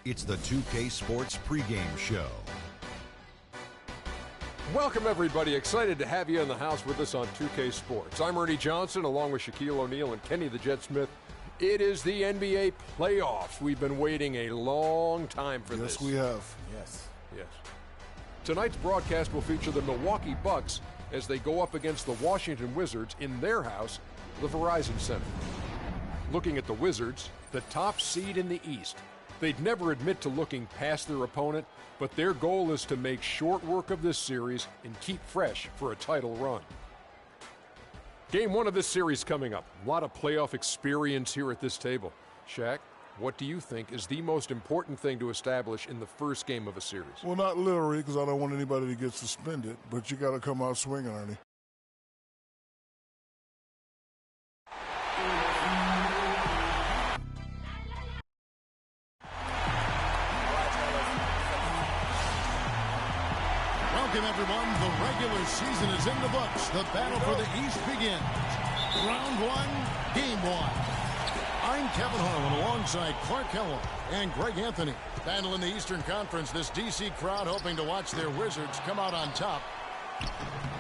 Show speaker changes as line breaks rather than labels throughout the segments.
It's the 2K Sports pregame show.
Welcome, everybody. Excited to have you in the house with us on 2K Sports. I'm Ernie Johnson, along with Shaquille O'Neal and Kenny the Jet Smith. It is the NBA playoffs. We've been waiting a long time for this.
Yes, we have.
Yes. Tonight's broadcast will feature the Milwaukee Bucks as they go up against the Washington Wizards in their house, the Verizon Center. Looking at the Wizards, the top seed in the East. They'd never admit to looking past their opponent, but their goal is to make short work of this series and keep fresh for a title run. Game one of this series coming up. A lot of playoff experience here at this table. Shaq, what do you think is the most important thing to establish in the first game of a series?
Well, not literally, because I don't want anybody to get suspended, but you got to come out swinging, Ernie.
Welcome, everyone. The regular season is in the books. The battle for the East begins. Round one, game one. I'm Kevin Harlan alongside Clark Kellogg and Greg Anthony. Battling the Eastern Conference, this D.C. crowd hoping to watch their Wizards come out on top.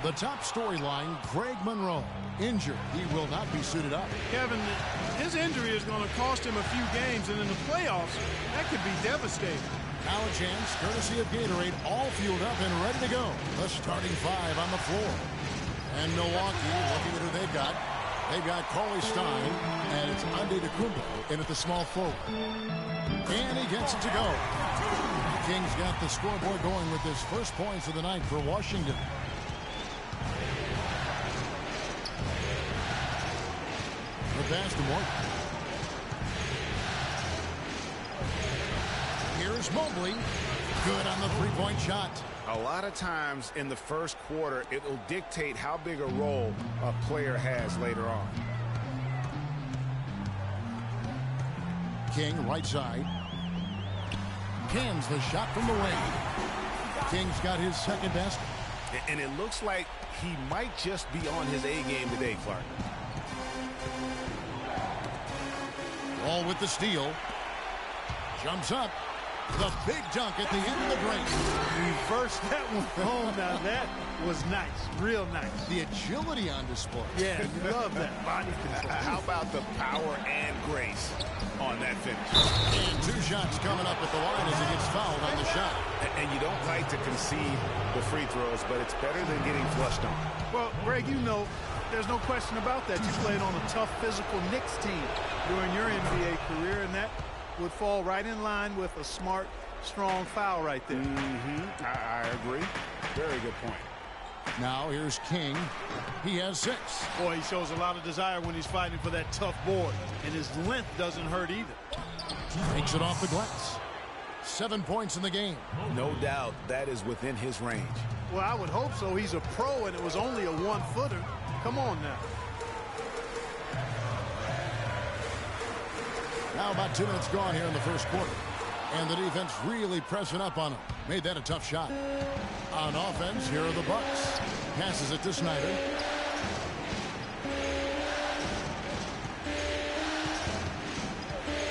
The top storyline, Greg Monroe. Injured. He will not be suited up.
Kevin, his injury is going to cost him a few games, and in the playoffs, that could be devastating.
Now a chance, courtesy of Gatorade, all fueled up and ready to go. The starting five on the floor. And Milwaukee, looking at who they've got. They've got Cauley Stein, and it's Antetokounmpo in at the small forward. And he gets it to go. Kings got the scoreboard going with his first points of the night for Washington. The pass to Morton. Here's Mobley. Good on the three-point shot.
A lot of times in the first quarter, it will dictate how big a role a player has later on.
King, right side. Cans the shot from the lane. King's got his second basket.
And it looks like he might just be on his A game today, Clark.
All with the steal. Jumps up. The big dunk at the end of the break.
Reverse that one home. Now that was nice. Real nice.
The agility on display.
Yeah, you love that. Body control.
How about the power and grace on that finish?
And two shots coming up at the line as he gets fouled on the shot.
And you don't like to concede the free throws, but it's better than getting flushed on.
Well, Greg, you know, there's no question about that. You played on a tough physical Knicks team during your NBA career, and that would fall right in line with a smart, strong foul right there.
I agree. Very good point.
Now here's King. He has 6.
Boy, he shows a lot of desire when he's fighting for that tough board, and his length doesn't hurt either.
Takes it off the glass. 7 points in the game.
No doubt that is within his range.
Well, I would hope so. He's a pro, and it was only a one-footer. Come on now.
Now about 2 minutes gone here in the first quarter. And the defense really pressing up on him. Made that a tough shot. On offense, here are the Bucks. Passes it to Snyder.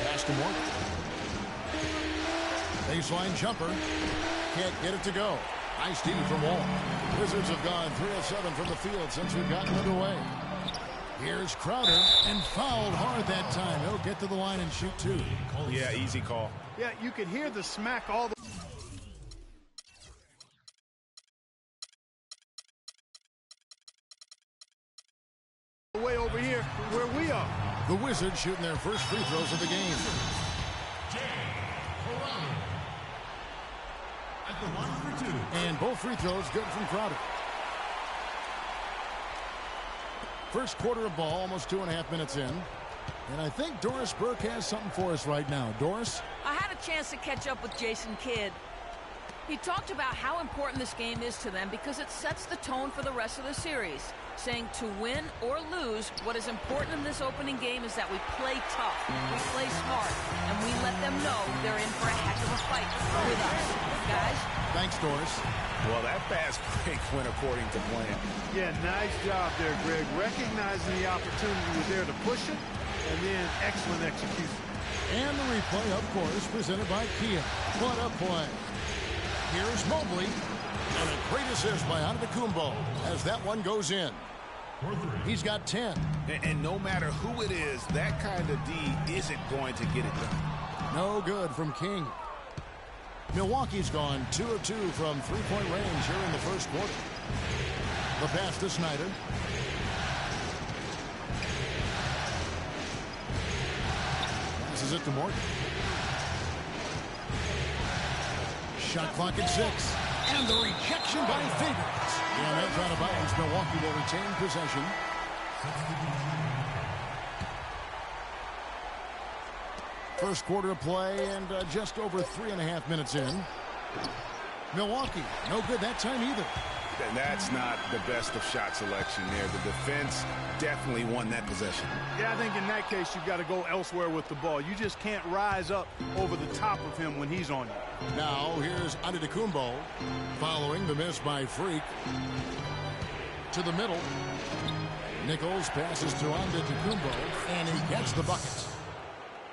Pass to Morton. Baseline jumper. Can't get it to go. Nice D from Wall. Wizards have gone 3 of 7 from the field since we've gotten underway. Here's Crowder, and fouled hard that time. He'll get to the line and shoot 2.
Yeah, easy call.
Yeah, you could hear the smack all the way over here where we are.
The Wizards shooting their first free throws of the game.
At the line for 2.
And both free throws good from Crowder. First quarter of ball, almost 2.5 minutes in. And I think Doris Burke has something for us right now. Doris?
I had a chance to catch up with Jason Kidd. He talked about how important this game is to them because it sets the tone for the rest of the series, saying to win or lose, what is important in this opening game is that we play tough, we play smart, and we let them know they're in for a heck of a fight with us. Guys?
Thanks, Doris.
Well, that fast break went according to plan.
Yeah, nice job there, Greg. Recognizing the opportunity was there to push it, and then excellent execution.
And the replay, of course, presented by Kia. What a play. Here's Mobley. And a great assist by Antetokounmpo as that one goes in. He's got 10.
And no matter who it is, that kind of D isn't going to get it done.
No good from King. Milwaukee's gone 2 of 2 from three-point range here in the first quarter. The pass to Snyder. Passes it to Morgan. Shot clock at 6. And the rejection by Favors. And that's out of bounds. Milwaukee will retain possession. First quarter of play and just over 3.5 minutes in. Milwaukee, no good that time either.
And that's not the best of shot selection there. The defense definitely won that possession.
Yeah, I think in that case, you've got to go elsewhere with the ball. You just can't rise up over the top of him when he's on you.
Now, here's Antetokounmpo following the miss by Freak. To the middle. Nichols passes to Antetokounmpo, and he gets the bucket.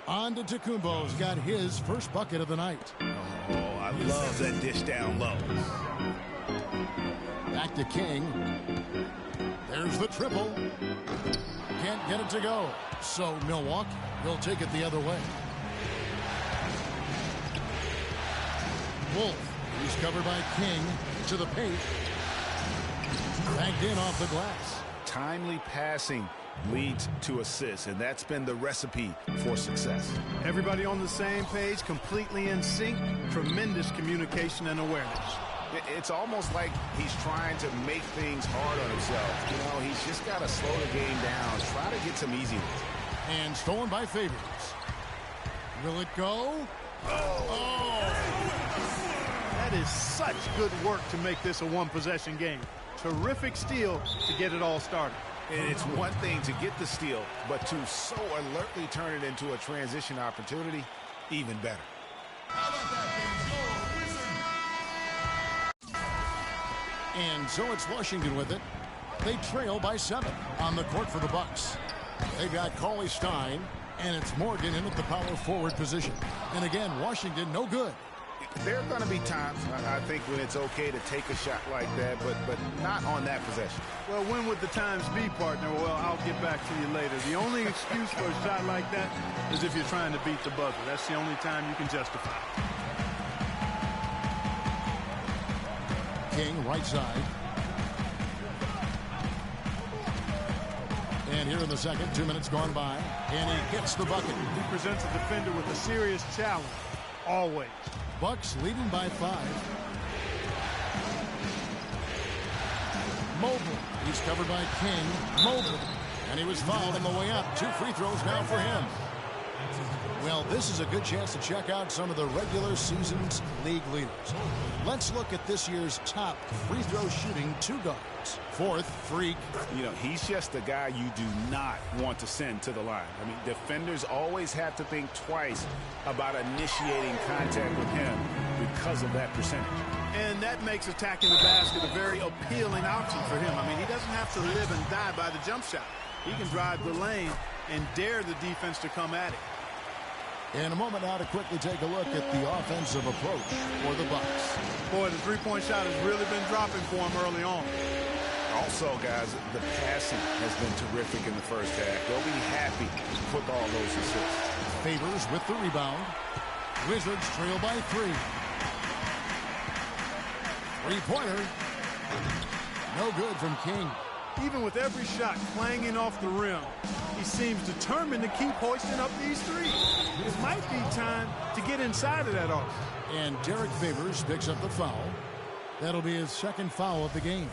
Antetokounmpo's got his first bucket of the night.
Oh, I love that dish down low.
Back to King. There's the triple. Can't get it to go. So Milwaukee will take it the other way. Wolf. He's covered by King to the paint. Backed in off the glass.
Timely passing leads to assists, and that's been the recipe for success.
Everybody on the same page, completely in sync. Tremendous communication and awareness.
It's almost like he's trying to make things hard on himself. You know, he's just got to slow the game down, try to get some easy ones.
And stolen by Favors. Will it go? Oh!
That is such good work to make this a one-possession game. Terrific steal to get it all started.
And it's one thing to get the steal, but to so alertly turn it into a transition opportunity, even better.
How about that, and so it's Washington with it. They trail by 7 on the court for the Bucks. They've got Cauley Stein, and it's Morgan in at the power forward position. And again, Washington no good.
There are going to be times, I think, when it's okay to take a shot like that, but not on that possession.
Well, when would the times be, partner? Well, I'll get back to you later. The only excuse for a shot like that is if you're trying to beat the buzzer. That's the only time you can justify it.
King, right side. And here in the second, 2 minutes gone by, and he gets the bucket.
He presents a defender with a serious challenge, always.
Bucks leading by 5. Mobley. He's covered by King. Mobley. And he was fouled on the way up. 2 free throws now for him. Well, this is a good chance to check out some of the regular season's league leaders. Let's look at this year's top free throw shooting 2 guards. Fourth, Freak.
You know, he's just the guy you do not want to send to the line. I mean, defenders always have to think twice about initiating contact with him because of that percentage.
And that makes attacking the basket a very appealing option for him. I mean, he doesn't have to live and die by the jump shot. He can drive the lane and dare the defense to come at it.
In a moment now to quickly take a look at the offensive approach for the Bucks.
Boy, the three-point shot has really been dropping for him early on.
Also, guys, the passing has been terrific in the first half. They'll be happy with all those assists.
Favors with the rebound. Wizards trail by 3. Three-pointer. No good from King.
Even with every shot clanging off the rim, he seems determined to keep hoisting up these threes. It might be time to get inside of that arc.
And Derek Favors picks up the foul. That'll be his second foul of the game.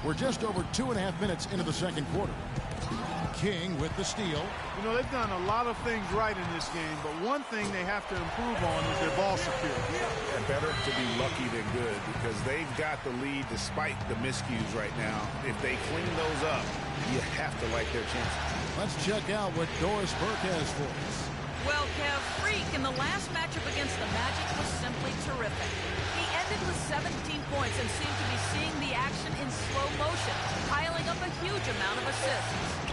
We're just over 2.5 minutes into the second quarter. King with the steal.
You know, they've done a lot of things right in this game, but one thing they have to improve on is their ball security.
And better to be lucky than good because they've got the lead despite the miscues right now. If they clean those up, you have to like their chances.
Let's check out what Doris Burke has for us.
Well, Kev, Freak in the last matchup against the Magic was simply terrific. He ended with 17 points and seemed to be seeing the action in slow motion, piling up a huge amount of assists.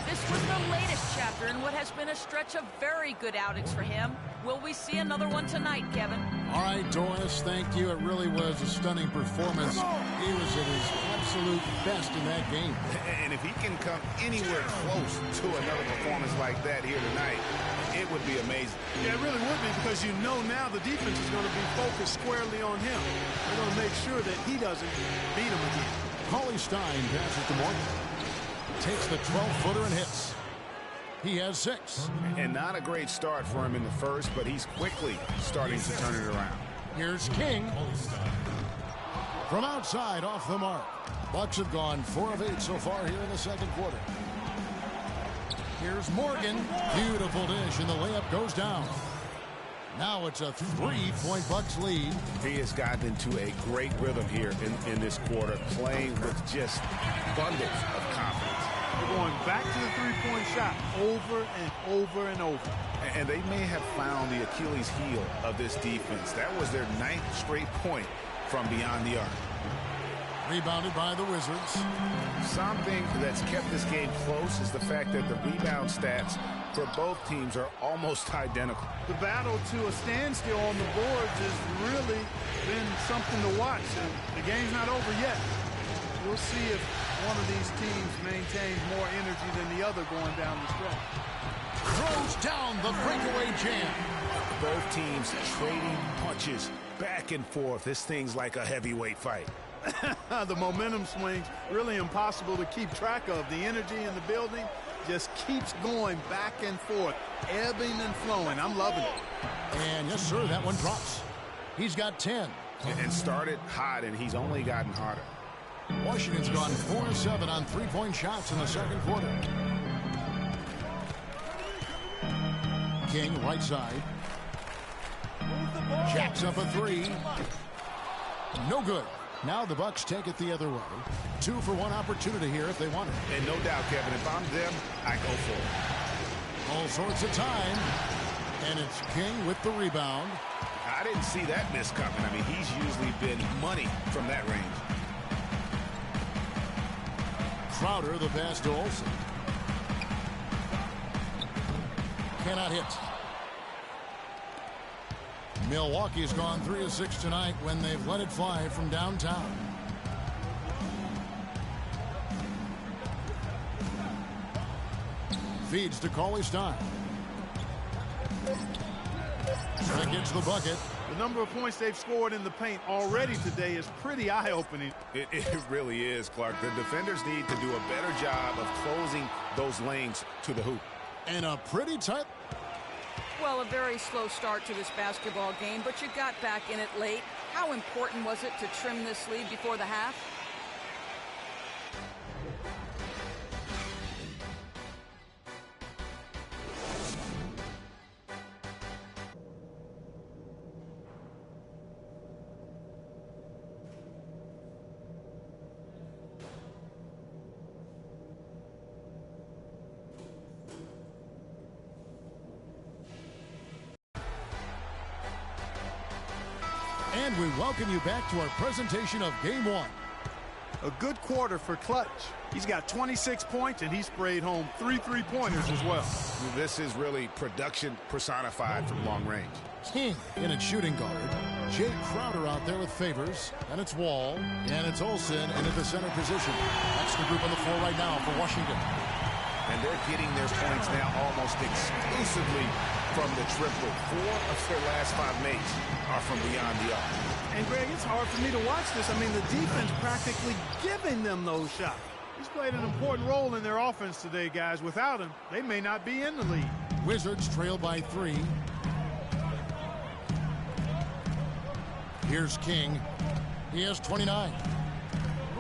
This was the latest chapter in what has been a stretch of very good outings for him. Will we see another one tonight, Kevin?
All right, Doris, thank you. It really was a stunning performance. He was at his absolute best in that game.
And if he can come anywhere close to another performance like that here tonight, it would be amazing.
Yeah, it really would be, because you know now the defense is going to be focused squarely on him. They're going to make sure that he doesn't beat him again.
Cauley Stein passes to Morgan. Takes the 12-footer and hits. He has 6.
And not a great start for him in the first, but he's quickly starting to turn it around.
Here's King. From outside, off the mark. Bucks have gone 4 of 8 so far here in the second quarter. Here's Morgan. Beautiful dish, and the layup goes down. Now it's a 3-point Bucks lead.
He has gotten into a great rhythm here in this quarter, playing with just abundance of confidence.
They're going back to the three-point shot over and over and over.
And they may have found the Achilles heel of this defense. That was their 9th straight point from beyond the arc.
Rebounded by the Wizards.
Something that's kept this game close is the fact that the rebound stats for both teams are almost identical.
The battle to a standstill on the boards has really been something to watch. And the game's not over yet. We'll see if one of these teams maintains more energy than the other going down the stretch.
Throws down the breakaway jam.
Both teams trading punches back and forth. This thing's like a heavyweight fight.
The momentum swings really impossible to keep track of. The energy in the building just keeps going back and forth, ebbing and flowing. I'm loving it.
And yes, sir, that one drops. He's got 10.
And started hot, and he's only gotten hotter.
Washington's gone 4 of 7 on 3-point shots in the second quarter. King, right side. Jacks up a 3. No good. Now the Bucks take it the other way. 2-for-1 opportunity here if they want it.
And no doubt, Kevin, if I'm them, I go for it.
All sorts of time. And it's King with the rebound.
I didn't see that miss coming. I mean, he's usually been money from that range.
Crowder, the pass to Olsen. Cannot hit. Milwaukee's gone 3 of 6 tonight when they've let it fly from downtown. Feeds to Cauley Stein. That gets the bucket.
The number of points they've scored in the paint already today is pretty eye-opening.
It really is, Clark. The defenders need to do a better job of closing those lanes to the hoop.
And a pretty tight.
Well, a very slow start to this basketball game, but you got back in it late. How important was it to trim this lead before the half?
And we welcome you back to our presentation of Game 1.
A good quarter for Clutch. He's got 26 points, and he sprayed home 3 3-pointers as well.
This is really production personified from long range.
King in at shooting guard. Jay Crowder out there with Favors. And it's Wall. And it's Olsen in at the center position. That's the group on the floor right now for Washington.
And they're getting their points now almost exclusively from the triple. 4 of their last 5 makes are from beyond the arc.
And, Greg, it's hard for me to watch this. I mean, the defense practically giving them those shots. He's played an important role in their offense today, guys. Without him, they may not be in the lead.
Wizards trail by 3. Here's King. He has 29.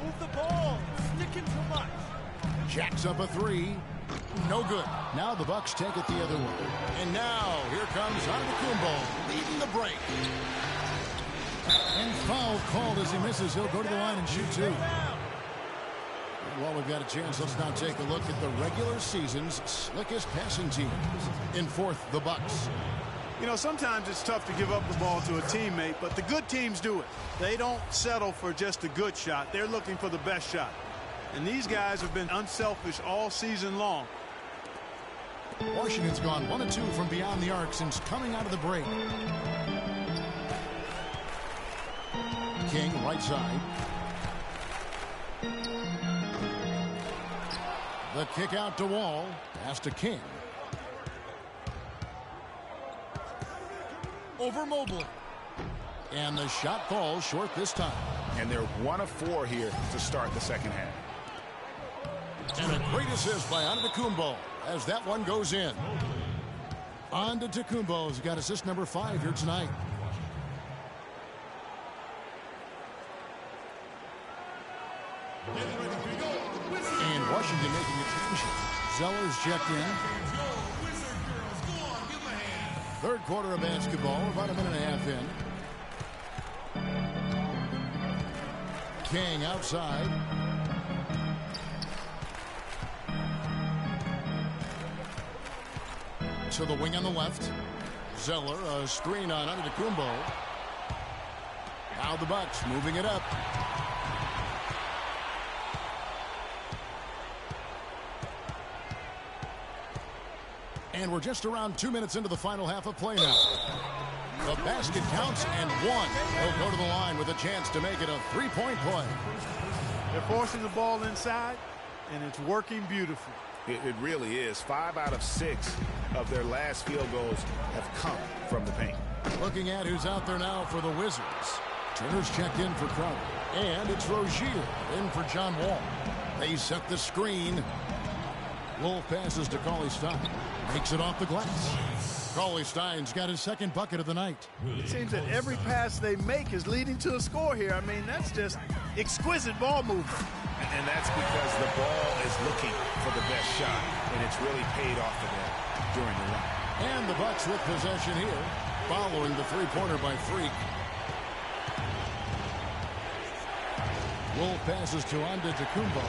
Move the ball. Sticking too much.
Jacks up a 3. No good. Now the Bucks take it the other way. And now here comes Antetokounmpo leading the break. And foul called as he misses. He'll go to the line and shoot 2. While we've got a chance, let's now take a look at the regular season's slickest passing teams. In fourth, the Bucks.
You know, sometimes it's tough to give up the ball to a teammate, but the good teams do it. They don't settle for just a good shot. They're looking for the best shot. And these guys have been unselfish all season long.
Washington's gone 1-2 from beyond the arc since coming out of the break. King, right side. The kick out to Wall. Pass to King. Over Mobile. And the shot falls short this time.
And they're 1 of 4 here to start the second half.
And a great assist by Antetokounmpo as that one goes in. Antetokounmpo's got assist number 5 here tonight. And Washington making a change. Zeller's checked in. Third quarter of basketball, about a minute and a half in. King outside. To the wing on the left. Zeller, a screen on Antetokounmpo. Now the Bucks moving it up. And we're just around 2 minutes into the final half of play now. The basket counts and one. He'll go to the line with a chance to make it a three-point play.
They're forcing the ball inside, and it's working beautifully.
It really is. 5 out of 6 of their last field goals have come from the paint.
Looking at who's out there now for the Wizards. Turner's checked in for Crowder. And it's Rozier in for John Wall. They set the screen. Wolf passes to Cauley-Stein. Makes it off the glass. Cauley-Stein's got his second bucket of the night.
It seems that every pass they make is leading to a score here. I mean, that's just exquisite ball movement.
And that's because the ball is looking for the best shot, and it's really paid off for them during the run.
And the Bucks with possession here, following the three-pointer by Freak. Wolf passes to Antetokounmpo.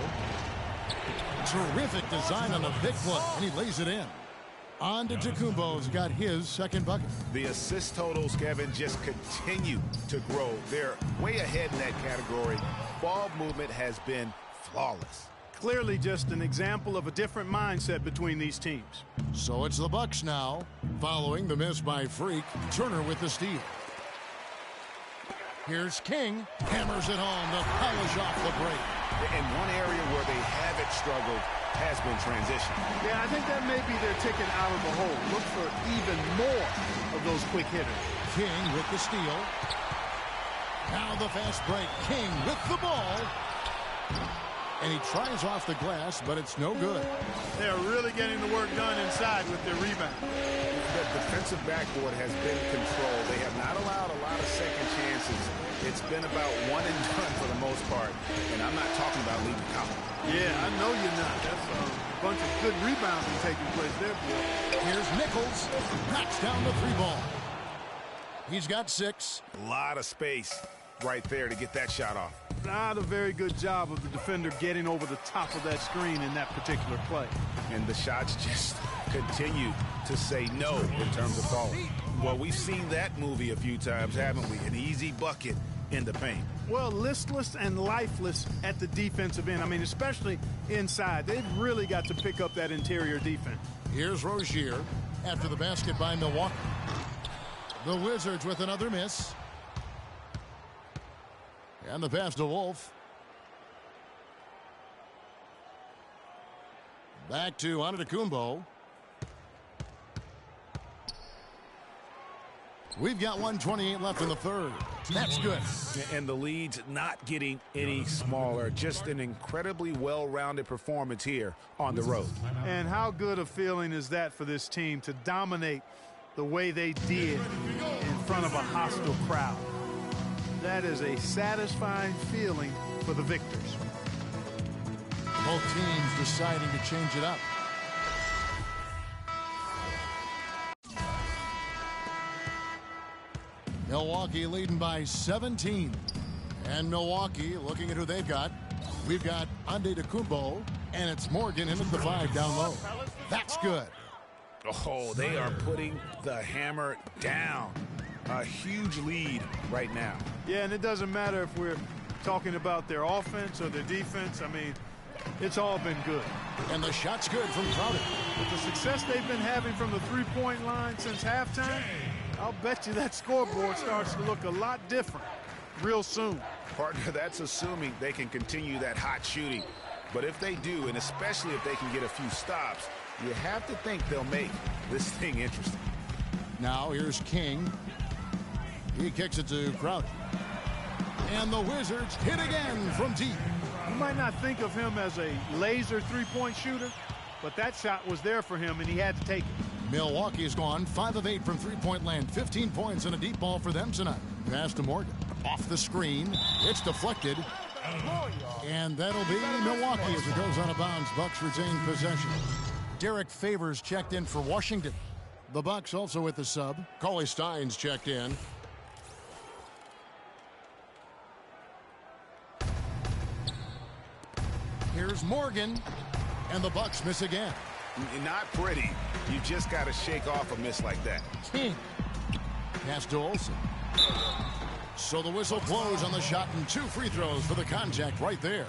Terrific design on the big play, and he lays it in. Antetokounmpo's got his second bucket.
The assist totals, Kevin, just continue to grow. They're way ahead in that category. Ball movement has been flawless.
Clearly just an example of a different mindset between these teams.
So it's the Bucks now, following the miss by Freak. Turner with the steal. Here's King. Hammers it home to polish off the break.
And one area where they haven't struggled has been transition.
Yeah, I think that may be their ticket out of the hole. Look for even more of those quick hitters.
King with the steal. Now the fast break. King with the ball. And he tries off the glass, but it's no good.
They're really getting the work done inside with their rebound.
The defensive backboard has been controlled. They have not allowed a lot of second chances. It's been about one and done for the most part. And I'm not talking about leaving Collins.
Yeah, I know you're not. That's a bunch of good rebounding taking place there, boy.
Here's Nichols. Knocks down the three ball. He's got 6.
A lot of space right there to get that shot off.
Not a very good job of the defender getting over the top of that screen in that particular play.
And the shots just continue to say no in terms of falling. Well, we've seen that movie a few times, haven't we? An easy bucket in the paint.
Well, listless and lifeless at the defensive end. I mean, especially inside. They've really got to pick up that interior defense.
Here's Rozier after the basket by Milwaukee. The Wizards with another miss. And the pass to Wolf. Back to Antetokounmpo. We've got 1:28 left in the third. That's good.
And the lead's not getting any smaller. Just an incredibly well-rounded performance here on the road.
And how good a feeling is that for this team to dominate the way they did in front of a hostile crowd? That is a satisfying feeling for the victors.
Both teams deciding to change it up. Milwaukee leading by 17. And Milwaukee looking at who they've got. We've got Antetokounmpo, and it's Morgan in at the 5 down low. That's good.
Oh, they are putting the hammer down. A huge lead right now.
Yeah, and it doesn't matter if we're talking about their offense or their defense. I mean, it's all been good.
And the shot's good from Crowder.
With the success they've been having from the three-point line since halftime, I'll bet you that scoreboard starts to look a lot different real soon.
Partner, that's assuming they can continue that hot shooting. But if they do, and especially if they can get a few stops, you have to think they'll make this thing interesting.
Now here's King. He kicks it to Crowder. And the Wizards hit again from deep.
You might not think of him as a laser three-point shooter, but that shot was there for him, and he had to take it.
Milwaukee's gone 5 of 8 from three-point land. 15 points and a deep ball for them tonight. Pass to Morgan. Off the screen. It's deflected. And that'll be Milwaukee as it goes out of bounds. Bucks retain possession. Derek Favors checked in for Washington. The Bucks also with the sub. Cauley Stein's checked in. Here's Morgan. And the Bucks miss again.
Not pretty. You just got to shake off a miss like that.
King. Pass to Olsen. So the whistle blows on the shot and 2 free throws for the contact right there.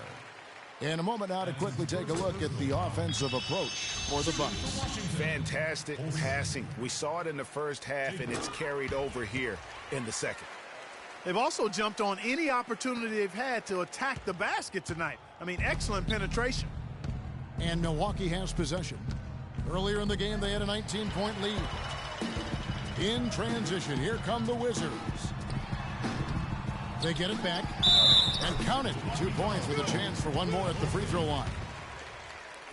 In a moment now to quickly take a look at the offensive approach for the Bucks.
Fantastic passing. We saw it in the first half, and it's carried over here in the second.
They've also jumped on any opportunity they've had to attack the basket tonight. I mean, excellent penetration.
And Milwaukee has possession. Earlier in the game, they had a 19-point lead. In transition, here come the Wizards. They get it back and count it. 2 points with a chance for one more at the free throw line.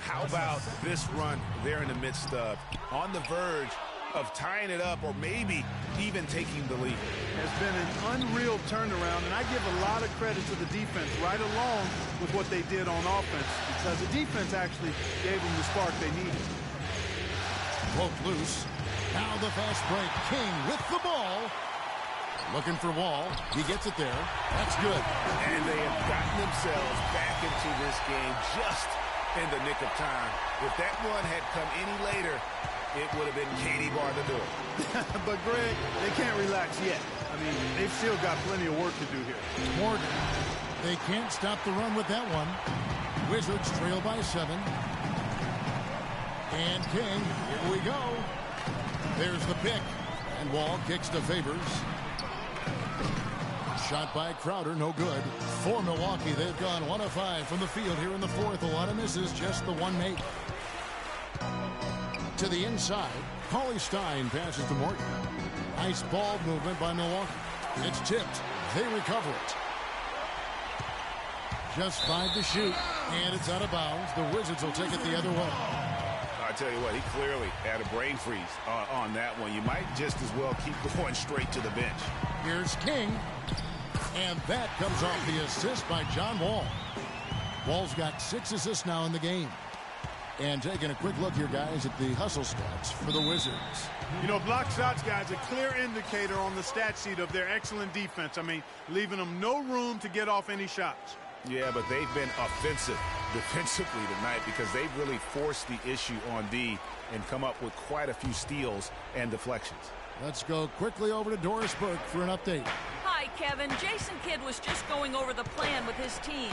How about this run they're in the midst of, on the verge of tying it up or maybe even taking the lead?
Has been an unreal turnaround, and I give a lot of credit to the defense right along with what they did on offense, because the defense actually gave them the spark they needed.
Broke loose. Now the fast break. King with the ball. Looking for Wall. He gets it there. That's good.
And they have gotten themselves back into this game just in the nick of time. If that one had come any later, it would have been Katie bar the door.
But, Greg, they can't relax yet. I mean, they've still got plenty of work to do here.
Morgan. They can't stop the run with that one. Wizards trail by 7. And King, here we go. There's the pick. And Wall kicks to Favors. Shot by Crowder, no good. For Milwaukee, they've gone 1 of 5 from the field here in the fourth. A lot of misses, just the one make. To the inside, Cauley Stein passes to Morgan. Nice ball movement by Milwaukee. It's tipped. They recover it. Just 5 to shoot, and it's out of bounds. The Wizards will take it the other way.
I tell you what, he clearly had a brain freeze on that one. You might just as well keep going straight to the bench.
Here's King. And that comes off the assist by John Wall. Wall's got 6 assists now in the game. And taking a quick look here, guys, at the hustle stats for the Wizards.
You know, block shots, guys, a clear indicator on the stat sheet of their excellent defense. I mean, leaving them no room to get off any shots.
Yeah, but they've been offensive defensively tonight because they've really forced the issue on D and come up with quite a few steals and deflections.
Let's go quickly over to Doris Burke for an update.
Hi, Kevin. Jason Kidd was just going over the plan with his team.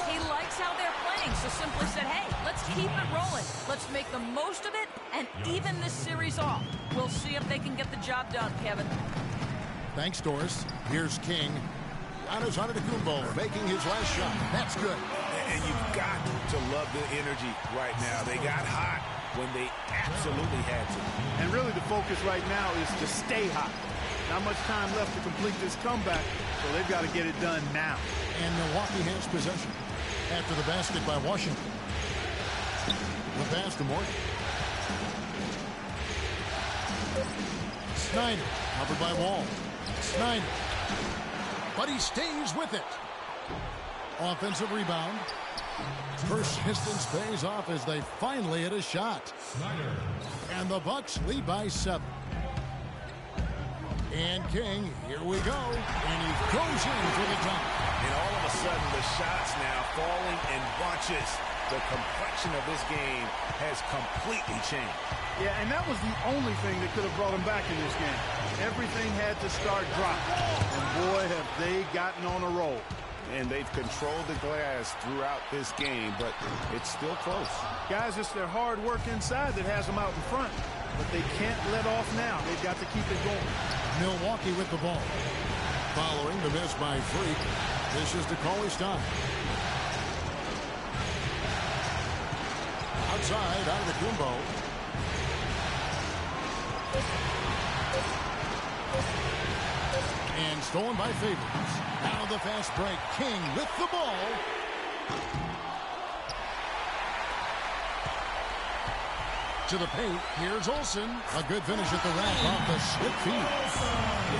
He likes how they're playing, so simply said, hey, let's keep it rolling. Let's make the most of it and even this series off. We'll see if they can get the job done, Kevin.
Thanks, Doris. Here's King. Giannis Antetokounmpo faking his last shot. That's good.
And you've got to love the energy right now. They got hot when they absolutely had to.
And really the focus right now is to stay hot. Not much time left to complete this comeback, so they've got to get it done now.
And Milwaukee has possession after the basket by Washington. The pass to Morgan. Snyder, covered by Wall. Snyder. But he stays with it. Offensive rebound. Persistence pays off as they finally hit a shot. Snyder. And the Bucks lead by 7. And King, here we go. And he goes in for the dunk.
And all of a sudden, the shots now falling in bunches. the complexion of this game has completely changed.
Yeah, and that was the only thing that could have brought him back in this game. Everything had to start dropping. And boy, have they gotten on a roll.
And they've controlled the glass throughout this game, but it's still close.
Guys, it's their hard work inside that has them out in front. But they can't let off now. They've got to keep it going.
Milwaukee with the ball. Following the miss by Freak, this is Stein. Outside, out of the Kumbo. And stolen by Favors. Now the fast break. King with the ball. To the paint. Here's Olsen. A good finish at the rack off the slip feed.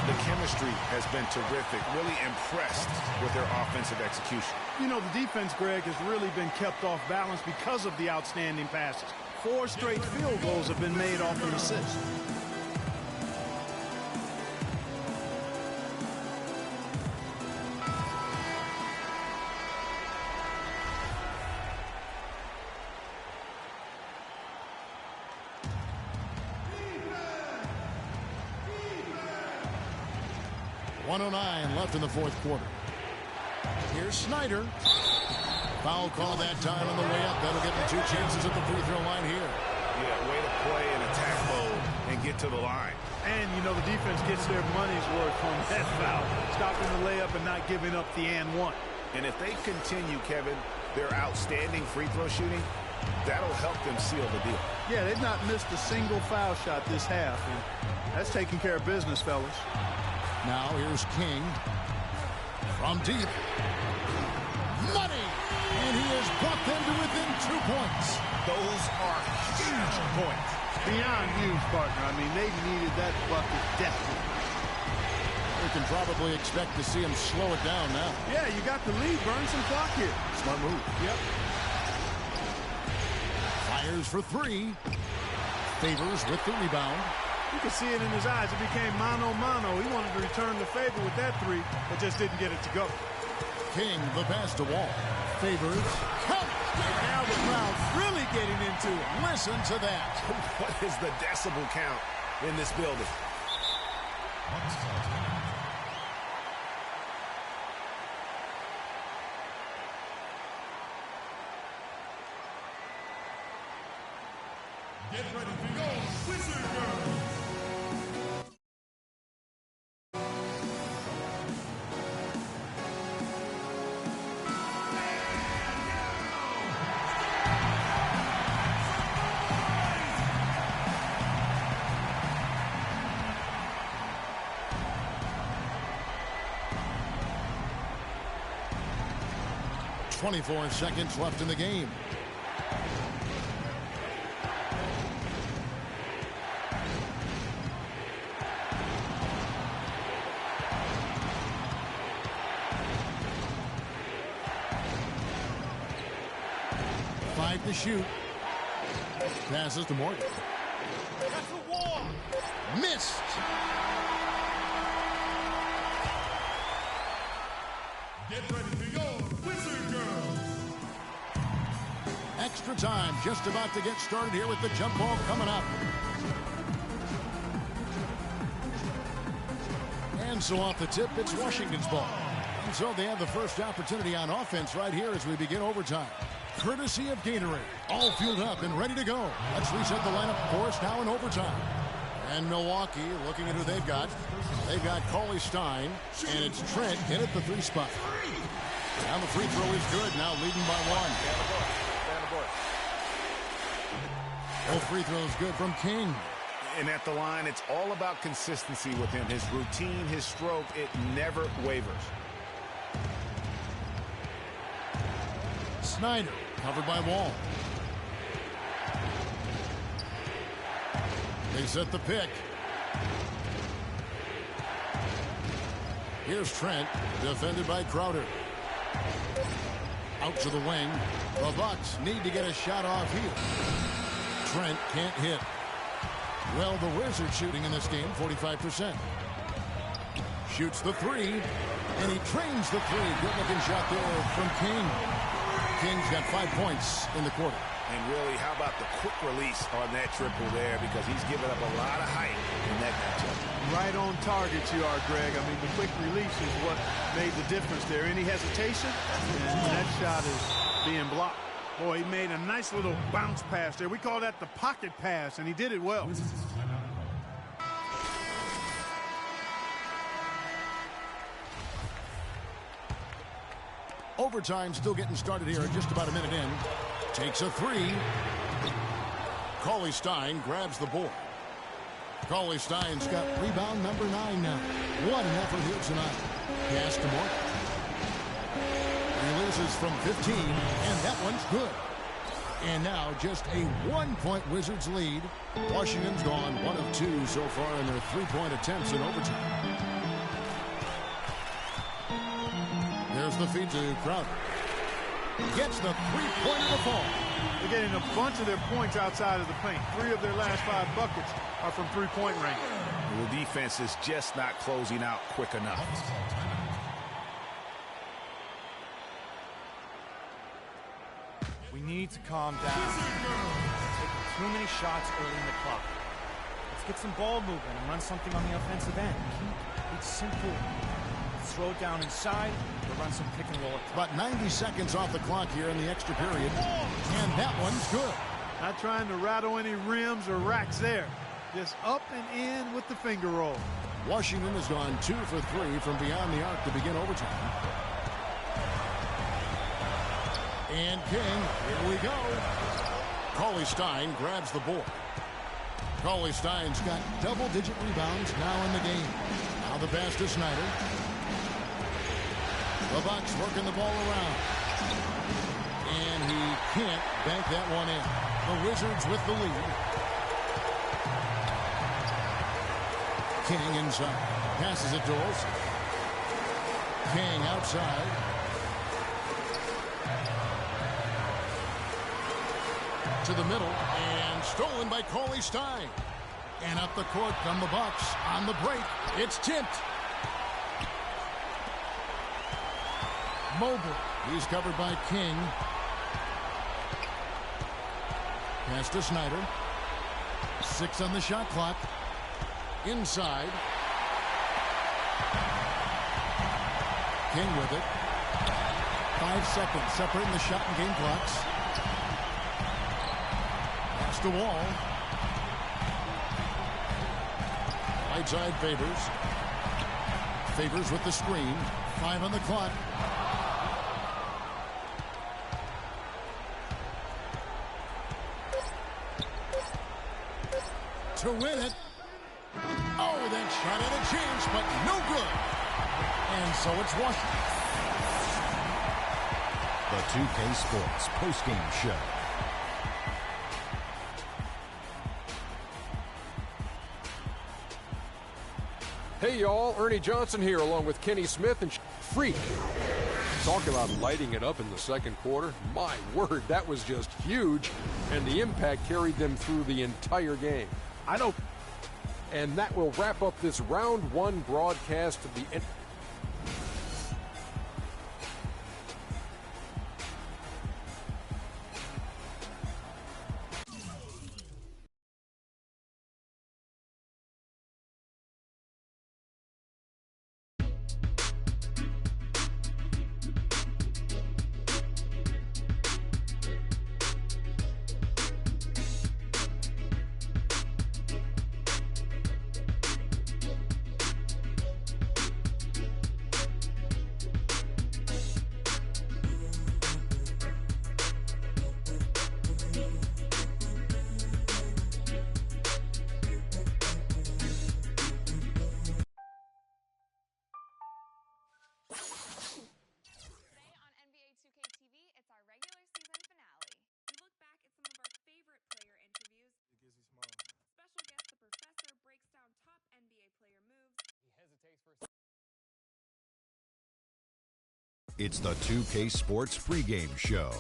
The chemistry has been terrific. Really impressed with their offensive execution.
You know, the defense, Greg, has really been kept off balance because of the outstanding passes. 4 straight field goals have been made off an assist.
.109 left in the fourth quarter. Here's Snyder. Foul call that time on the way up. That'll give him 2 chances at the free throw line here.
Yeah, way to play in attack mode and get to the line.
And, you know, the defense gets their money's worth on that foul. Stopping the layup and not giving up the and one.
And if they continue, Kevin, their outstanding free throw shooting, that'll help them seal the deal.
Yeah, they've not missed a single foul shot this half. And that's taking care of business, fellas.
Now here's King from deep. Money! And he has brought them to within 2 points.
Those are huge points.
Beyond huge, partner. I mean, they needed that bucket desperately.
We can probably expect to see him slow it down now.
Yeah, you got the lead. Burn some clock here.
Smart move.
Yep.
Fires for 3. Favors with the rebound.
You could see it in his eyes. It became mano-mano. He wanted to return the favor with that 3, but just didn't get it to go.
King, the pass to Wall. Favors. Count.
And now the crowd's really getting into it.
Listen to that.
What is the decibel count in this building?
Get ready to go, Wizard Girls!
.24 seconds left in the game. To shoot. Passes to Morgan.
That's a wall.
Missed.
Get ready to go, Wizard Girls.
Extra time just about to get started here with the jump ball coming up. And so off the tip, it's Washington's ball. And so they have the first opportunity on offense right here as we begin overtime. Courtesy of Gatorade. All fueled up and ready to go. Let's reset the lineup for us now in overtime. And Milwaukee looking at who they've got. They've got Stein, and it's Trent in at the 3 spot. Now the free throw is good, now leading by 1. Both free throws good from King.
And at the line, it's all about consistency with him. His routine, his stroke, it never wavers.
Snyder, covered by Wall. They set the pick. Here's Trent, defended by Crowder. Out to the wing. The Bucks need to get a shot off here. Trent can't hit. Well, the Wizards shooting in this game, 45%. Shoots the 3, and he trains the 3. Good-looking shot there from King. King's got 5 points in the quarter.
And really, how about the quick release on that triple there, because he's given up a lot of height in that matchup.
Right on target you are, Greg. I mean, the quick release is what made the difference there. Any hesitation, and that shot is being blocked. Boy, he made a nice little bounce pass there. We call that the pocket pass, and he did it well.
Overtime still getting started here, just about a minute in. Takes a three. Cauley-Stein grabs the board. Cauley-Stein's got rebound number 9 now. What an effort here tonight. Pass to Morgan. He loses from 15, and that one's good. And now just a 1-point Wizards lead. Washington's gone 1 of 2 so far in their 3-point attempts in overtime. There's the feed to Crowder. Gets the three-pointer to fall.
They're getting a bunch of their points outside of the paint. 3 of their last 5 buckets are from three-point range.
The defense is just not closing out quick enough.
We need to calm down. Taking too many shots early in the clock. Let's get some ball movement and run something on the offensive end. It's simple. Throw it down inside, or run some pick and roll.
About 90 seconds off the clock here in the extra period. And that one's good.
Not trying to rattle any rims or racks there. Just up and in with the finger roll.
Washington has gone 2 for 3 from beyond the arc to begin overtime. And King, here we go. Cauley-Stein grabs the board. Cauley-Stein's got double-digit rebounds now in the game. Now the pass to Snyder. The Bucks working the ball around. And he can't bank that one in. The Wizards with the lead. King inside. Passes it to Olsen. King outside. To the middle. And stolen by Cauley-Stein. And up the court come the Bucks. On the break, it's tipped. Mobile. He's covered by King. Pass to Snyder. 6 on the shot clock. Inside. King with it. 5 seconds separating the shot and game clocks. Pass to Wall. Right side Favors. Favors with the screen. 5 on the clock. To win it. Oh, that shot had a chance, but no good. And so it's Washington.
The 2K Sports postgame show.
Hey, y'all. Ernie Johnson here, along with Kenny Smith and Freak. Talk about lighting it up in the second quarter. My word, that was just huge. And the impact carried them through the entire game. And that will wrap up this round 1 broadcast of the
It's the 2K Sports pregame show.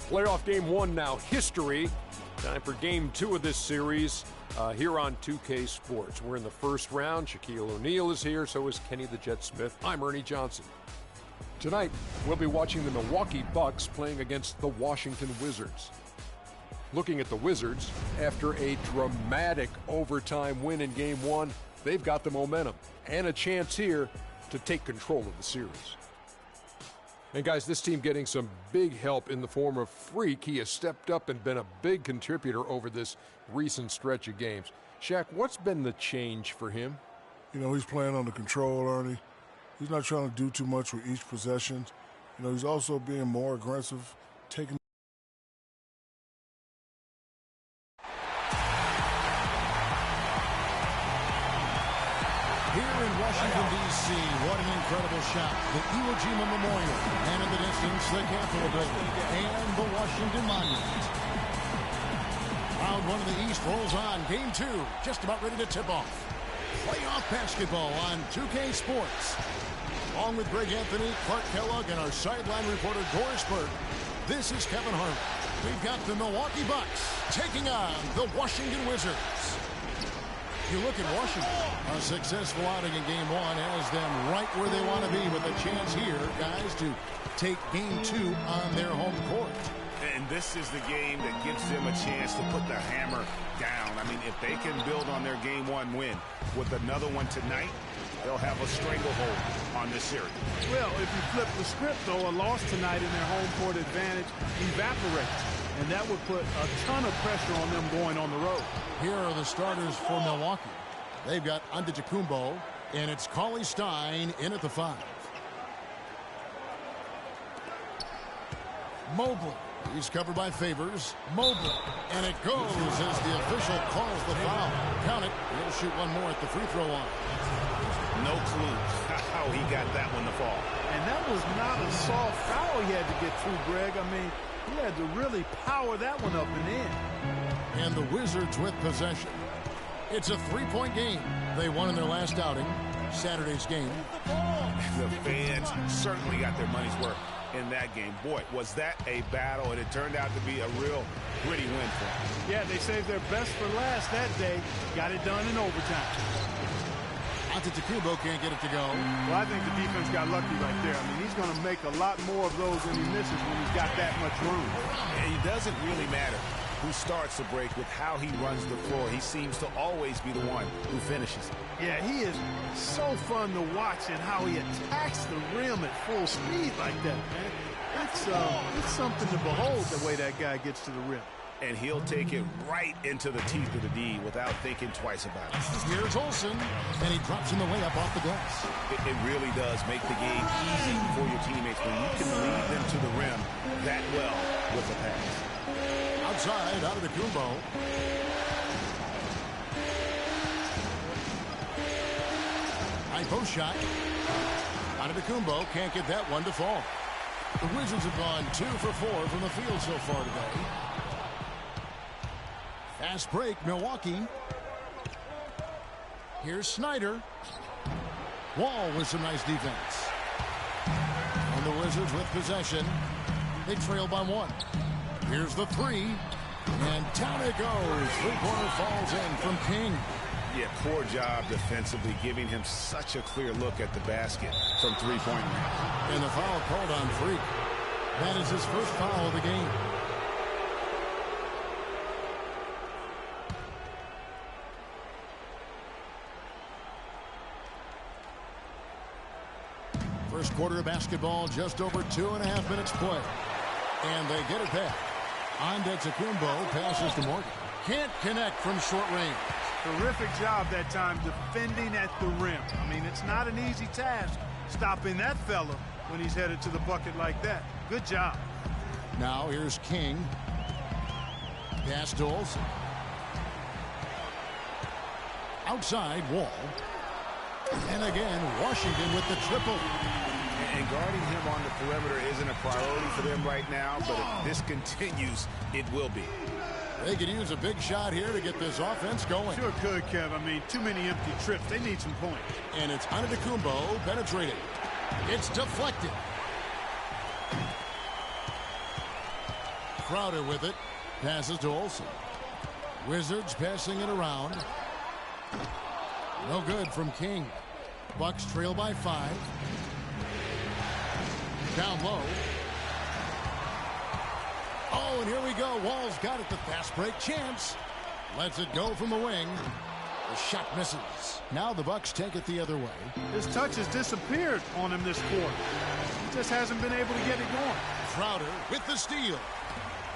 Playoff game 1 now, history. Time for game 2 of this series here on 2K Sports. We're in the first round. Shaquille O'Neal is here, so is Kenny the Jet Smith. I'm Ernie Johnson. Tonight, we'll be watching the Milwaukee Bucks playing against the Washington Wizards. Looking at the Wizards, after a dramatic overtime win in Game 1, they've got the momentum and a chance here to take control of the series. And guys, this team getting some big help in the form of Freak. He has stepped up and been a big contributor over this recent stretch of games. Shaq, what's been the change for him?
You know, he's playing under control, Ernie. He's not trying to do too much with each possession. You know, he's also being more aggressive, taking.
Here in Washington, D.C., what an incredible shot. The Iwo Jima Memorial, and in the distance, the Capitol Building, and the Washington Monument. Round 1 of the East rolls on. Game 2, just about ready to tip off. Playoff basketball on 2K Sports. Along with Greg Anthony, Clark Kellogg, and our sideline reporter, Doris Burke, this is Kevin Harlan. We've got the Milwaukee Bucks taking on the Washington Wizards. You look at Washington, a successful outing in Game 1 has them right where they want to be with a chance here, guys, to take Game 2 on their home court.
And this is the game that gives them a chance to put the hammer down. I mean, if they can build on their Game 1 win with another one tonight, they'll have a stranglehold on this series.
Well, if you flip the script, though, a loss tonight in their home court advantage evaporates. And that would put a ton of pressure on them going on the road.
Here are the starters for Milwaukee. They've got Antetokounmpo, and it's Cauley Stein in at the 5. Mobley. He's covered by Favors. Mobley. And it goes as the official calls the foul. Count it. He'll shoot one more at the free throw line.
No clue how he got that one to fall.
And that was not a soft foul he had to get through, Greg. I mean, he had to really power that one up and in.
And the Wizards with possession. It's a 3-point game. They won in their last outing, Saturday's game.
The fans certainly got their money's worth in that game. Boy, was that a battle, and it turned out to be a real gritty win for them.
Yeah, they saved their best for last that day. Got it done in overtime.
Antetokounmpo can't get it to go.
Well, I think the defense got lucky right there. I mean, he's going to make a lot more of those than he misses when he's got that much room.
And it doesn't really matter who starts the break with how he runs the floor. He seems to always be the one who finishes.
Yeah, he is so fun to watch and how he attacks the rim at full speed like that, man. It's something to behold the way that guy gets to the rim.
And he'll take it right into the teeth of the D without thinking twice about it.
Here's Olsen, and he drops in the layup off the glass.
It really does make the game easy for your teammates when you can lead them to the rim that well with the pass.
Outside, out of the Kumbo. High post shot. Out of the Kumbo, can't get that one to fall. The Wizards have gone 2 for 4 from the field so far today. Fast break, Milwaukee. Here's Snyder. Wall with some nice defense. And the Wizards with possession. They trail by 1. Here's the 3. And down it goes. Three-pointer falls in from King.
Yeah, poor job defensively, giving him such a clear look at the basket from three-point range.
And the foul called on Freak. That is his first foul of the game. First quarter of basketball, just over 2.5 minutes play. And they get it back. Antetokounmpo passes to Morgan. Can't connect from short range.
Terrific job that time defending at the rim. I mean, it's not an easy task stopping that fella when he's headed to the bucket like that. Good job.
Now here's King. Pass to Olsen. Outside, Wall. And again, Washington with the triple.
And guarding him on the perimeter isn't a priority for them right now, but if this continues, it will be.
They could use a big shot here to get this offense going.
Sure could, Kev. I mean, too many empty trips. They need some points.
And it's Antetokounmpo penetrating. It's deflected. Crowder with it. Passes to Olsen. Wizards passing it around. No good from King. Bucks trail by 5. Down low. Oh, and here we go. Wall's got it. The fast break chance. Lets it go from the wing. The shot misses. Now the Bucks take it the other way.
His touch has disappeared on him this quarter. He just hasn't been able to get it going.
Crowder with the steal.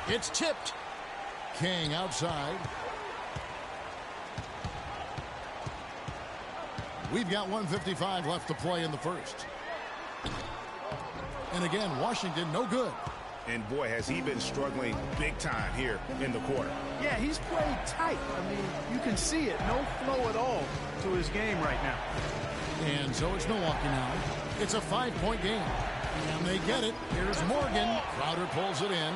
It's tipped. King outside. We've got 1:55 left to play in the first. And again, Washington no good.
And boy, has he been struggling big time here in the quarter.
Yeah, he's played tight. I mean, you can see it. No flow at all to his game right now.
And so it's Milwaukee now. It's a 5-point game. And they get it. Here's Morgan. Crowder pulls it in.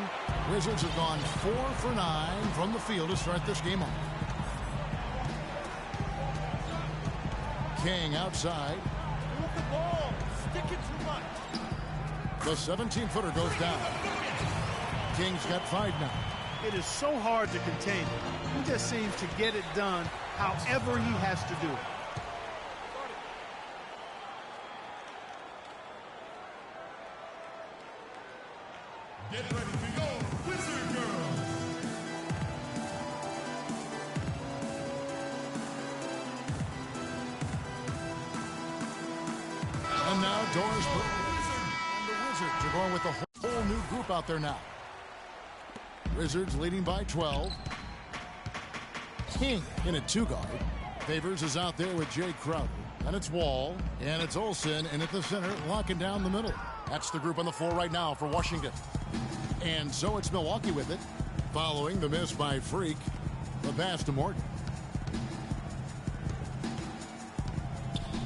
Wizards have gone 4 for 9 from the field to start this game off. King outside.
Move the ball. Stick it too much.
The 17-footer goes down. King's got 5 now.
It is so hard to contain him. He just seems to get it done however he has to do it.
Get ready for your Wizard Girls.
And now doors broken. And the Wizards are going with a whole new group out there now. Wizards leading by 12. King in a 2-guard. Favors is out there with Jay Crowder. And it's Wall. And it's Olsen. And at the center, locking down the middle. That's the group on the floor right now for Washington. And so it's Milwaukee with it. Following the miss by Freak. The pass to Morgan.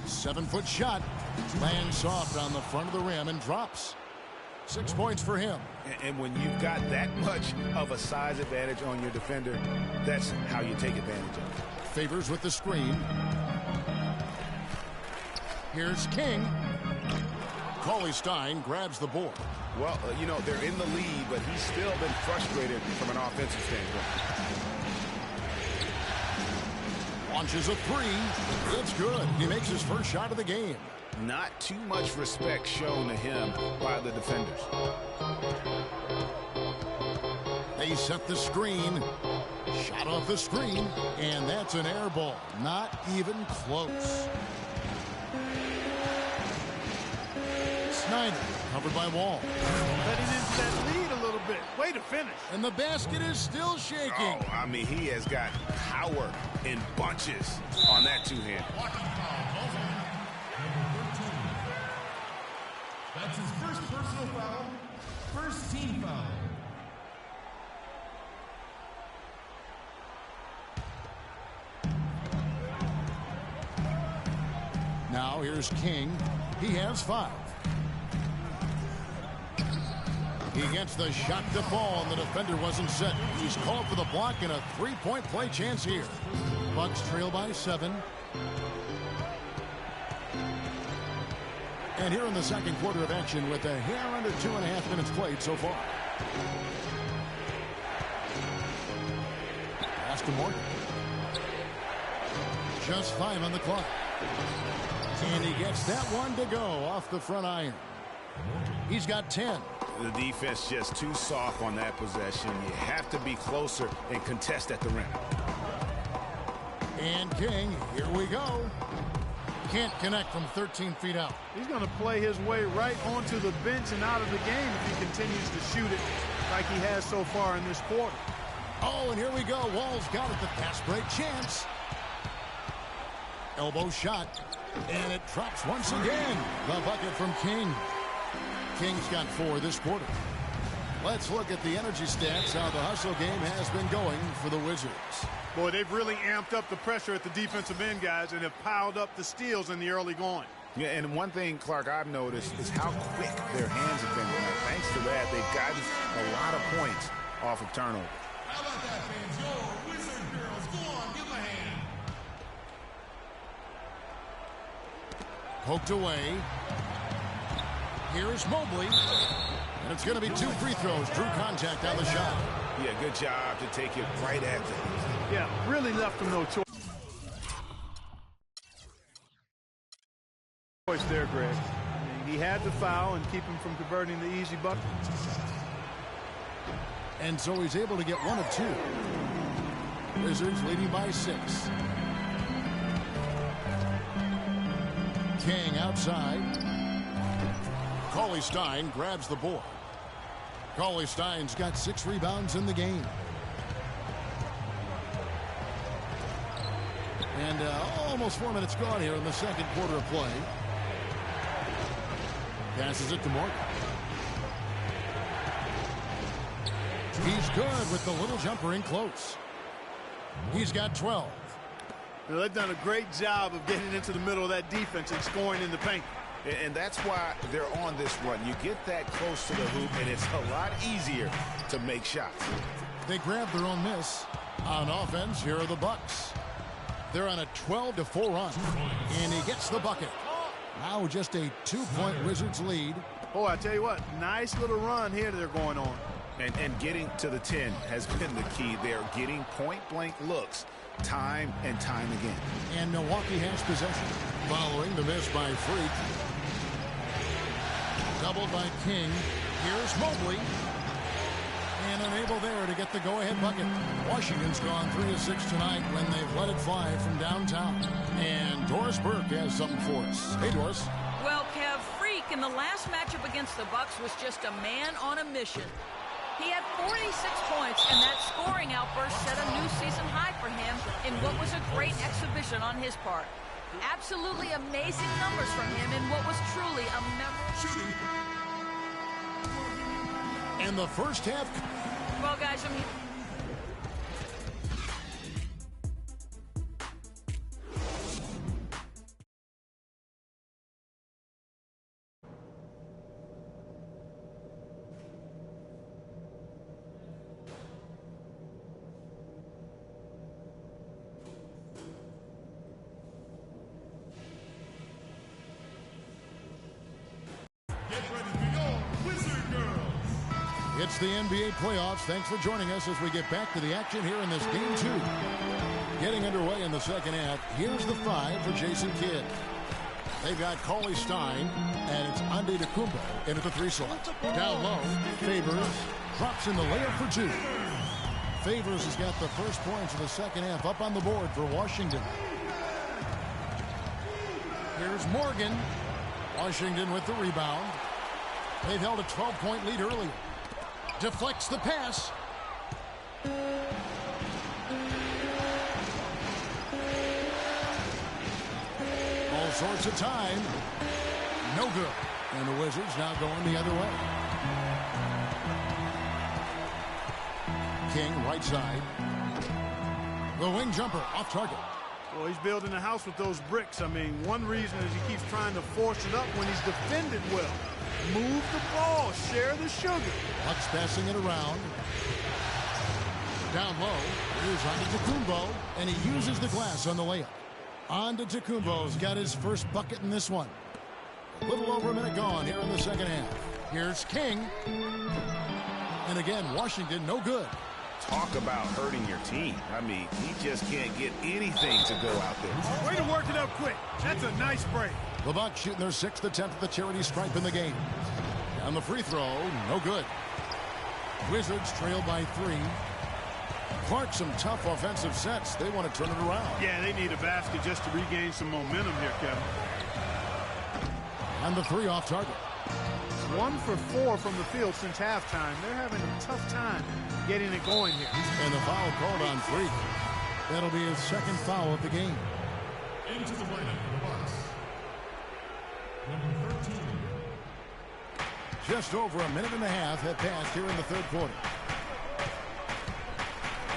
7-foot shot. Lands soft on the front of the rim and drops. 6 points for him.
And when you've got that much of a size advantage on your defender, that's how you take advantage of it.
Favors with the screen. Here's King. Cauley Stein grabs the board.
Well, you know, they're in the lead, but he's still been frustrated from an offensive standpoint.
Launches a 3. It's good. He makes his first shot of the game.
Not too much respect shown to him by the defenders.
They set the screen. Shot off the screen. And that's an air ball. Not even close. Snyder covered by Wall.
Letting into that lead a little bit. Way to finish.
And the basket is still shaking.
Oh, I mean, he has got power in bunches on that two-hand.
That's his first personal foul, first team foul.
Now here's King. He has 5. He gets the shot to fall, and the defender wasn't set. He's called for the block and a 3-point play chance here. Bucks trail by 7. And here in the second quarter of action with a hair under 2.5 minutes played so far. Pass to Morgan. Just 5 on the clock. And he gets that one to go off the front iron. He's got 10.
The defense just too soft on that possession. You have to be closer and contest at the rim.
And King, here we go. Can't connect from 13 feet out.
He's going to play his way right onto the bench and out of the game if he continues to shoot it like he has so far in this quarter.
Oh, and here we go. Wall's got it. The pass break chance. Elbow shot. And it drops once again. The bucket from King. King's got 4 this quarter. Let's look at the energy stats, how the hustle game has been going for the Wizards.
Boy, they've really amped up the pressure at the defensive end, guys, and have piled up the steals in the early going.
Yeah, and one thing, Clark, I've noticed is how quick their hands have been going. Thanks to that, they've gotten a lot of points off of turnover.
How about that, fans? Your Wizard Girls, go on, give them a hand.
Poked away. Here's Mobley. And it's going to be 2 free throws. Drew contact on the shot.
Yeah, good job to take it right at them.
Yeah, really left him no choice there, Greg. I mean, he had the foul and keep him from converting the easy bucket.
And so he's able to get one of two. Wizards leading by 6. King outside. Cauley-Stein grabs the board. Cauley-Stein's got 6 rebounds in the game. And almost 4 minutes gone here in the second quarter of play. Passes it to Morgan. He's good with the little jumper in close. He's got 12.
Now, they've done a great job of getting into the middle of that defense and scoring in the paint.
And that's why they're on this run. You get that close to the hoop, and it's a lot easier to make shots.
They grab their own miss. On offense, here are the Bucks. They're on a 12-4 run, and he gets the bucket. Now just a 2-point Wizards lead.
Boy, I tell you what, nice little run here they're going on.
And getting to the 10 has been the key. They're getting point-blank looks time and time again.
And Milwaukee has possession. Following the miss by Freak. Doubled by King. Here's Mobley. And unable there to get the go-ahead bucket. Washington's gone 3 of 6 tonight when they've let it fly from downtown. And Doris Burke has something for us. Hey, Doris.
Well, Kev, Freak in the last matchup against the Bucks was just a man on a mission. He had 46 points, and that scoring outburst set a new season high for him in what was a great exhibition on his part. Absolutely amazing numbers from him in what was truly a memorable...
And the first half...
Well, guys, I mean...
It's the NBA playoffs. Thanks for joining us as we get back to the action here in this game 2. Getting underway in the second half. Here's the 5 for Jason Kidd. They've got Cauley-Stein, and it's Antetokounmpo into the 3 slot. Down low, Favors drops in the layup for 2. Favors has got the first points of the second half up on the board for Washington. Here's Morgan. Washington with the rebound. They've held a 12-point lead earlier. Deflects the pass. All sorts of time. No good. And the Wizards now going the other way. King, right side. The wing jumper off target.
Well, he's building a house with those bricks. I mean, one reason is he keeps trying to force it up when he's defended well. Move the ball. Share the sugar.
Bucks passing it around. Down low. Here's Antetokounmpo, and he uses the glass on the layup. Antetokounmpo's got his first bucket in this one. A little over a minute gone here in the second half. Here's King. And again, Washington no good.
Talk about hurting your team. I mean, he just can't get anything to go out there.
Way to work it up quick. That's a nice break.
The Bucks shooting their 6th attempt at the charity stripe in the game. And the free throw, no good. Wizards trail by 3. Clark, some tough offensive sets. They want to turn it around.
Yeah, they need a basket just to regain some momentum here, Kevin.
And the 3 off target.
1 for 4 from the field since halftime. They're having a tough time getting it going here.
And the foul called on Freak. That'll be his 2nd foul of the game.
Into the lineup for the Bucks. Number 13.
Just over a minute and a half have passed here in the 3rd quarter.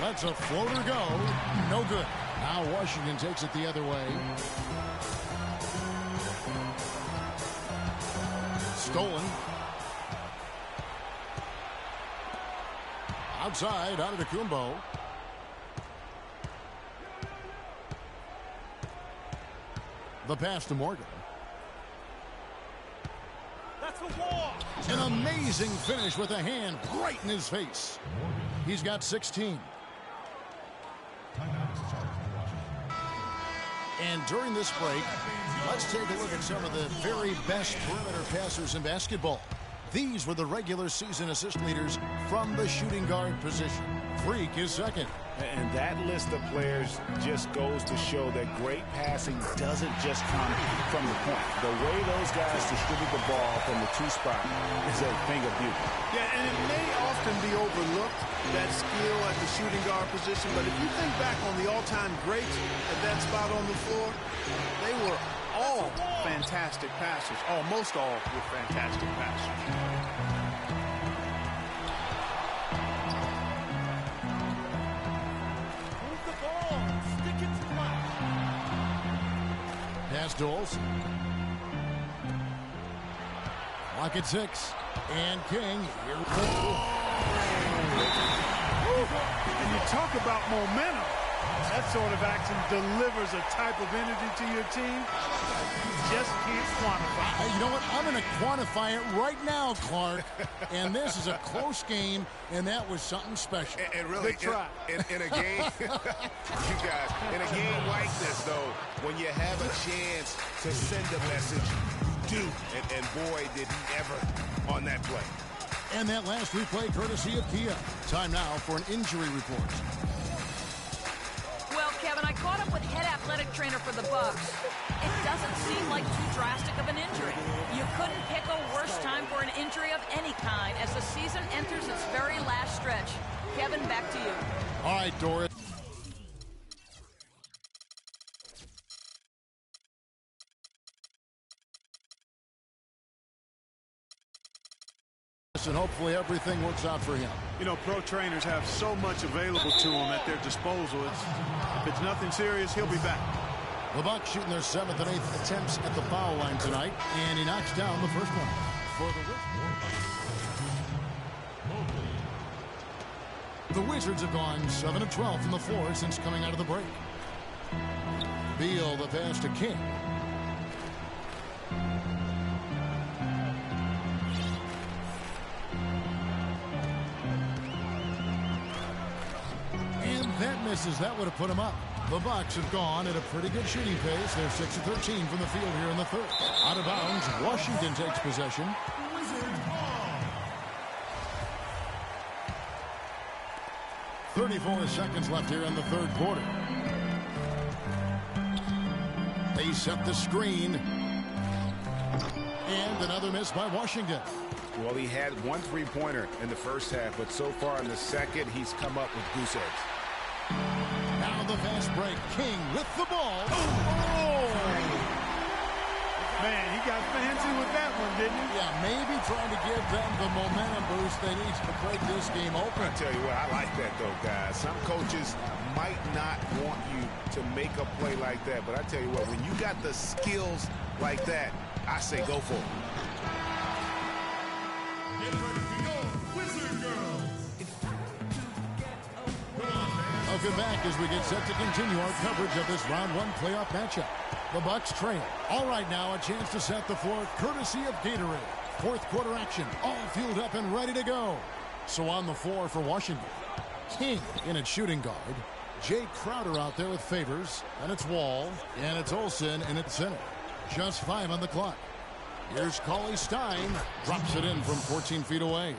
Lets a floater go. No good. Now Washington takes it the other way. Stolen. Outside, Antetokounmpo. The pass to Morgan.
That's a wall.
An amazing finish with a hand right in his face. He's got 16. And during this break, Let's take a look at some of the very best perimeter passers in basketball. These were the regular season assist leaders from the shooting guard position. Freak is second.
And that list of players just goes to show that great passing doesn't just come from the point. The way those guys distribute the ball from the two spot is a thing of beauty.
Yeah, and it may often be overlooked, that skill at the shooting guard position, but if you think back on the all-time greats at that spot on the floor, they were all fantastic passers. Almost all were fantastic passers.
Pass to Olsen. Clock at 6. And King. Here we go.
And you talk about momentum. That sort of action delivers a type of energy to your team you just can't quantify.
Hey, you know what? I'm going to quantify it right now, Clark. And this is a close game, and that was something special.
And really, in a game, you guys, in a game like this, though, when you have a chance to send a message, you do. And boy, did he ever on that play.
And that last replay courtesy of Kia. Time now for an injury report.
Well, Kevin, I caught up with head athletic trainer for the Bucks. It doesn't seem like too drastic of an injury. You couldn't pick a worse time for an injury of any kind as the season enters its very last stretch. Kevin, back to you.
All right, Doris. And hopefully everything works out for him.
You know, pro trainers have so much available to them at their disposal. If it's nothing serious, he'll be back.
The Bucks shooting their 7th and 8th attempts at the foul line tonight, and he knocks down the first one. For the Wizards have gone 7 of 12 from the floor since coming out of the break. Beal the pass to King. That misses. That would have put him up. The Bucks have gone at a pretty good shooting pace. They're 6 of 13 from the field here in the third. Out of bounds, Washington takes possession. 34 seconds left here in the third quarter. They set the screen. And another miss by Washington.
Well, he had one three-pointer in the first half, but so far in the second, he's come up with goose eggs.
Now the fast break. King with the ball.
Man, he got fancy with that one, didn't he?
Yeah, maybe trying to give them the momentum boost they need to break this game open.
I tell you what, I like that, though, guys. Some coaches might not want you to make a play like that, but I tell you what, when you got the skills like that, I say go for it.
Get ready to go, Wizard Girls.
Welcome back as we get set to continue our coverage of this round 1 playoff matchup. The Bucks trail. All right, now a chance to set the floor courtesy of Gatorade. Fourth quarter action, all fueled up and ready to go. So on the floor for Washington, King in at shooting guard. Jay Crowder out there with Favors, and it's Wall, and it's Olsen in at center. Just 5 on the clock. Here's Cauley-Stein, drops it in from 14 feet away.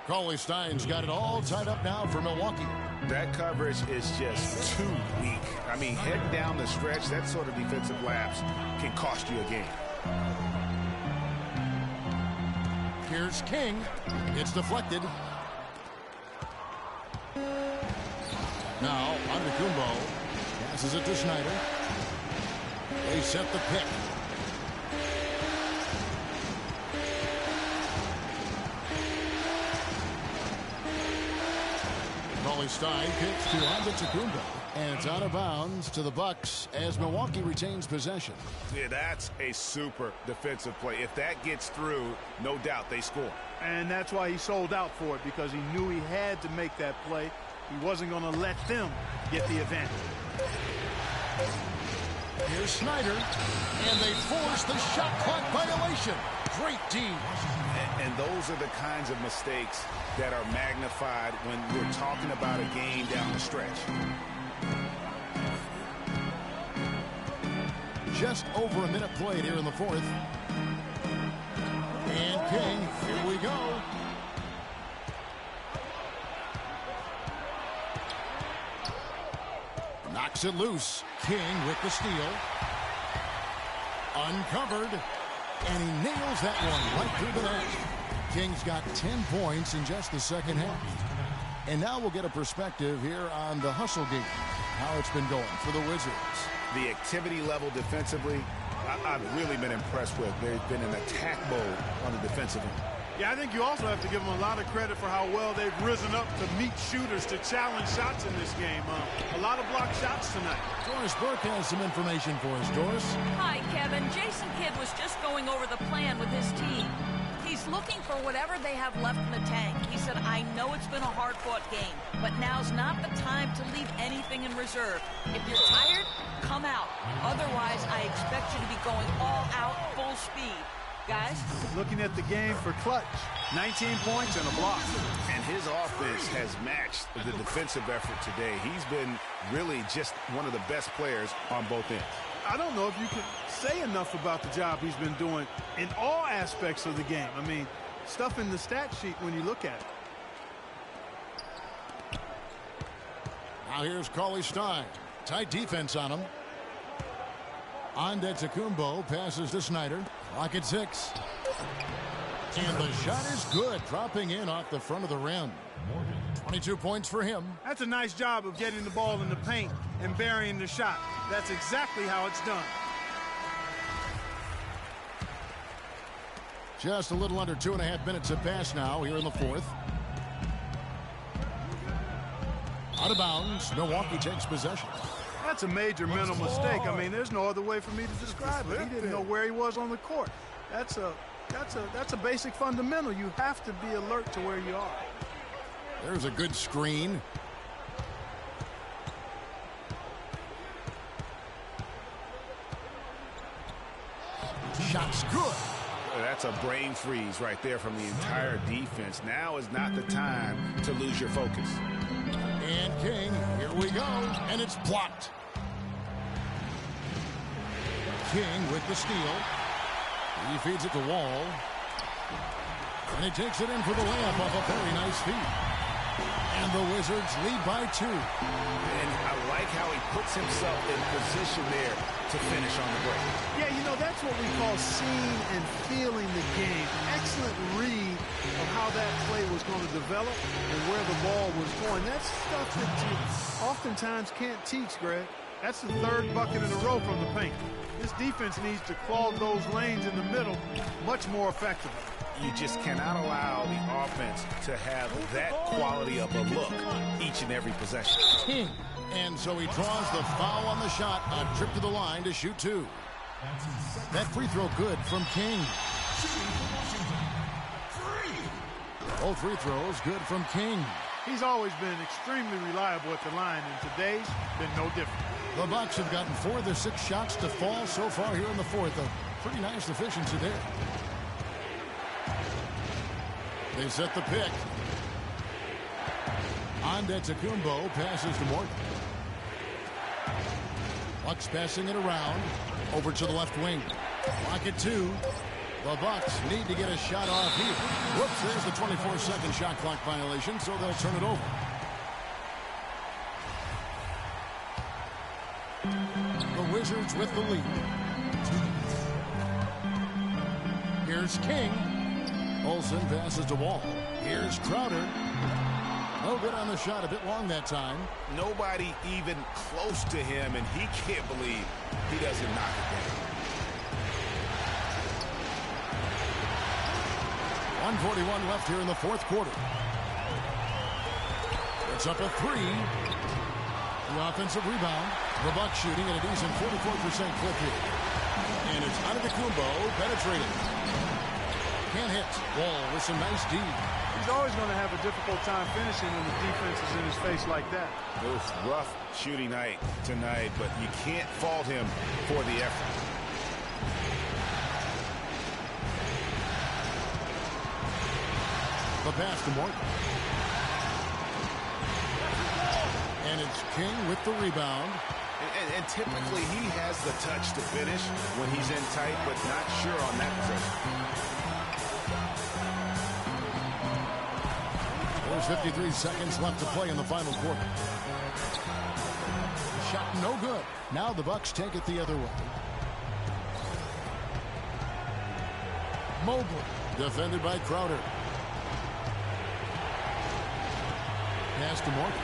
Cauley-Stein's got it all tied up now for Milwaukee.
That coverage is just too weak. I mean, heading down the stretch, that sort of defensive lapse can cost you a game.
Here's King. It's deflected. Now, Antetokounmpo passes it to Schneider. They set the pick. Cauley-Stein kicks to Antetokounmpo, and it's out of bounds to the Bucks as Milwaukee retains possession.
Yeah, that's a super defensive play. If that gets through, no doubt they score.
And that's why he sold out for it, because he knew he had to make that play. He wasn't going to let them get the advantage.
Here's Schneider, and they force the shot clock violation. Great D.
And those are the kinds of mistakes that are magnified when we're talking about a game down the stretch.
just over a minute played here in the fourth. And King, here we go. Knocks it loose. King with the steal. Uncovered. And he nails that one right through the net. King's got 10 points in just the second half. And now we'll get a perspective here on the hustle game, how it's been going for the Wizards.
The activity level defensively, I've really been impressed with. They've been in attack mode on the defensive end.
Yeah, I think you also have to give them a lot of credit for how well they've risen up to meet shooters to challenge shots in this game. A lot of blocked shots tonight.
Doris Burke has some information for us. Doris?
Hi, Kevin. Jason Kidd was just going over the plan with his team. He's looking for whatever they have left in the tank. He said, I know it's been a hard-fought game, but now's not the time to leave anything in reserve. If you're tired, come out. Otherwise, I expect you to be going all out, full speed. Guys?
Looking at the game for clutch. 19 points and a block.
And his offense has matched the defensive effort today. He's been really just one of the best players on both ends.
I don't know if you can say enough about the job he's been doing in all aspects of the game. I mean, stuff in the stat sheet when you look at it.
Now here's Cauley Stein. Tight defense on him. Antetokounmpo passes to Snyder. Clock at 6. And the shot is good, dropping in off the front of the rim. 22 points for him.
That's a nice job of getting the ball in the paint and burying the shot. That's exactly how it's done.
Just a little under 2.5 minutes have passed now here in the fourth. Out of bounds. Milwaukee takes possession.
That's a major mental mistake. I mean, there's no other way for me to describe it. He didn't know where he was on the court. That's a basic fundamental. You have to be alert to where you are.
There's a good screen. Shot's good.
That's a brain freeze right there from the entire defense. Now is not the time to lose your focus.
And King, here we go. And it's blocked. King with the steal. He feeds it to Wall. And he takes it in for the layup off a very nice feed. And the Wizards lead by 2.
And I like how he puts himself in position there to finish on the break.
Yeah, you know, that's what we call seeing and feeling the game. Excellent read of how that play was going to develop and where the ball was going. That's stuff that you oftentimes can't teach, Greg. That's the 3rd bucket in a row from the paint. This defense needs to clog those lanes in the middle much more effectively.
You just cannot allow the offense to have that quality of a look each and every possession.
King. And so he draws the foul on the shot. A trip to the line to shoot 2. That free throw good from King. Both free throws good from King.
He's always been extremely reliable at the line, and today's been no different.
The Bucks have gotten 4 of their 6 shots to fall so far here in the fourth. A pretty nice efficiency there. They set the pick. Antetokounmpo passes to Morgan. Bucks passing it around. Over to the left wing. Clock at 2. The Bucks need to get a shot off here. Whoops, there's the 24-second shot clock violation, so they'll turn it over. The Wizards with the lead. Here's King. Olsen passes to Wall. Here's Crowder. No good on the shot. A bit long that time.
Nobody even close to him, and he can't believe he doesn't knock it down.
1:41 left here in the fourth quarter. It's up a 3. The offensive rebound. The Bucks shooting at a decent 44% clip here. And it's Antetokounmpo penetrating. Can't hit. Wall with some nice D.
He's always going to have a difficult time finishing when the defense is in his face like that.
It was rough shooting night tonight, but you can't fault him for the effort.
The pass to Morgan. And it's King with the rebound.
And typically he has the touch to finish when he's in tight, but not sure on that possession.
There's 53 seconds left to play in the final quarter. Shot no good. Now the Bucks take it the other way. Mobley, defended by Crowder. Pass to Morgan.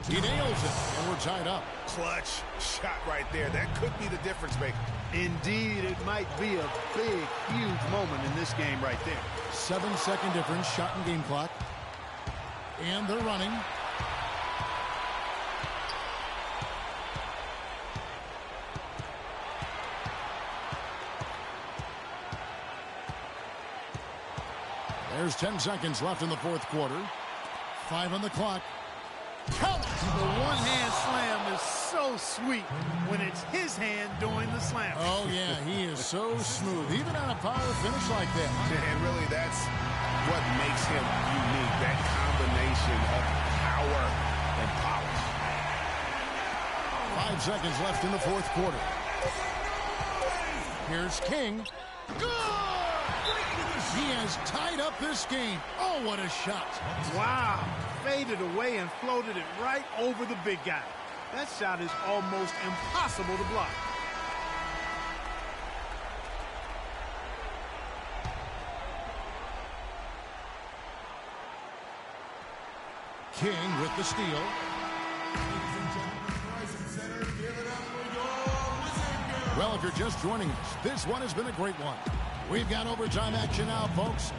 He nails it, and we're tied up.
Clutch shot right there. That could be the difference maker.
Indeed, it might be a big, huge moment in this game right there.
7-second difference, shot and game clock. And they're running. There's 10 seconds left in the fourth quarter. 5 on the clock. Count!
The one-hand slam is so sweet when it's his hand doing the slam.
Oh, yeah, he is so smooth, even on a power finish like that.
And really, that's what makes him unique, that combination of power and polish.
5 seconds left in the fourth quarter. Here's King. Good! He has tied up this game. Oh, what a shot.
Wow. Faded away and floated it right over the big guy. That shot is almost impossible to block.
King with the steal. Well, if you're just joining us, this one has been a great one. We've got overtime action now, folks.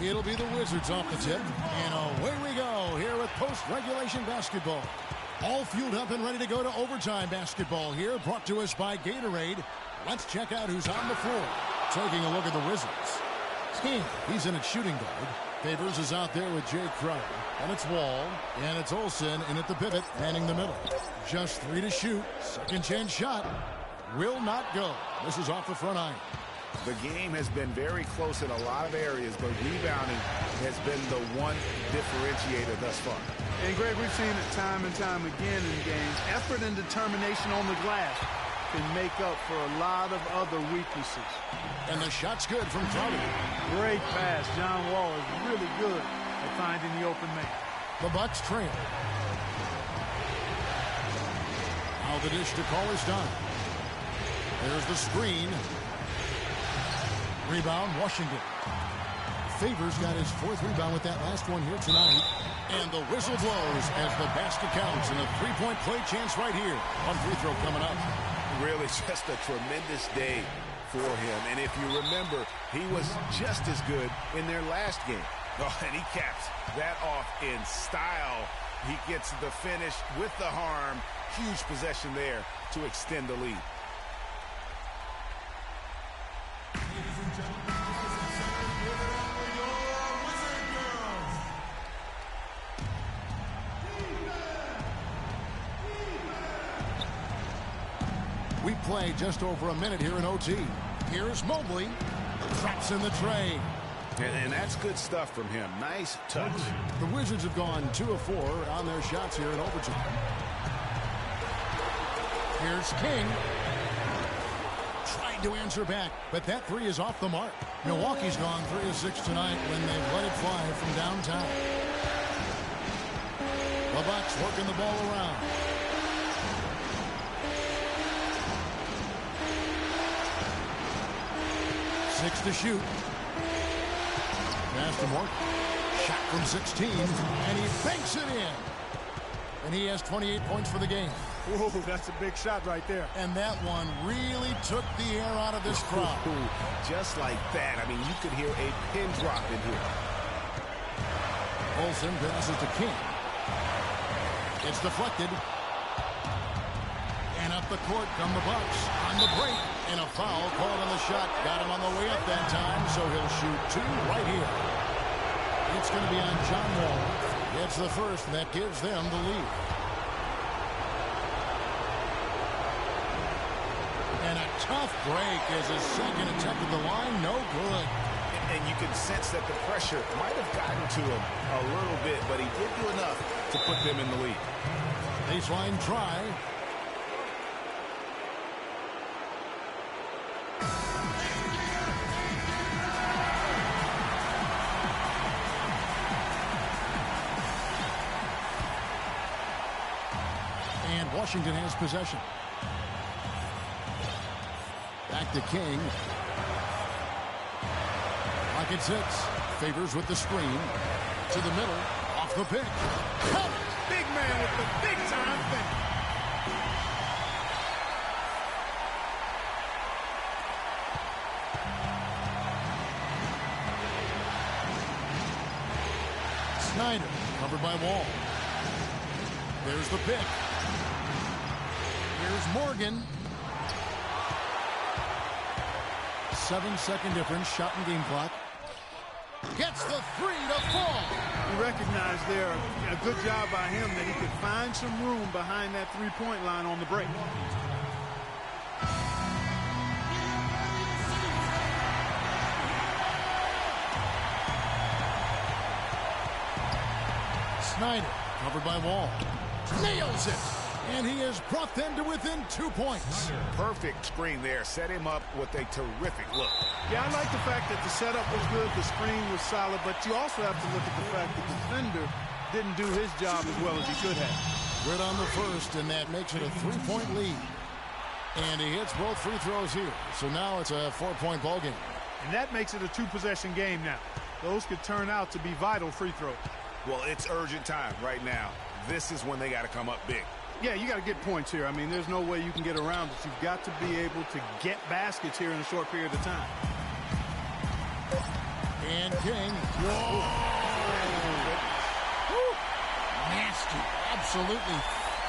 It'll be the Wizards off the tip. And away we go here with post-regulation basketball. All fueled up and ready to go to overtime basketball here, brought to us by Gatorade. Let's check out who's on the floor. Taking a look at the Wizards. King, he's in at shooting guard. Favors is out there with Jay Crowder. And it's Wall. And it's Olsen in at the pivot, manning the middle. Just 3 to shoot. Second chance shot. Will not go. This is off the front iron.
The game has been very close in a lot of areas, but rebounding has been the one differentiator thus far.
And, Greg, we've seen it time and time again in games. Effort and determination on the glass can make up for a lot of other weaknesses.
And the shot's good from Crowder.
Great pass. John Wall is really good at finding the open man.
The Bucks trail. Now the dish to call is done. There's the screen. Rebound, Washington. Favors got his 4th rebound with that last one here tonight. And the whistle blows as the basket counts, and a 3-point play chance right here. One free throw coming up.
Really just a tremendous day for him. And if you remember, he was just as good in their last game. Oh, and he caps that off in style. He gets the finish with the harm. Huge possession there to extend the lead.
We play just over a minute here in OT. Here's Mobley. Traps in the tray.
And that's good stuff from him. Nice touch.
The Wizards have gone 2 of 4 on their shots here in overtime. Here's King. Trying to answer back, but that 3 is off the mark. Milwaukee's gone 3 of 6 tonight when they've let it fly from downtown. The Bucks working the ball around. 6 to shoot. Pass to Morgan. Shot from 16, and he banks it in. And he has 28 points for the game.
Whoa, that's a big shot right there.
And that one really took the air out of this crowd.
Just like that. I mean, you could hear a pin drop in here.
Olsen passes to King. It's deflected. And up the court come the Bucks on the break. And a foul called on the shot. Got him on the way up that time, so he'll shoot 2 right here. It's going to be on John Wall. It's the first, and that gives them the lead. And a tough break as his second attempt at the line, no good.
And you can sense that the pressure might have gotten to him a little bit, but he did do enough to put them in the lead.
Baseline try. And Washington has possession. Back to King. Pocket six. Favors with the screen. To the middle. Off the pick. Cut it.
Big man with the big-time thing.
Snyder, covered by Wall. There's the pick. Here's Morgan. 7-second difference, shot and game clock. Gets the three to fall.
You recognize there a good job by him that he could find some room behind that three-point line on the break.
Snyder, covered by Wall. Nails it. And he has brought them to within 2 points.
Perfect screen there. Set him up with a terrific look.
Yeah, I like the fact that the setup was good, the screen was solid, but you also have to look at the fact that the defender didn't do his job as well as he could have.
Good on the first, and that makes it a 3-point lead. And he hits both free throws here. So now it's a 4-point ball game.
And that makes it a 2-possession game now. Those could turn out to be vital free throws.
Well, it's urgent time right now. This is when they got to come up big.
Yeah, you got to get points here. I mean, there's no way you can get around it. You've got to be able to get baskets here in a short period of time.
And King. Whoa! Nasty. Absolutely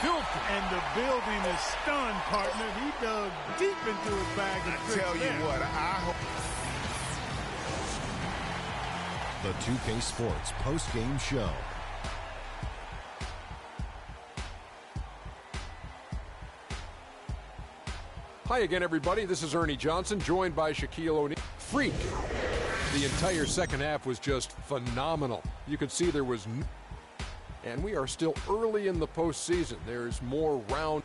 filthy.
And the building is stunned, partner. He dug deep into his bag.
I tell you what, I hope.
The 2K Sports post-game show.
Hi again, everybody. This is Ernie Johnson, joined by Shaquille O'Neal. Freak. The entire second half was just phenomenal. You could see there was... And we are still early in the postseason. There's more round...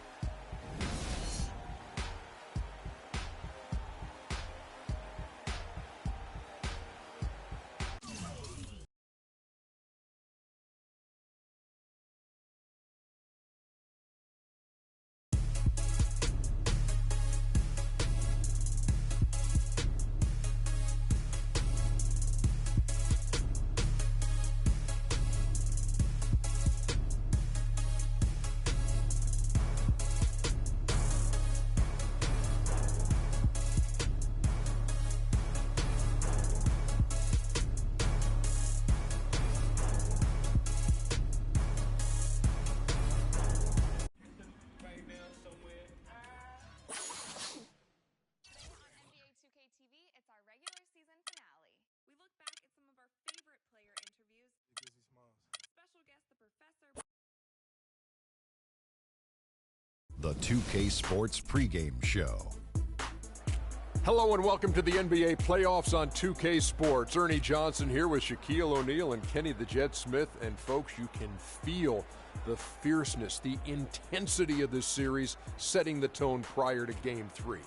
The 2K Sports pregame show.
Hello and welcome to the NBA playoffs on 2K Sports. Ernie Johnson here with Shaquille O'Neal and Kenny the Jet Smith. And folks, you can feel the fierceness, the intensity of this series setting the tone prior to Game 3.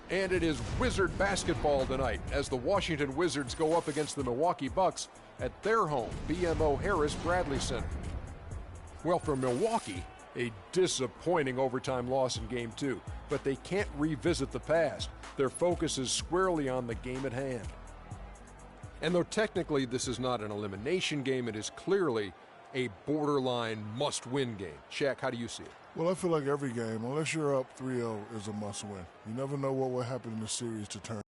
And it is Wizard basketball tonight as the Washington Wizards go up against the Milwaukee Bucks at their home, BMO Harris Bradley Center. Well, for Milwaukee, a disappointing overtime loss in Game 2, but they can't revisit the past. Their focus is squarely on the game at hand. And though technically this is not an elimination game, it is clearly a borderline must-win game. Shaq, how do you see it?
Well, I feel like every game, unless you're up 3-0, is a must-win. You never know what will happen in the series to turn.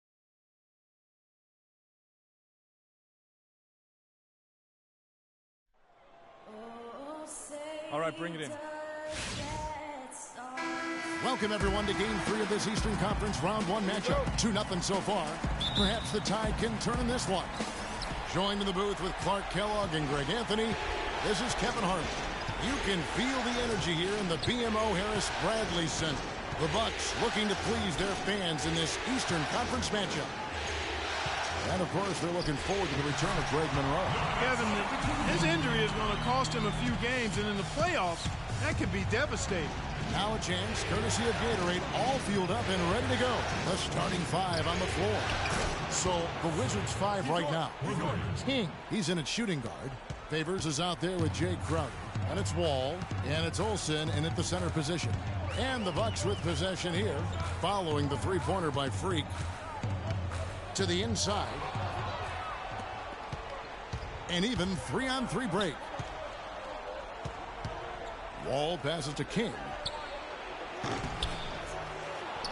All right, bring it in.
Welcome, everyone, to Game 3 of this Eastern Conference Round 1 matchup. 2-0 so far. Perhaps the tide can turn in this one. Joined in the booth with Clark Kellogg and Greg Anthony, this is Kevin Harlan. You can feel the energy here in the BMO Harris Bradley Center. The Bucks looking to please their fans in this Eastern Conference matchup. And, of course, they're looking forward to the return of Gmoneyirl.
Kevin, his injury is going to cost him a few games, and in the playoffs, that could be devastating.
Now a chance, courtesy of Gatorade, all fueled up and ready to go. The starting five on the floor. So the Wizards five right now. King, he's in at shooting guard. Favors is out there with Jay Crowder. And it's Wall, and it's Olsen in at the center position. And the Bucks with possession here, following the three-pointer by Freak. To the inside. And even 3-on-3 break. Wall passes to King.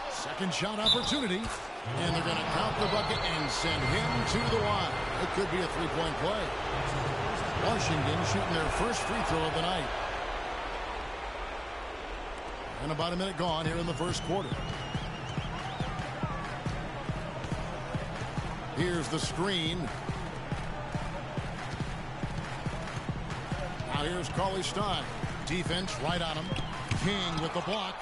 Second shot opportunity. And they're going to count the bucket and send him to the line. It could be a three-point play. Washington shooting their first free throw of the night. And about a minute gone here in the first quarter. Here's the screen. Now here's Cauley-Stein. Defense right on him. King with the block.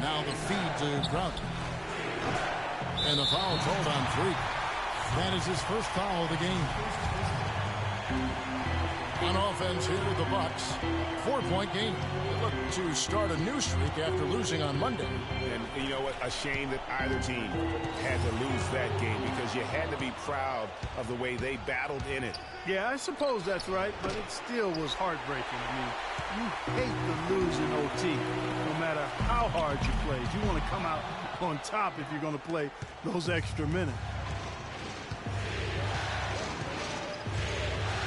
Now the feed to Crowder. And the foul called on Freak. That is his first foul of the game. On offense here with the Bucks. 4-point game. They look to start a new streak after losing on Monday.
And you know what? A shame that either team had to lose that game because you had to be proud of the way they battled in it.
Yeah, I suppose that's right, but it still was heartbreaking. I mean, you hate to lose in OT, no matter how hard you played. You want to come out on top if you're going to play those extra minutes.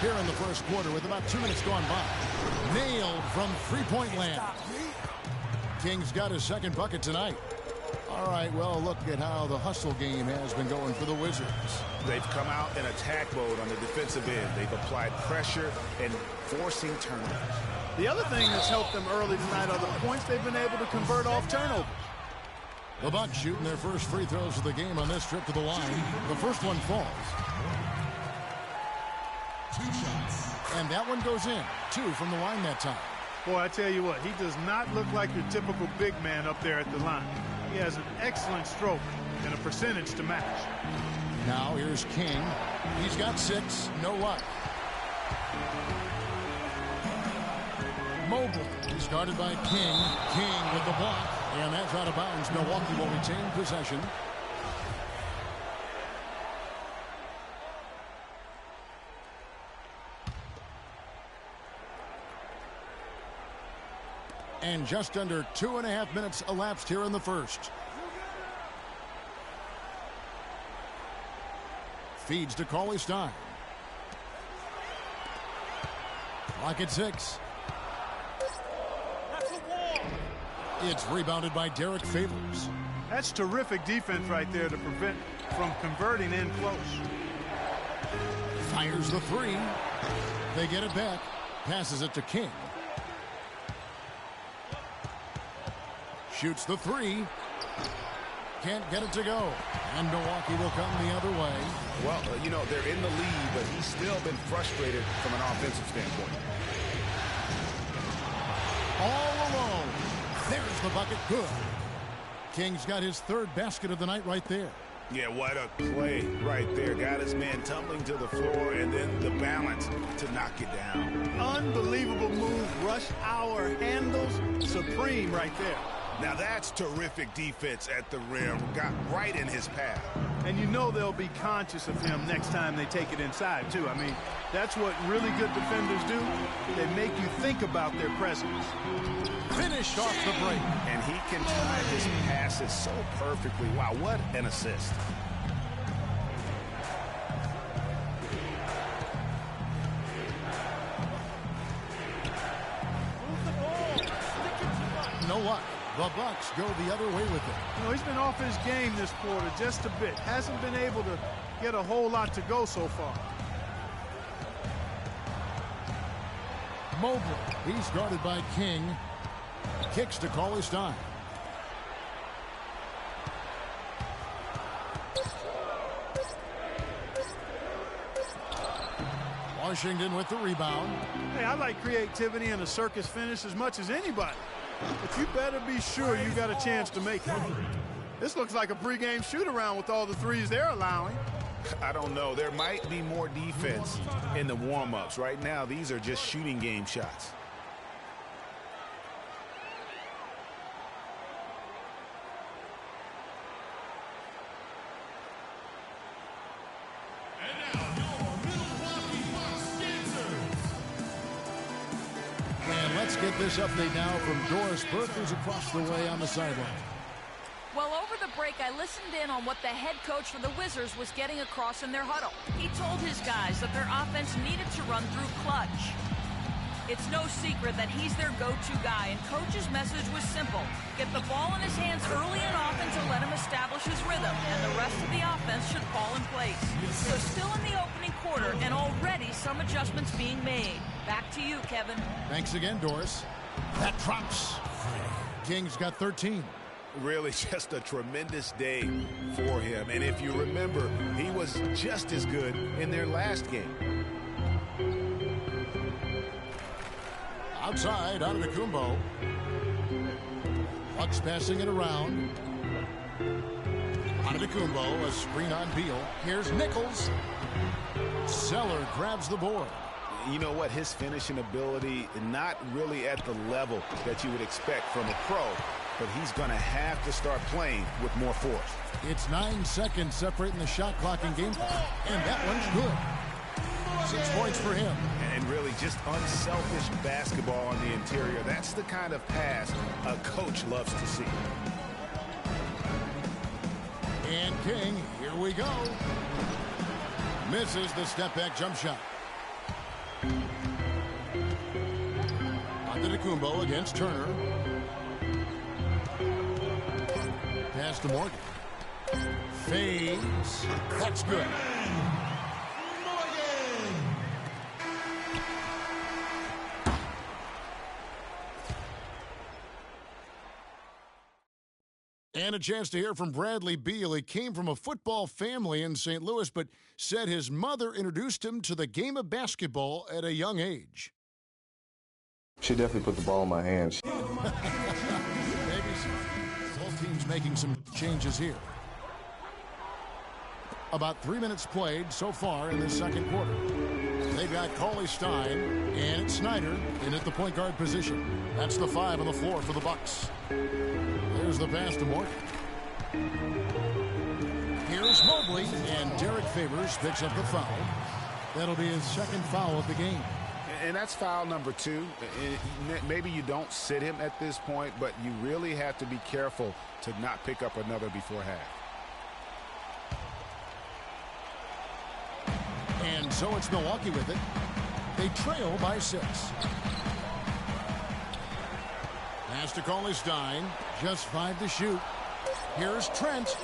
Here in the first quarter with about 2 minutes gone by. Nailed from three-point land. King's got his second bucket tonight. All right, well, look at how the hustle game has been going for the Wizards.
They've come out in attack mode on the defensive end. They've applied pressure and forcing turnovers.
The other thing that's helped them early tonight are the points they've been able to convert off turnovers.
The Bucks shooting their first free throws of the game on this trip to the line. The first one falls.
2 shots.
And that one goes in. 2 from the line that time.
Boy, I tell you what, he does not look like your typical big man up there at the line. He has an excellent stroke and a percentage to match.
Now here's King. He's got 6. No luck. Mobile. He's guarded by King. King with the block. And that's out of bounds. Milwaukee will retain possession. And just under 2.5 minutes elapsed here in the first. Feeds to Cauley-Stein. Clock at 6. It's rebounded by Derek Favors.
That's terrific defense right there to prevent from converting in close.
Fires the 3. They get it back. Passes it to King. Shoots the 3. Can't get it to go. And Milwaukee will come the other way.
Well, you know, they're in the lead, but he's still been frustrated from an offensive standpoint.
All alone. There's the bucket. Good. King's got his third basket of the night right there.
Yeah, what a play right there. Got his man tumbling to the floor and then the balance to knock it down.
Unbelievable move. Rush hour handles supreme right there.
Now that's terrific defense at the rim. Got right in his path.
And you know they'll be conscious of him next time they take it inside, too. I mean, that's what really good defenders do. They make you think about their presence.
Finished off the break.
And he can time his passes so perfectly. Wow, what an assist.
No luck. The Bucks go the other way with it.
You know, he's been off his game this quarter just a bit. Hasn't been able to get a whole lot to go so far.
Mobile. He's guarded by King. Kicks to Cauley-Stein. Washington with the rebound.
Hey, I like creativity and a circus finish as much as anybody. But you better be sure you got a chance to make it. This looks like a pregame shoot-around with all the threes they're allowing.
I don't know. There might be more defense in the warm-ups. Right now, these are just shooting game shots.
And now, your Milwaukee Bucks dancers.
And let's get this update now from Doris Burke, who's across the way on the sideline.
Well, over the break, I listened in on what the head coach for the Wizards was getting across in their huddle. He told his guys that their offense needed to run through clutch. It's no secret that he's their go-to guy, and Coach's message was simple. Get the ball in his hands early and often to let him establish his rhythm, and the rest of the offense should fall in place. So still in the opening quarter, and already some adjustments being made. Back to you, Kevin.
Thanks again, Doris. That drops. King's got 13.
Really just a tremendous day for him. And if you remember, he was just as good in their last game.
Outside, Antetokounmpo. Bucks passing it around. Antetokounmpo, a screen on Beal. Here's Nichols. Zeller grabs the board.
You know what? His finishing ability, not really at the level that you would expect from a pro, but he's going to have to start playing with more force.
It's 9 seconds separating the shot clock and game clock, and that one's good. 6 points for him.
And really just unselfish basketball on the interior. That's the kind of pass a coach loves to see.
And King, here we go. Misses the step-back jump shot. Antetokounmpo against Turner. Pass to Morgan. Fades. That's good. And a chance to hear from Bradley Beal. He came from a football family in St. Louis, but said his mother introduced him to the game of basketball at a young age.
She definitely put the ball in my hands.
Maybe both teams making some changes here. About 3 minutes played so far in the second quarter. They've got Cauley Stein and it's Snyder in at the point guard position. That's the 5 on the floor for the Bucks. There's the pass to Morgan. Here's Mobley, and Derek Favors picks up the foul. That'll be his second foul of the game.
And that's foul number 2. Maybe you don't sit him at this point, but you really have to be careful to not pick up another before half.
And so it's Milwaukee with it. They trail by 6. Pass to Cauley Stein. Just 5 to shoot. Here's Trent.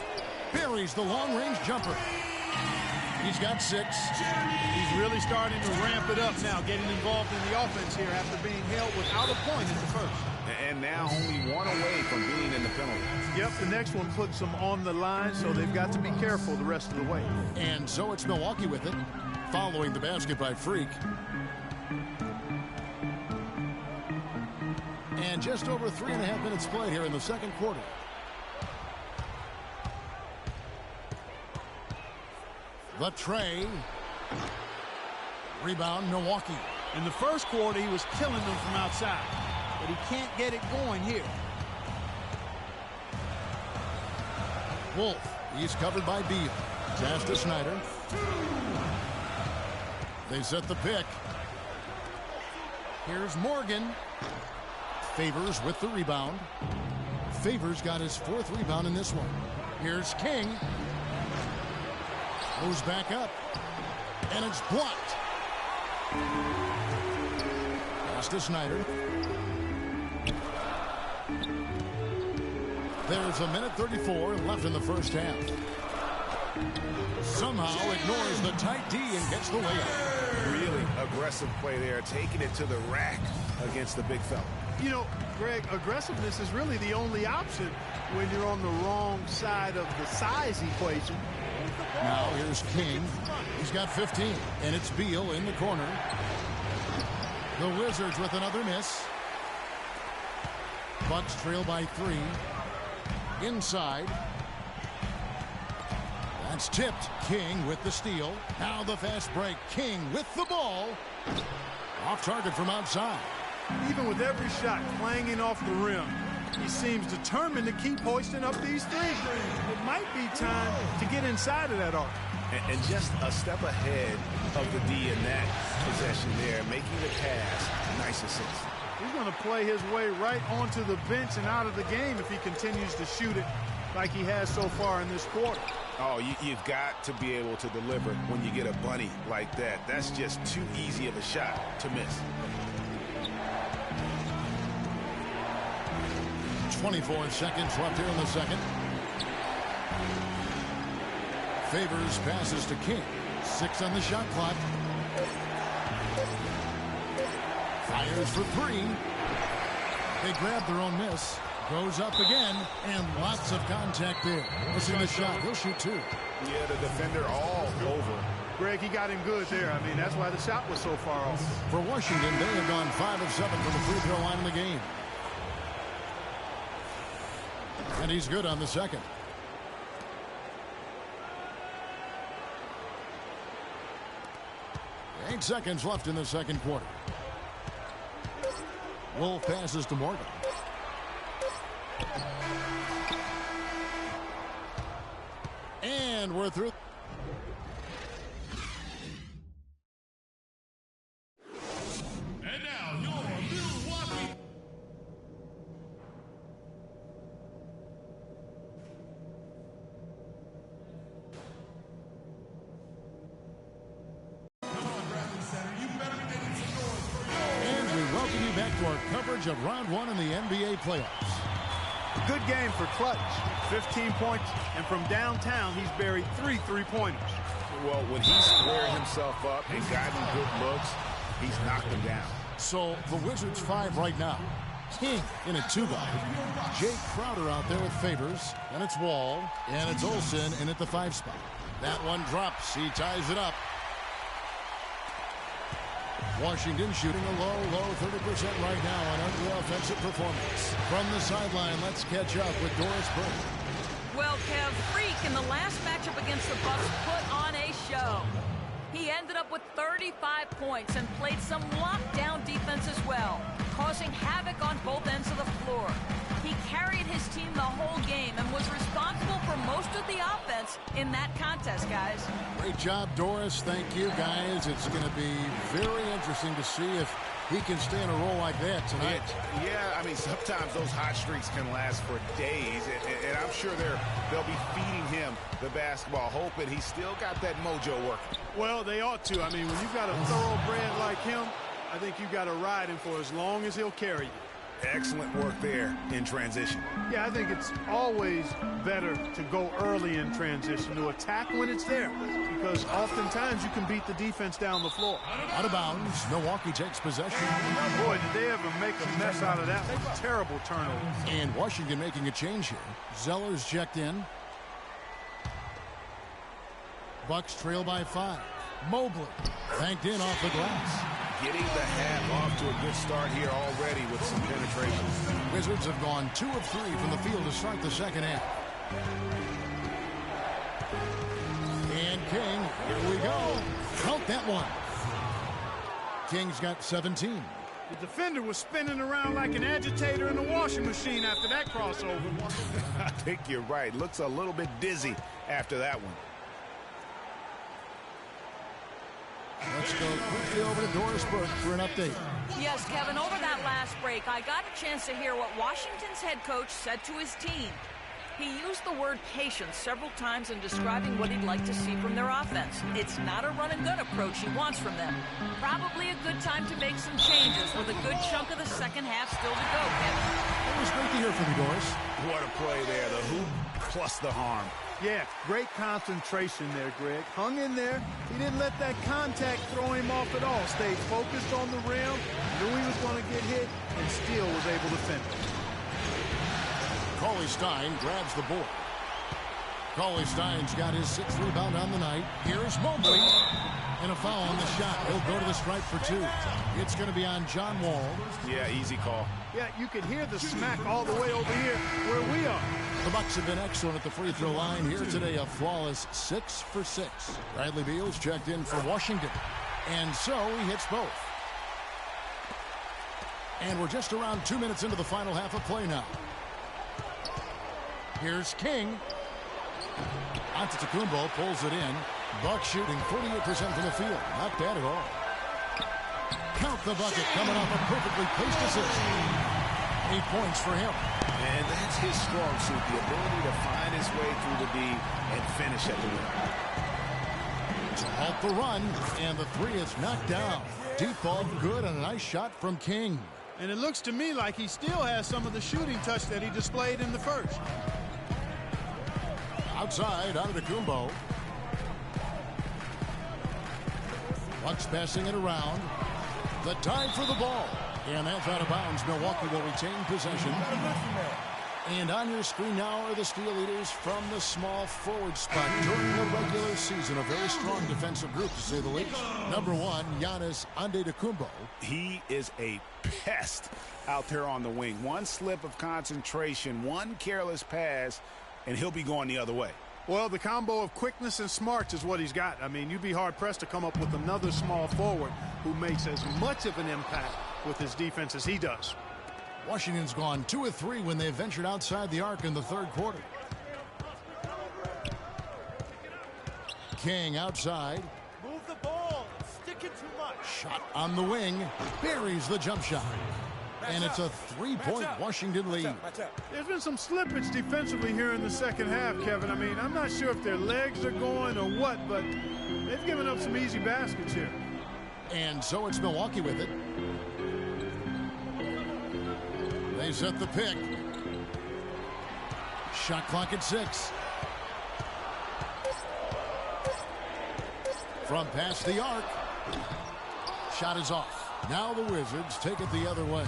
Buries the long-range jumper. He's got 6.
He's really starting to ramp it up now, getting involved in the offense here after being held without a point in the first.
And now only 1 away from being in the penalty.
Yep, the next one puts them on the line, so they've got to be careful the rest of the way.
And so it's Milwaukee with it, following the basket by Freak. And just over 3.5 minutes played here in the second quarter. The tray. Rebound, Milwaukee.
In the first quarter, he was killing them from outside, but he can't get it going here.
Wolf, he's covered by Beal. Pass to Snyder. They set the pick. Here's Morgan. Favors with the rebound. Favors got his 4th rebound in this one. Here's King. Goes back up. And it's blocked. Pass to Snyder. There's 1:34 left in the first half. Somehow ignores the tight D and gets the layup.
Really aggressive play there, taking it to the rack against the big fella.
You know, Greg, aggressiveness is really the only option when you're on the wrong side of the size equation.
Now here's King. He's got 15, and it's Beal in the corner. The Wizards with another miss. Bucks trail by 3. Inside. That's tipped. King with the steal. Now the fast break. King with the ball. Off target from outside.
Even with every shot clanging off the rim, he seems determined to keep hoisting up these threes. It might be time to get inside of that arc.
And just a step ahead of the D in that possession there, making the pass. Nice assist.
He's going to play his way right onto the bench and out of the game if he continues to shoot it like he has so far in this quarter.
Oh, you've got to be able to deliver when you get a bunny like that. That's just too easy of a shot to miss.
24 seconds left here in the second. Favors passes to King. 6 on the shot clock. Fires for 3. They grab their own miss. Goes up again, and lots of contact there. Missing the shot. He'll shoot 2.
Yeah, the defender all over.
Greg, he got him good there. I mean, that's why the shot was so far off.
For Washington, they have gone 5 of 7 from the free throw line in the game. And he's good on the second. Eight seconds left in the second quarter. Wolf passes to Morgan. And we're through.
And now, your Milwaukee.
And we welcome you back to our coverage of round 1 in the NBA playoffs.
Good game for Clutch. 15 points, and from downtown, he's buried 3 3-pointers.
Well, when he's squared himself up and gotten good looks, he's knocked them down.
So the Wizards 5 right now. King in a 2-guard. Jake Crowder out there with Favors. And it's Wall. And it's Olsen in at the 5 spot. That one drops. He ties it up. Washington shooting a low 30% right now on every offensive performance. From the sideline, let's catch up with Doris Burke.
Well, Kev, Freak in the last matchup against the Bucks put on a show. He ended up with 35 points and played some lockdown defense as well, causing havoc on both ends of the floor. He carried his team the whole game and was responsible for most of the offense in that contest, guys.
Great job, Doris. Thank you, guys. It's going to be very interesting to see if he can stay in a role like that tonight.
Yeah, I mean, sometimes those hot streaks can last for days, and I'm sure they'll be feeding him the basketball, hoping he's still got that mojo working.
Well, they ought to. I mean, when you've got a thoroughbred like him, I think you've got to ride him for as long as he'll carry you.
Excellent work there in transition.
Yeah, I think it's always better to go early in transition, to attack when it's there, because oftentimes you can beat the defense down the floor.
Out of bounds. Milwaukee takes possession.
Boy, did they ever make a mess out of that. Terrible turnover.
And Washington making a change here. Zeller's checked in. Bucks trail by 5. Mobley banked in off the glass.
Getting the half off to a good start here already with some penetration.
Wizards have gone 2 of 3 from the field to start the second half. And King, here we go. Count that one. King's got 17.
The defender was spinning around like an agitator in a washing machine after that crossover.
I think you're right. Looks a little bit dizzy after that one.
Let's go quickly over to Doris Burke for an update.
Yes, Kevin, over that last break, I got a chance to hear what Washington's head coach said to his team. He used the word patience several times in describing what he'd like to see from their offense. It's not a run-and-gun approach he wants from them. Probably a good time to make some changes with a good chunk of the second half still to go, Kevin.
It was great to hear from you, Doris.
What a play there. The hoop plus the harm.
Yeah, great concentration there, Greg. Hung in there. He didn't let that contact throw him off at all. Stayed focused on the rim, knew he was going to get hit, and still was able to finish.
Cauley Stein grabs the board. Cauley Stein's got his 6th rebound on the night. Here's Mobley. And a foul on the shot. He'll go to the stripe for 2. It's going to be on John Wall.
Yeah, easy call.
Yeah, you can hear the smack all the way over here where we are.
The Bucks have been excellent at the free throw line here today. A flawless 6 for 6. Bradley Beal's checked in for Washington. And so he hits both. And we're just around 2 minutes into the final half of play now. Here's King. Antetokounmpo pulls it in. Bucks shooting 48% from the field. Not bad at all. Count the bucket coming off a perfectly placed assist. 8 points for him.
And that's his strong suit, the ability to find his way through the D and finish at the rim.
To halt the run, and the 3 is knocked down. Deep ball good, and a nice shot from King.
And it looks to me like he still has some of the shooting touch that he displayed in the first.
Outside, Antetokounmpo. Bucks passing it around. The dive for the ball. And that's out of bounds. Milwaukee will retain possession. And on your screen now are the steal leaders from the small forward spot during the regular season. A very strong defensive group, to say the least. Number 1, Giannis Antetokounmpo.
He is a pest out there on the wing. One slip of concentration, one careless pass, and he'll be going the other way.
Well, the combo of quickness and smarts is what he's got. I mean, you'd be hard-pressed to come up with another small forward who makes as much of an impact with his defense as he does.
Washington's gone 2 of 3 when they ventured outside the arc in the 3rd quarter. King outside.
Move the ball. Stick it too much.
Shot on the wing. Buries the jump shot. And it's a 3-point Washington lead.
There's been some slippage defensively here in the second half, Kevin. I mean, I'm not sure if their legs are going or what, but they've given up some easy baskets here.
And so it's Milwaukee with it. They set the pick. Shot clock at 6. From past the arc. Shot is off. Now the Wizards take it the other way.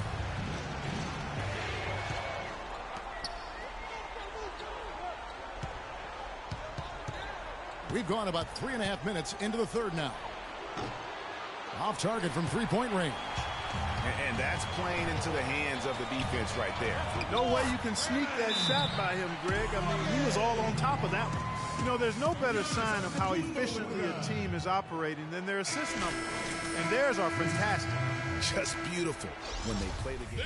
We've gone about 3.5 minutes into the 3rd now. Off target from 3-point range.
And that's playing into the hands of the defense right there.
No way you can sneak that shot by him, Greg. I mean, he was all on top of that one. You know, there's no better sign of how efficiently a team is operating than their assist numbers. And theirs are fantastic.
Just beautiful when they play the game.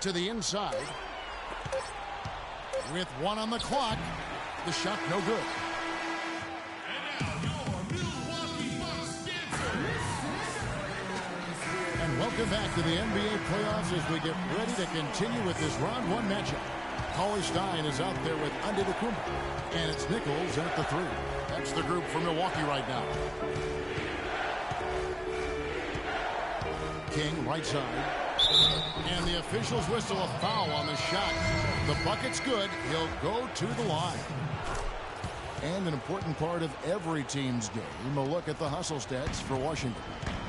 To the inside. With 1 on the clock. The shot no good.
And now your Milwaukee Bucks dancers.
And welcome back to the NBA playoffs as we get ready to continue with this round 1 matchup. Cauley Stein is out there with Antetokounmpo. And it's Nichols at the 3. That's the group for Milwaukee right now. King right side. And the officials whistle a foul on the shot. The bucket's good. He'll go to the line. And an important part of every team's game, a look at the hustle stats for Washington.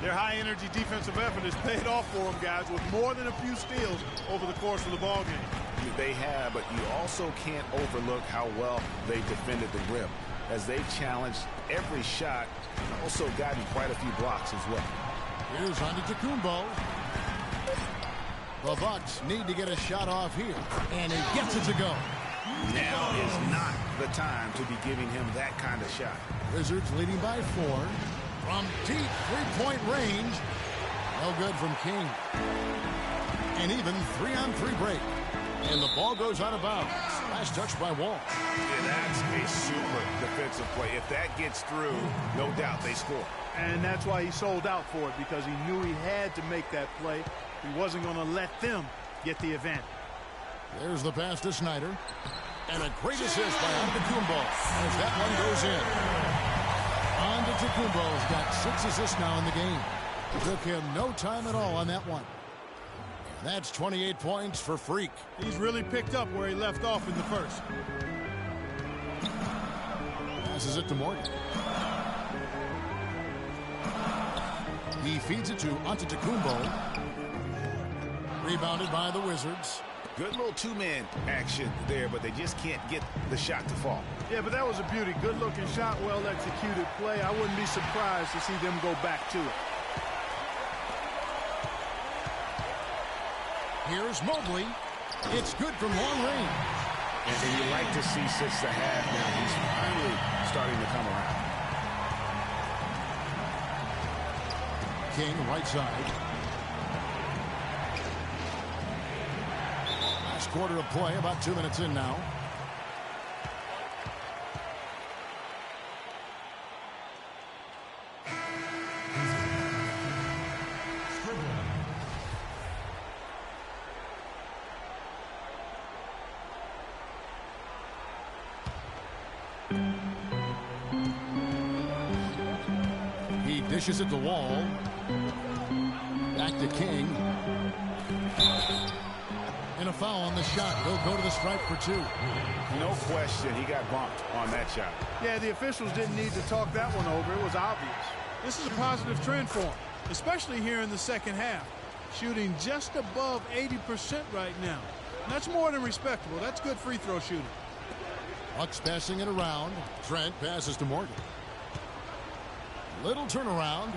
Their high-energy defensive effort has paid off for them, guys, with more than a few steals over the course of the ballgame.
They have, but you also can't overlook how well they defended the rim. As they've challenged every shot, also gotten quite a few blocks as well.
Here's Antetokounmpo. The Bucks need to get a shot off here, and he gets it to go.
Now is not the time to be giving him that kind of shot.
Wizards leading by 4. From deep 3-point range. No good from King. And even 3-on-3 break. And the ball goes out of bounds. Last touch by Wall.
Yeah, that's a super defensive play. If that gets through, no doubt they score.
And that's why he sold out for it, because he knew he had to make that play. He wasn't going to let them get the advantage.
There's the pass to Snyder. And a great assist by Antetokounmpo as that one goes in. Antetokounmpo's got 6 assists now in the game. It took him no time at all on that one. And that's 28 points for Freak.
He's really picked up where he left off in the first.
Passes it to Morgan. He feeds it to Antetokounmpo. Rebounded by the Wizards.
Good little two-man action there, but they just can't get the shot to fall.
Yeah, but that was a beauty. Good-looking shot, well-executed play. I wouldn't be surprised to see them go back to it.
Here's Mobley. It's good from long range.
And you like to see since the half now. He's finally starting to come around.
King, right side. Last quarter of play, about 2 minutes in now. Dishes at the wall. Back to King. And a foul on the shot. He'll go to the stripe for 2.
No question, he got bumped on that shot.
Yeah, the officials didn't need to talk that one over. It was obvious. This is a positive trend for him, especially here in the second half. Shooting just above 80% right now. And that's more than respectable. That's good free throw shooting.
Bucks passing it around. Trent passes to Morgan. Little turnaround.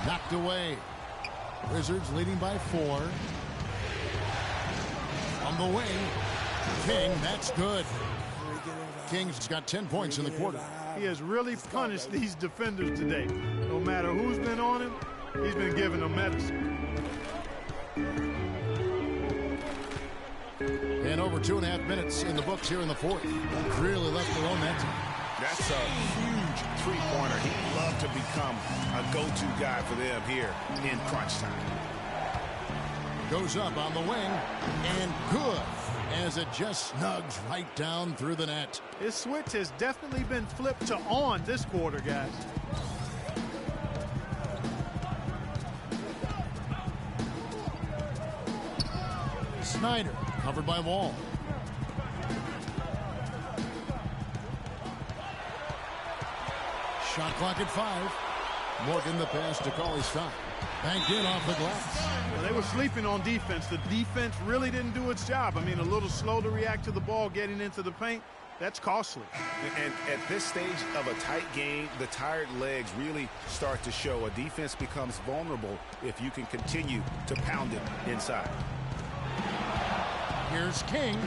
Knocked away. Wizards leading by 4. On the wing. King, that's good. King's got 10 points in the quarter.
He has really punished these defenders today. No matter who's been on him, he's been giving them medicine.
And over 2.5 minutes in the books here in the fourth. Really left alone that time.
That's a huge three-pointer. He'd love to become a go-to guy for them here in crunch time.
Goes up on the wing, and good, as it just snugs right down through the net.
His switch has definitely been flipped to on this quarter, guys.
Snyder, covered by Wall. Shot clock at 5. Morgan the pass to call his stop. Banked in off the glass.
Well, they were sleeping on defense. The defense really didn't do its job. I mean, a little slow to react to the ball getting into the paint. That's costly.
And at this stage of a tight game, the tired legs really start to show. A defense becomes vulnerable if you can continue to pound it inside.
Here's King.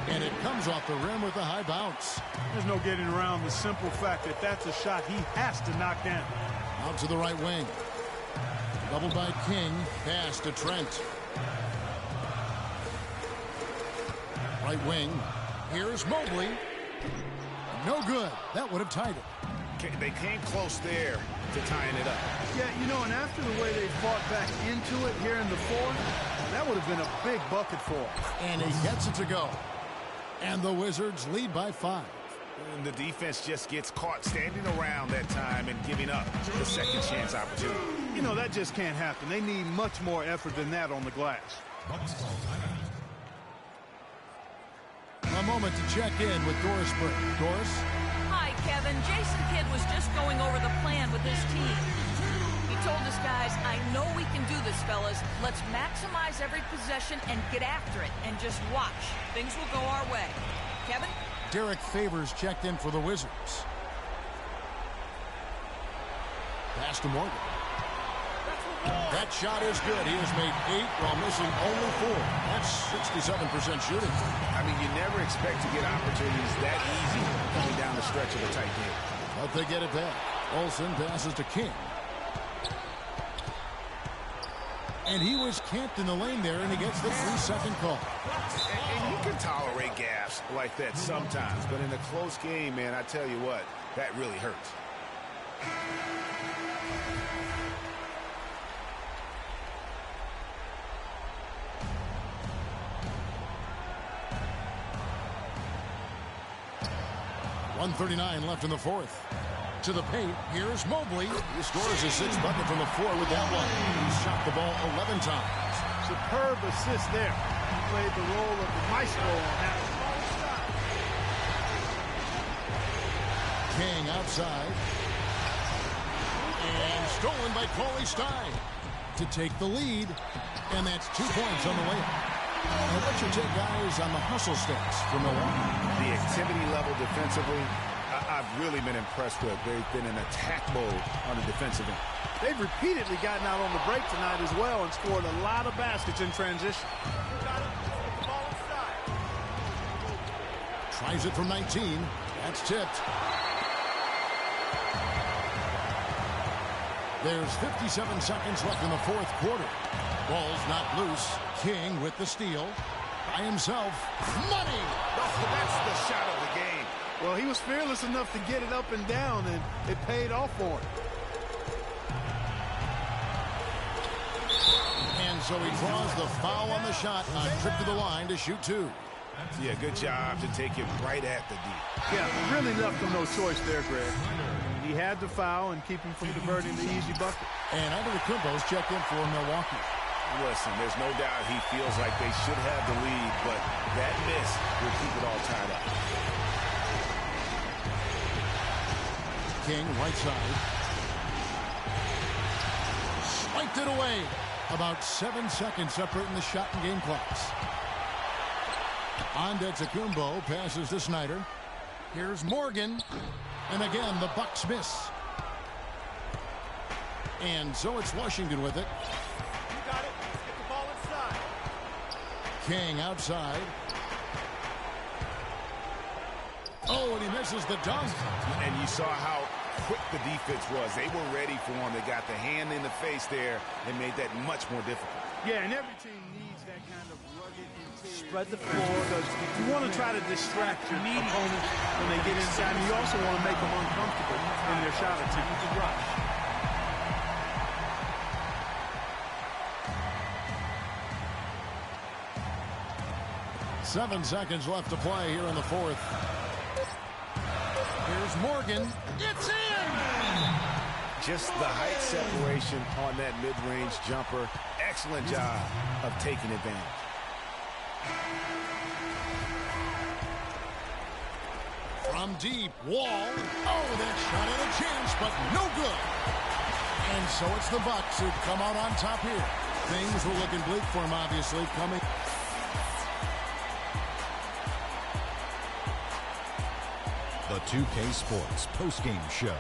And it comes off the rim with a high bounce.
There's no getting around the simple fact that that's a shot he has to knock down.
Out to the right wing. Doubled by King. Pass to Trent. Right wing. Here's Mobley. No good. That would have tied it.
They came close there to tying it up.
Yeah, you know, and after the way they fought back into it here in the fourth, that would have been a big bucket for him.
And he gets it to go. And the Wizards lead by 5.
And the defense just gets caught standing around that time and giving up the second chance opportunity.
You know, that just can't happen. They need much more effort than that on the glass.
A moment to check in with Doris Brick. Doris?
Hi, Kevin. Jason Kidd was just going over the plan with his team. He told us, guys, I know we can do this, fellas. Let's maximize every possession and get after it and just watch. Things will go our way. Kevin?
Derek Favors checked in for the Wizards. Pass to Morgan. That shot is good. He has made 8 while missing only 4. That's 67% shooting.
I mean, you never expect to get opportunities that easy coming down the stretch of a tight game.
But they get it back. Olsen passes to King. And he was camped in the lane there, and he gets the 3-second call.
And you can tolerate gaps like that sometimes, but in a close game, man, I tell you what, that really hurts.
.139 left in the fourth. To the paint, here's Mobley. He scores his 6th bucket from the floor with that one. He shot the ball 11 times.
Superb assist there. He played the role of the maestro on that shot.
King outside. And stolen by Corey Stein to take the lead. And that's 2 points on the way. And what's your take, guys, on the hustle stats from Milwaukee?
The activity level defensively, I've really been impressed with. They've been in attack mode on the defensive end.
They've repeatedly gotten out on the break tonight as well and scored a lot of baskets in transition.
Tries it from 19. That's tipped. There's 57 seconds left in the fourth quarter. Ball's not loose. King with the steal. By himself. Money!
Oh, that's the shot of the game.
Well, he was fearless enough to get it up and down, and it paid off for him.
And so he draws the foul on the shot on trip to the line to shoot 2.
Yeah, good job to take it right at the D.
Yeah, really left him no choice there, Greg. He had to foul and keep him from converting the easy bucket.
And Antetokounmpo's checked in for Milwaukee.
Listen, there's no doubt he feels like they should have the lead, but that miss will keep it all tied up.
King, right side. Spiked it away. About 7 seconds separating the shot and game clocks. Antetokounmpo passes to Snyder. Here's Morgan. And again, the Bucks miss. And so it's Washington with it.
You got it. Let's get the ball inside.
King outside. Oh, and he misses the dunk.
And you saw how quick the defense was. They were ready for him. They got the hand in the face there and made that much more difficult.
Yeah, and every team needs that kind of rugged interior. Spread the floor because you want to try to distract your opponents when they get inside. And you also want to make them uncomfortable in their shot attempt. Rush.
Seven seconds left to play here in the fourth. Here's Morgan. It's in!
Just the height separation on that mid-range jumper. Excellent job of taking advantage.
From deep, Wall. Oh, that shot had a chance, but no good. And so it's the Bucks who come out on top here. Things were looking bleak for him, obviously, coming.
The 2K Sports postgame show.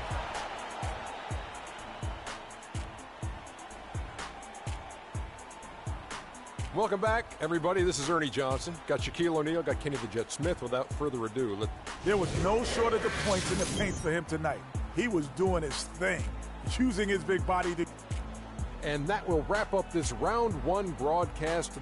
Welcome back, everybody. This is Ernie Johnson. Got Shaquille O'Neal, got Kenny the Jet Smith. Without further ado,
there was no shortage of points in the paint for him tonight. He was doing his thing, using his big body to...
And that will wrap up this round one broadcast.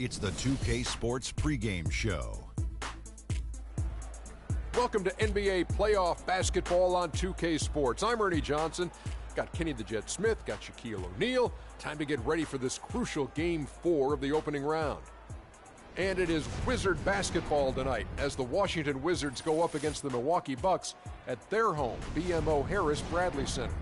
It's the 2K Sports pregame show.
Welcome to NBA playoff basketball on 2K Sports. I'm Ernie Johnson. Got Kenny the Jet Smith, got Shaquille O'Neal. Time to get ready for this crucial Game 4 of the opening round. And it is Wizard basketball tonight as the Washington Wizards go up against the Milwaukee Bucks at their home, BMO Harris Bradley Center.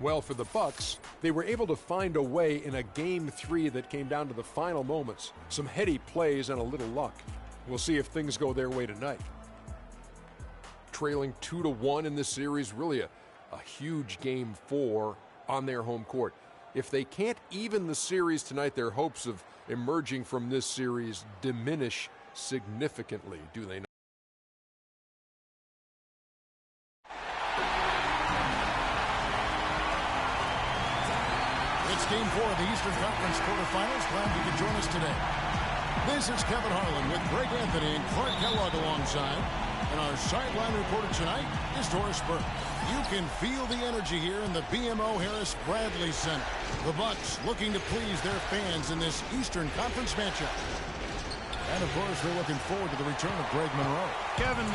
Well, for the Bucks, they were able to find a way in a Game 3 that came down to the final moments. Some heady plays and a little luck. We'll see if things go their way tonight. Trailing 2-1 in this series, really a huge Game 4 on their home court. If they can't even the series tonight, their hopes of emerging from this series diminish significantly, do they not?
It's Game 4 of the Eastern Conference quarterfinals. Glad you could join us today. This is Kevin Harlan with Greg Anthony and Clark Kellogg alongside. And our sideline reporter tonight is Doris Burke. You can feel the energy here in the BMO Harris Bradley Center. The Bucks looking to please their fans in this Eastern Conference matchup. And, of course, they're looking forward to the return of Gmoneyirl.
Kevin,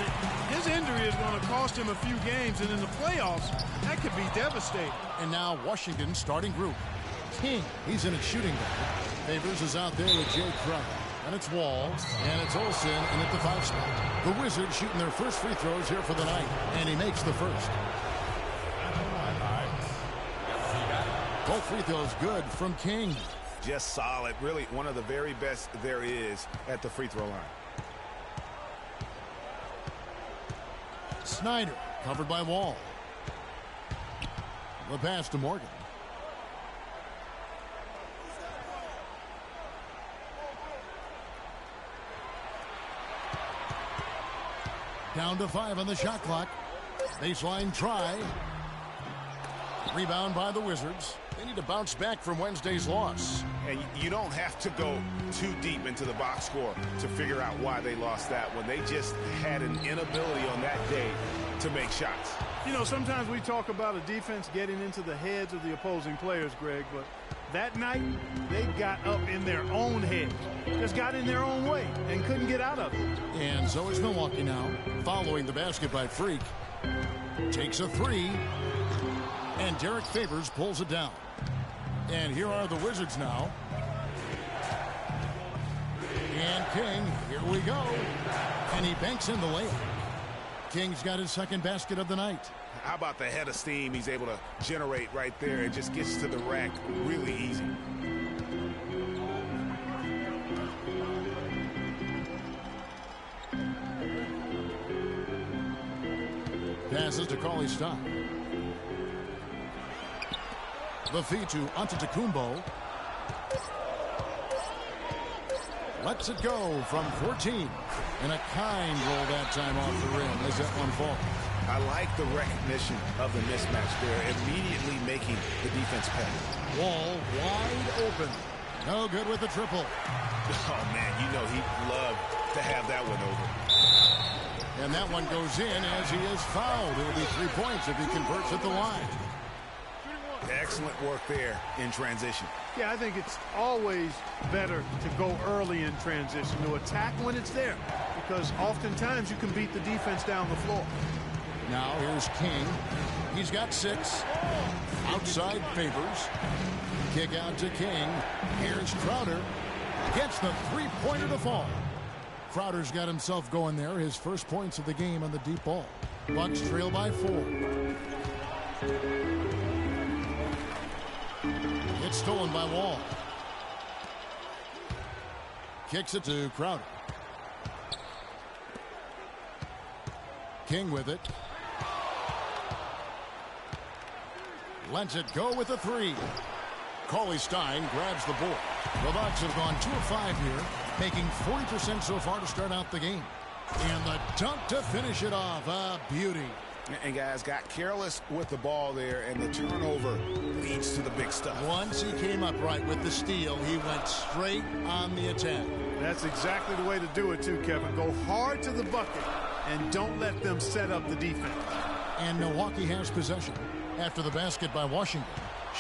his injury is going to cost him a few games, and in the playoffs, that could be devastating.
And now Washington's starting group. King, he's in at shooting guard. Favors is out there with Jay Crowder. And it's Wall, and it's Olsen in at the 5 spot. The Wizards shooting their first free throws here for the night, and he makes the first. Both free throws good from King.
Just solid. Really one of the very best there is at the free throw line.
Snyder covered by Wall. The pass to Morgan. Down to 5 on the shot clock. Baseline try. Rebound by the Wizards. They need to bounce back from Wednesday's loss.
And you don't have to go too deep into the box score to figure out why they lost that one. They just had an inability on that day to make shots.
You know, sometimes we talk about a defense getting into the heads of the opposing players, Greg, but that night they got up in their own head. Just got in their own way and couldn't get out of it.
And so is Milwaukee now, following the basket by Freak. Takes a 3. And Derek Favors pulls it down. And here are the Wizards now. And King, here we go. And he banks in the layup. King's got his second basket of the night.
How about the head of steam he's able to generate right there? It just gets to the rack really easy.
Passes to Cauley Stein. The feed to Antetokounmpo. Lets it go from 14. And a kind roll that time off the rim as that one falls.
I like the recognition of the mismatch there, immediately making the defense pay.
Wall wide open. No good with the triple.
Oh, man, you know he'd love to have that one over.
And that one goes in as he is fouled. It'll be 3 points if he converts at the line.
Excellent work there in transition.
Yeah, I think it's always better to go early in transition, to attack when it's there, because oftentimes you can beat the defense down the floor.
Now here's King. He's got 6. Outside Favors. Kick out to King. Here's Crowder. Gets the 3-pointer to fall. Crowder's got himself going there. His first points of the game on the deep ball. Bucks trail by 4. It's stolen by Wall. Kicks it to Crowder. King with it. Lets it go with a 3. Cauley Stein grabs the board. The Bucks have gone 2 of 5 here, making 40% so far to start out the game. And the dunk to finish it off. A beauty.
And guys got careless with the ball there, and the turnover leads to the big stuff.
Once he came up right with the steal, he went straight on the attack.
That's exactly the way to do it too, Kevin. Go hard to the bucket and don't let them set up the defense.
And Milwaukee has possession after the basket by Washington.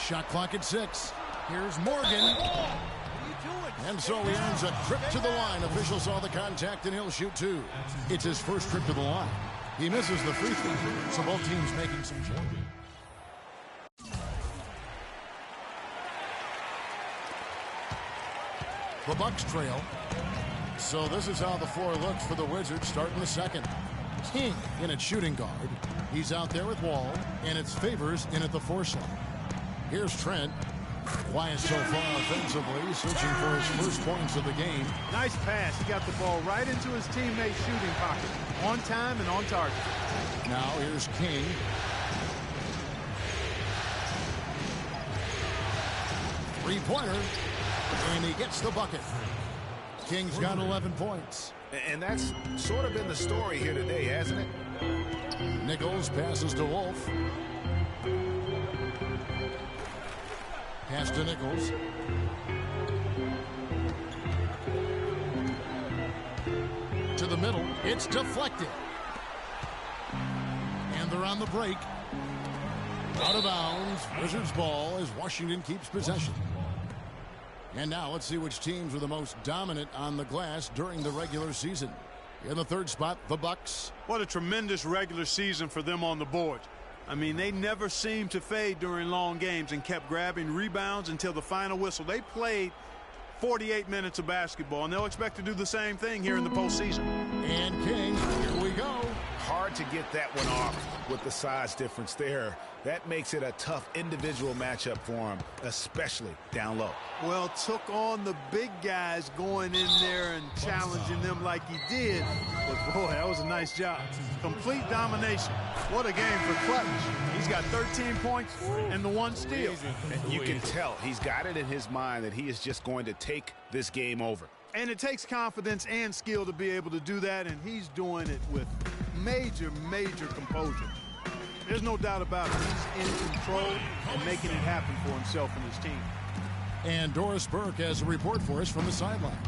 Shot clock at 6. Here's Morgan. And so he earns a trip to the line. Official saw the contact, and he'll shoot 2. It's his first trip to the line. He misses the free throw, so both teams making some changes. The Bucks trail. So this is how the floor looks for the Wizards starting the second. King in at shooting guard. He's out there with Wall, and it's Favors in at the 4 slot. Here's Trent. Quiet so far offensively, searching for his first points of the game.
Nice pass. He got the ball right into his teammate's shooting pocket. On time and on target.
Now here's King. Three-pointer. And he gets the bucket. King's got 11 points.
And that's sort of been the story here today, hasn't it?
Nichols passes to Wolf. Pass to Nichols. middle. It's deflected. And they're on the break. Out of bounds. Wizards ball as Washington keeps possession. And now let's see which teams were the most dominant on the glass during the regular season. In the third spot, the Bucks.
What a tremendous regular season for them on the board. I mean, they never seemed to fade during long games and kept grabbing rebounds until the final whistle. They played 48 minutes of basketball, and they'll expect to do the same thing here in the postseason.
And King, here we go.
Hard to get that one off with the size difference there. That makes it a tough individual matchup for him, especially down low.
Well, took on the big guys going in there and challenging them like he did. But, boy, that was a nice job. Complete domination. What a game for Clutch. He's got 13 points and the 1 steal.
And you can tell he's got it in his mind that he is just going to take this game over.
And it takes confidence and skill to be able to do that, and he's doing it with major, major composure. There's no doubt about it. He's in control and making it happen for himself and his team.
And Doris Burke has a report for us from the sideline.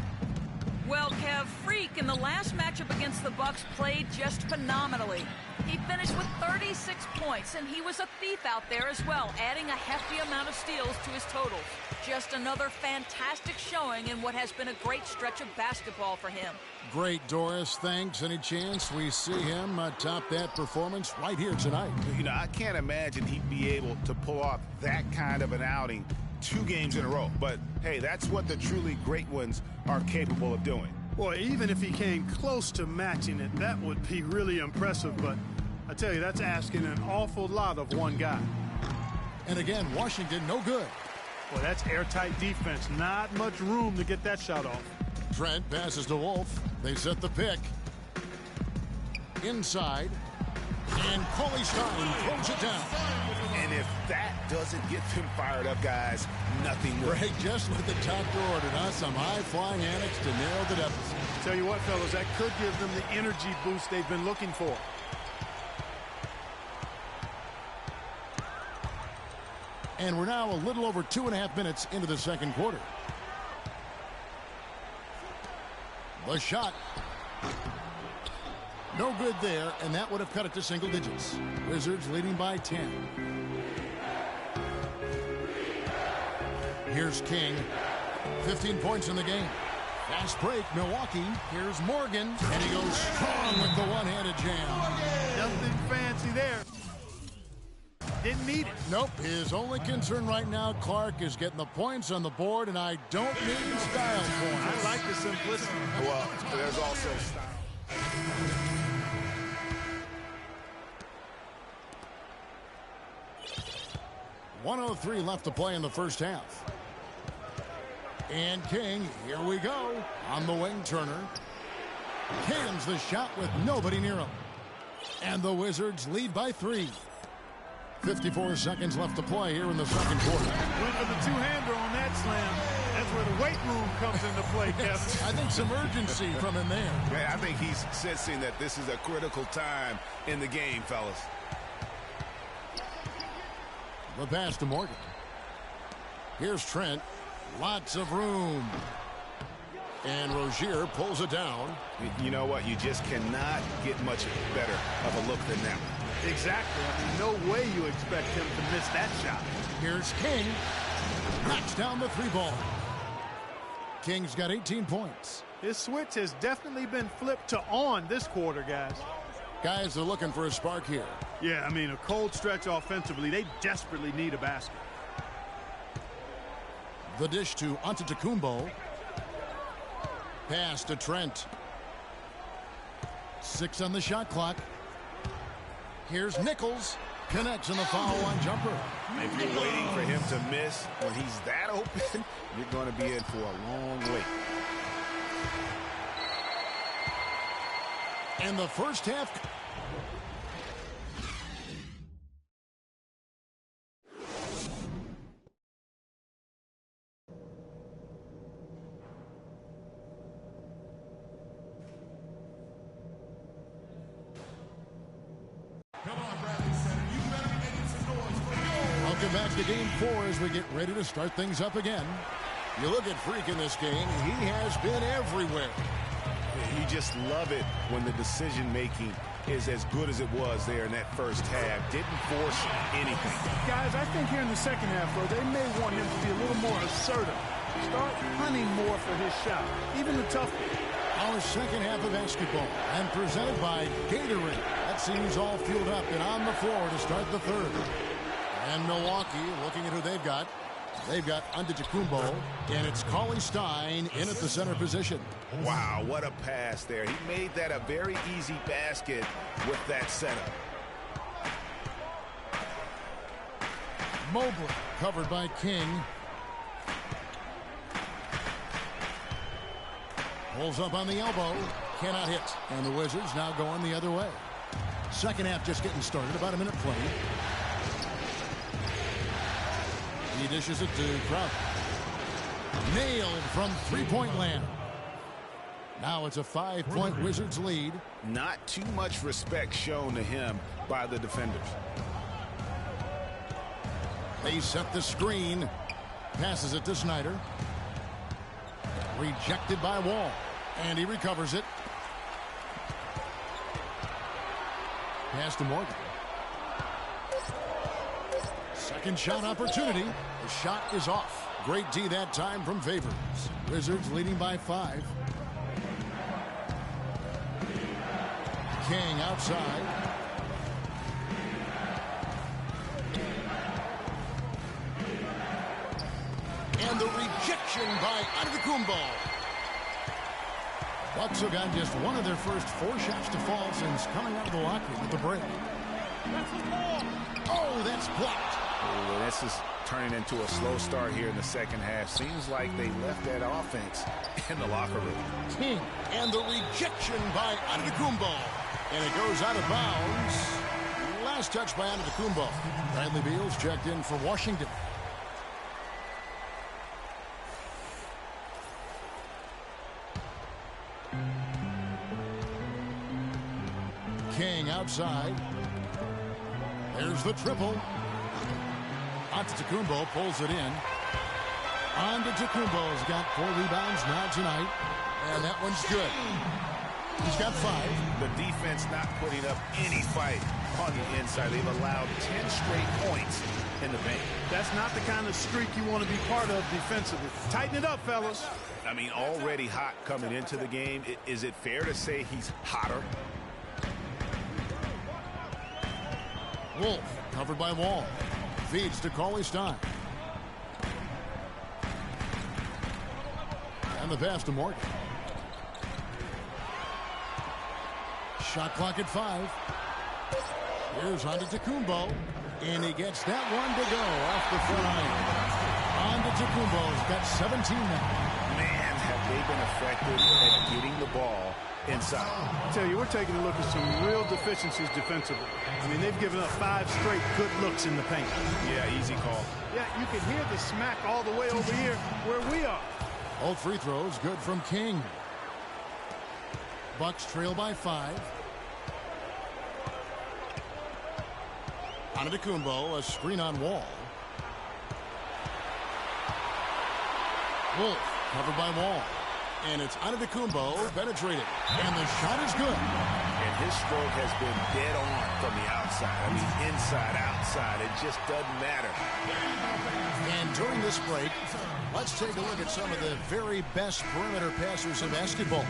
Well, Kev, Freak in the last matchup against the Bucks played just phenomenally. He finished with 36 points, and he was a thief out there as well, adding a hefty amount of steals to his totals. Just another fantastic showing in what has been a great stretch of basketball for him.
Great, Doris. Thanks. Any chance we see him top that performance right here tonight?
You know, I can't imagine he'd be able to pull off that kind of an outing 2 games in a row. But, hey, that's what the truly great ones are capable of doing.
Boy, even if he came close to matching it, that would be really impressive. But I tell you, that's asking an awful lot of one guy.
And again, Washington, no good.
Well, that's airtight defense. Not much room to get that shot off.
Trent passes to Wolf. They set the pick. Inside. And Cauley Stein throws it down.
And if that doesn't get them fired up, guys, nothing will.
Greg just with the top door ordered us some high-flying annex to nail the deficit.
Tell you what, fellas, that could give them the energy boost they've been looking for.
And we're now a little over 2.5 minutes into the second quarter. The shot. No good there, and that would have cut it to single digits. Wizards leading by 10. Here's King. 15 points in the game. Fast break, Milwaukee. Here's Morgan, and he goes strong with the one-handed jam.
Nothing fancy there. Didn't need it.
Nope. His only concern right now, Clark, is getting the points on the board, and I don't mean style points.
I like the simplicity.
Well, there's also style.
1:03 left to play in the first half. And King, here we go. On the wing, Turner. Cans the shot with nobody near him. And the Wizards lead by 3. 54 seconds left to play here in the second quarter.
Went for the two-hander on that slam. That's where the weight room comes into play, Kevin.
I think some urgency from him there.
Man, I think he's sensing that this is a critical time in the game, fellas.
The pass to Morgan. Here's Trent. Lots of room. And Rozier pulls it down.
You know what? You just cannot get much better of a look than that.
Exactly. I mean, no way you expect him to miss that shot.
Here's King. Knocks down the 3-ball. King's got 18 points.
His switch has definitely been flipped to on this quarter, guys.
Guys are looking for a spark here.
Yeah, I mean, a cold stretch offensively. They desperately need a basket.
The dish to Antetokounmpo. Pass to Trent. 6 on the shot clock. Here's Nichols. Connects on the foul line jumper.
If you're waiting for him to miss when he's that open, you're going to be in for a long wait.
And the first half. Welcome back to Game 4 as we get ready to start things up again. You look at Freak in this game, he has been everywhere.
You just love it when the decision-making is as good as it was there in that first half. Didn't force anything.
Guys, I think here in the second half, though, they may want him to be a little more assertive. Start hunting more for his shot, even the tough one.
Our second half of basketball, and presented by Gatorade. That seems all fueled up and on the floor to start the third. And Milwaukee, looking at who they've got. They've got Antetokounmpo, and it's Cauley Stein in at the center position.
Wow, what a pass there. He made that a very easy basket with that setup.
Mobley, covered by King. Pulls up on the elbow, cannot hit. And the Wizards now going the other way. Second half just getting started, about a minute played. He dishes it to Crowder. Nailed from three-point land. Now it's a 5-point Wizards lead.
Not too much respect shown to him by the defenders.
They set the screen. Passes it to Snyder. Rejected by Wall. And he recovers it. Pass to Morgan. Second shot opportunity. The shot is off. Great D that time from Favors. Wizards leading by 5. King outside. And the rejection by Antetokounmpo. Bucks have got just one of their first 4 shots to fall since coming out of the locker room at the break. Oh, that's blocked.
Oh, this is turning into a slow start here in the second half. Seems like they left that offense in the locker room.
King and the rejection by Antetokounmpo. And it goes out of bounds. Last touch by Antetokounmpo. Bradley Beal's checked in for Washington. King outside. There's the triple. Antetokounmpo pulls it in. Antetokounmpo's got 4 rebounds now tonight. And that one's good. He's got 5.
The defense not putting up any fight on the inside. They've allowed 10 straight points in the paint.
That's not the kind of streak you want to be part of defensively. Tighten it up, fellas.
I mean, already hot coming into the game. Is it fair to say he's hotter?
Wolf, covered by Wall. Feeds to Cauley Stein. And the pass to Morgan. Shot clock at 5. Here's Antetokounmpo. And he gets that one to go off the front iron. Antetokounmpo's got 17 now.
Man, have they been effective at getting the ball inside.
I tell you, we're taking a look at some real deficiencies defensively. I mean, they've given up 5 straight good looks in the paint.
Yeah, easy call.
Yeah, you can hear the smack all the way over here where we are.
Both free throws good from King. Bucks trail by 5. Antetokounmpo, a screen on Wall. Wolf, covered by Wall. And it's Antetokounmpo penetrating. And the shot is good.
And his stroke has been dead on from the outside. I mean, inside, outside. It just doesn't matter.
And during this break, let's take a look at some of the very best perimeter passers in basketball.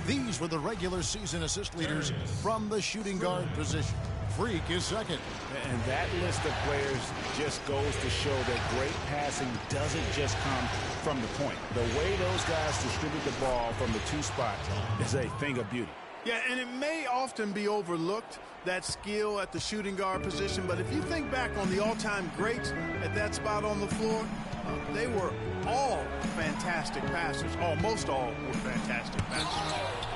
These were the regular season assist leaders from the shooting guard position. Freak is second.
And that list of players just goes to show that great passing doesn't just come from the point. The way those guys distribute the ball from the 2 spots is a thing of beauty.
Yeah, and it may often be overlooked, that skill at the shooting guard position. But if you think back on the all-time greats at that spot on the floor, they were all fantastic passers. Almost all were fantastic passers.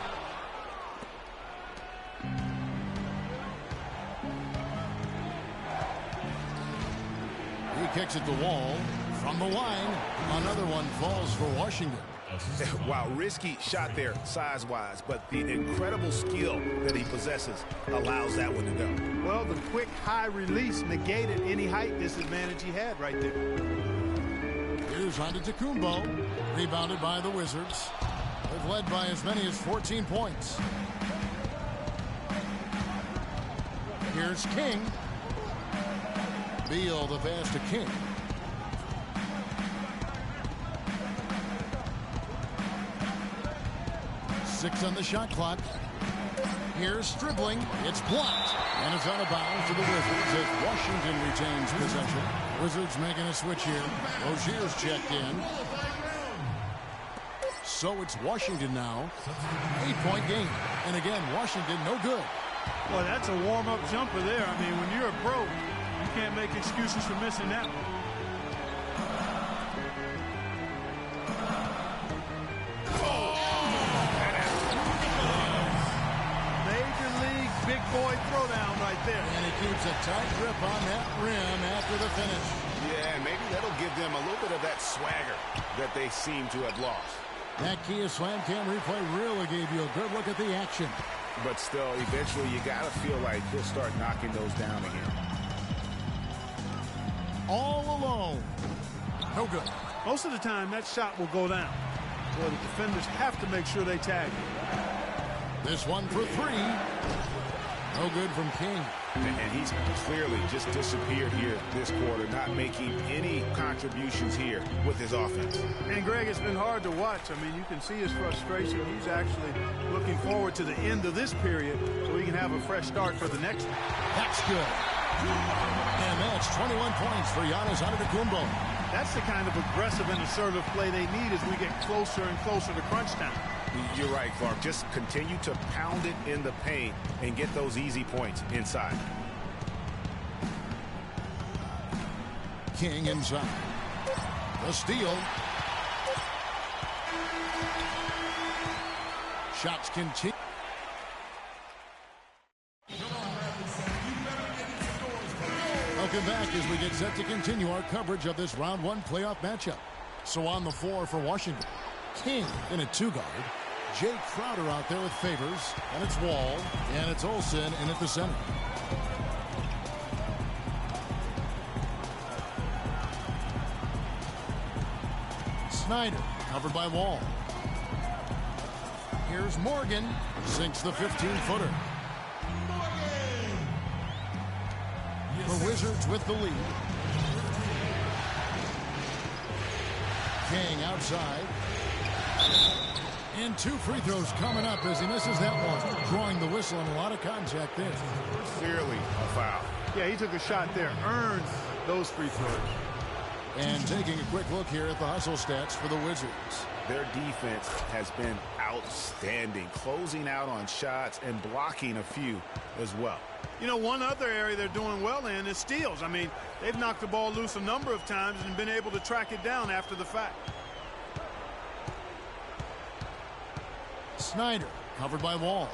He kicks at the wall. From the line, another one falls for Washington.
Wow, risky shot there size-wise, but the incredible skill that he possesses allows that one to go.
Well, the quick high release negated any height disadvantage he had right there.
Here's Antetokounmpo. Rebounded by the Wizards. They've led by as many as 14 points. Here's King. Beal the pass to King. Six on the shot clock. Here's dribbling. It's blocked. And it's out of bounds to the Wizards as Washington retains possession. Wizards making a switch here. Rozier's checked in. So it's Washington now. 8-point game. And again, Washington no good.
Well, that's a warm-up jumper there. I mean, when you're a pro, you can't make excuses for missing that one. Major league big boy throwdown right there.
And he keeps a tight grip on that rim after the finish.
Yeah, maybe that'll give them a little bit of that swagger that they seem to have lost.
That Kia Slam Cam replay really gave you a good look at the action.
But still, eventually you got to feel like he'll start knocking those down again.
All alone. No good.
Most of the time, that shot will go down. Boy, the defenders have to make sure they tag him.
This one for three. No good from King.
And he's clearly just disappeared here this quarter, not making any contributions here with his offense.
And Greg, it's been hard to watch. I mean, you can see his frustration. He's actually looking forward to the end of this period so he can have a fresh start for the next one.
That's good. And that's 21 points for Giannis Antetokounmpo.
That's the kind of aggressive and assertive play they need as we get closer and closer to crunch time.
You're right, Clark. Just continue to pound it in the paint and get those easy points inside.
King inside. The steal. Shots continue. Welcome back as we get set to continue our coverage of this round one playoff matchup. So on the floor for Washington, King in a two-guard. Jake Crowder out there with Favors, and it's Wall, and it's Olsen in at the center. Snyder covered by Wall. Here's Morgan, sinks the 15-footer. The Wizards with the lead. King outside. And two free throws coming up as he misses that one. Drawing the whistle and a lot of contact there.
Clearly a foul.
Yeah, he took a shot there. Earned those free throws.
And taking a quick look here at the hustle stats for the Wizards.
Their defense has been outstanding, closing out on shots and blocking a few as well.
You know, one other area they're doing well in is steals. I mean, they've knocked the ball loose a number of times and been able to track it down after the fact.
Snyder covered by Wall.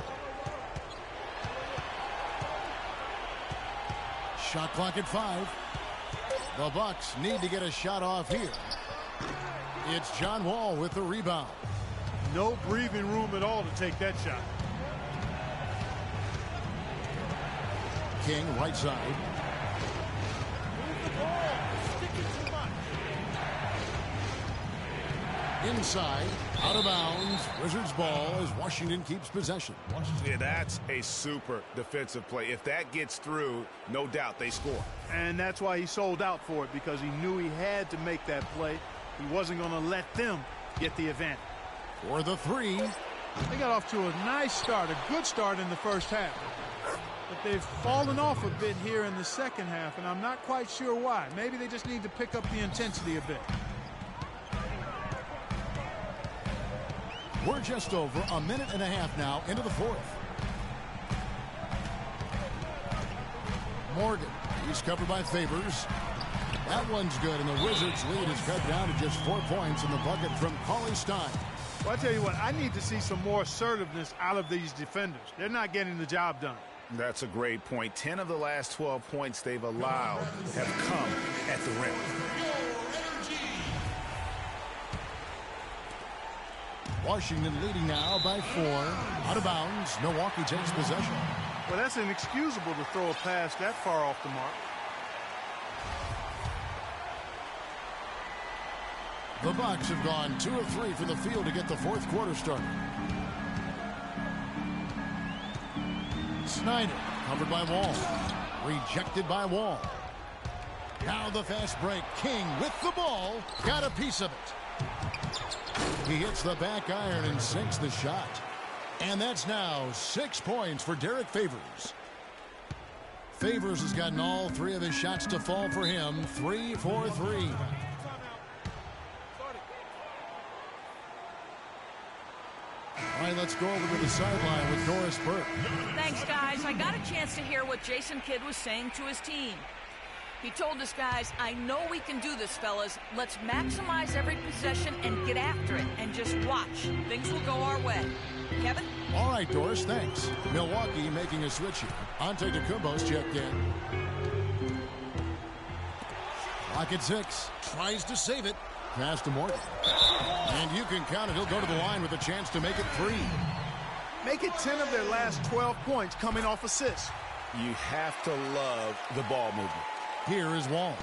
Shot clock at 5. The Bucks need to get a shot off here. It's John Wall with the rebound.
No breathing room at all to take that shot.
King right side.
Move the ball. Stick it too much.
Inside, out of bounds. Wizards ball as Washington keeps possession.
Yeah, that's a super defensive play. If that gets through, no doubt they score.
And that's why he sold out for it, because he knew he had to make that play. He wasn't going to let them get the advantage.
For the three.
They got off to a nice start, a good start in the first half. But they've fallen off a bit here in the second half, and I'm not quite sure why. Maybe they just need to pick up the intensity a bit.
We're just over a minute and a half now into the fourth. Morgan, he's covered by Favors. That one's good, and the Wizards' lead is cut down to just 4 points in the bucket from Cauley Stein.
Well, I tell you what, I need to see some more assertiveness out of these defenders. They're not getting the job done.
That's a great point. 10 of the last 12 points they've allowed have come at the rim.
Washington leading now by 4. Out of bounds. Milwaukee takes possession.
Well, that's inexcusable to throw a pass that far off the mark.
The Bucks have gone 2 of 3 from the field to get the fourth quarter started. Snyder covered by Wall. Rejected by Wall. Now the fast break. King with the ball. Got a piece of it. He hits the back iron and sinks the shot. And that's now 6 points for Derek Favors. Favors has gotten all 3 of his shots to fall for him. 3 for 3. All right, let's go over to the sideline with Doris Burke.
Thanks, guys. I got a chance to hear what Jason Kidd was saying to his team. He told us, guys, I know we can do this, fellas. Let's maximize every possession and get after it and just watch. Things will go our way. Kevin?
All right, Doris, thanks. Milwaukee making a switch here. Antetokounmpo's checked in. Clock at 6. Tries to save it. Pass to Morgan. And you can count it. He'll go to the line with a chance to make it 3.
Make it 10 of their last 12 points coming off assists.
You have to love the ball movement.
Here is Wall.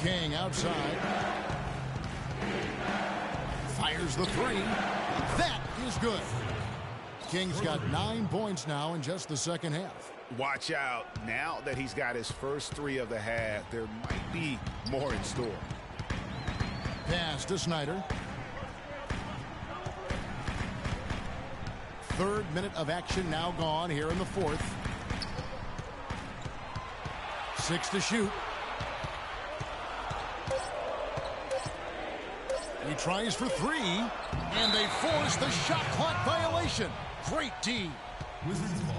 King outside. Fires the 3. That is good. King's got 9 points now in just the second half.
Watch out. Now that he's got his first 3 of the half, there might be more in store.
Pass to Snyder. 3rd minute of action now gone here in the 4th. 6 to shoot. He tries for 3, and they force the shot clock violation. Great D. Wizards ball.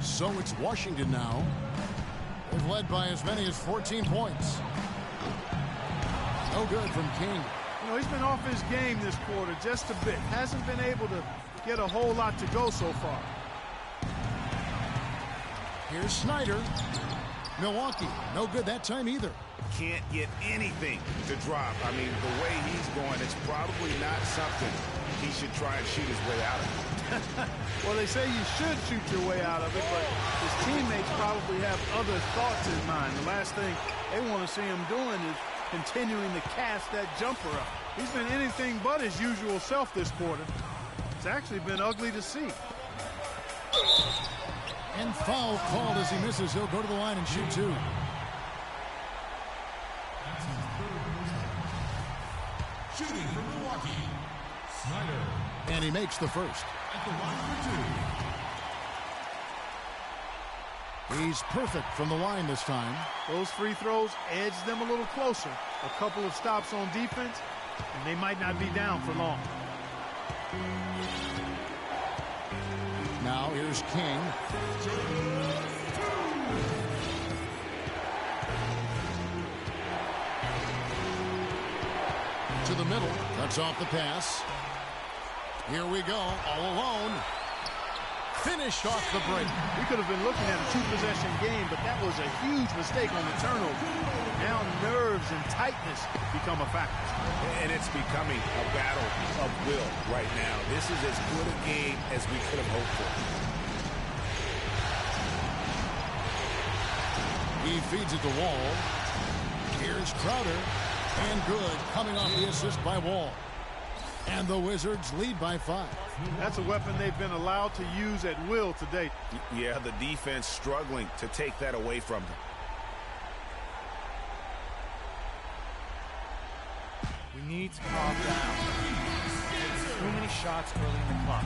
So it's Washington now. They've led by as many as 14 points. No good from King.
You know, he's been off his game this quarter just a bit. Hasn't been able to get a whole lot to go so far.
Here's Snyder. Milwaukee, no good that time either.
Can't get anything to drop. I mean, the way he's going, it's probably not something he should try and shoot his way out of.
Well, they say you should shoot your way out of it, but his teammates probably have other thoughts in mind. The last thing they want to see him doing is continuing to cast that jumper up. He's been anything but his usual self this quarter. It's actually been ugly to see.
And foul called as he misses. He'll go to the line and shoot 2.
Shooting from Milwaukee, Snyder.
And he makes the first.
At the line for 2.
He's perfect from the line this time.
Those free throws edge them a little closer. A couple of stops on defense, and they might not be down for long.
Now here's King. To the middle. Cuts off the pass. Here we go. All alone. Finished off the break.
We could have been looking at a 2-possession game, but that was a huge mistake on the turnover. Now nerves and tightness become a factor.
And it's becoming a battle of will right now. This is as good a game as we could have hoped for.
He feeds it to Wall. Here's Crowder. And good, coming off the assist by Wall. And the Wizards lead by 5.
That's a weapon they've been allowed to use at will today.
Yeah, the defense struggling to take that away from them.
We need to calm down. Too many shots early in the clock.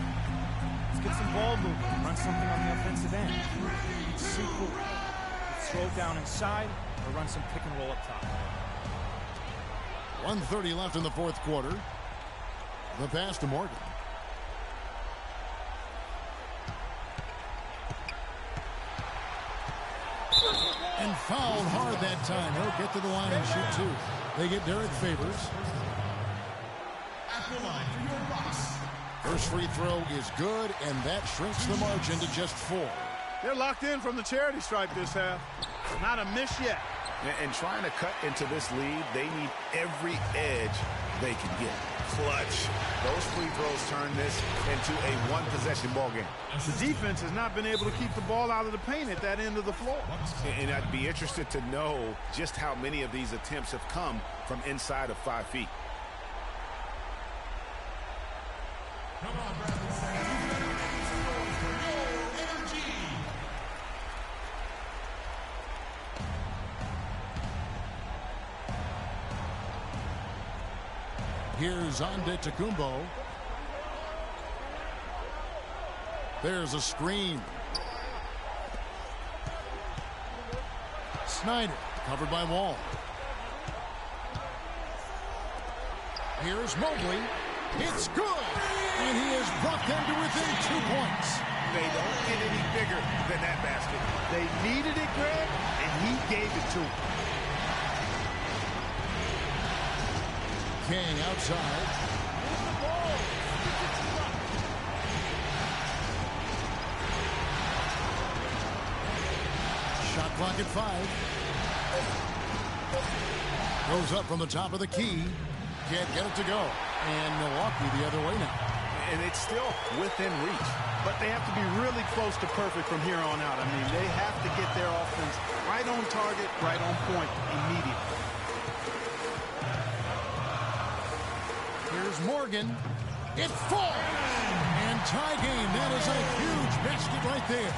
Let's get some ball movement, run something on the offensive end. It's simple. Throw it down inside or run some pick and roll up top.
1:30 left in the 4th quarter. The pass to Morgan. And fouled hard that time. He'll get to the line and shoot 2. They get Derek Favors.
At the line for your Bucks.
First free throw is good, and that shrinks the margin to just 4.
They're locked in from the charity stripe this half. Not a miss yet.
And trying to cut into this lead, they need every edge they can get.
clutch. Those free throws turn this into a one-possession ball game.
The defense has not been able to keep the ball out of the paint at that end of the floor.
And I'd be interested to know just how many of these attempts have come from inside of 5 feet.
Come on, Bradley Center. You better make some noise for your energy.
Here's Antetokounmpo. There's a screen. Snyder covered by Wall. Here's Mobley. It's good. And he has brought them to within 2 points.
They don't get any bigger than that basket.
They needed it, Greg, and he gave it to them.
King outside. Shot clock at 5. Goes up from the top of the key. Can't get it to go. And Milwaukee the other way now.
And it's still within reach.
But they have to be really close to perfect from here on out. I mean, they have to get their offense right on target, right on point immediately.
Here's Morgan. It falls. And tie game. That is a huge basket right there.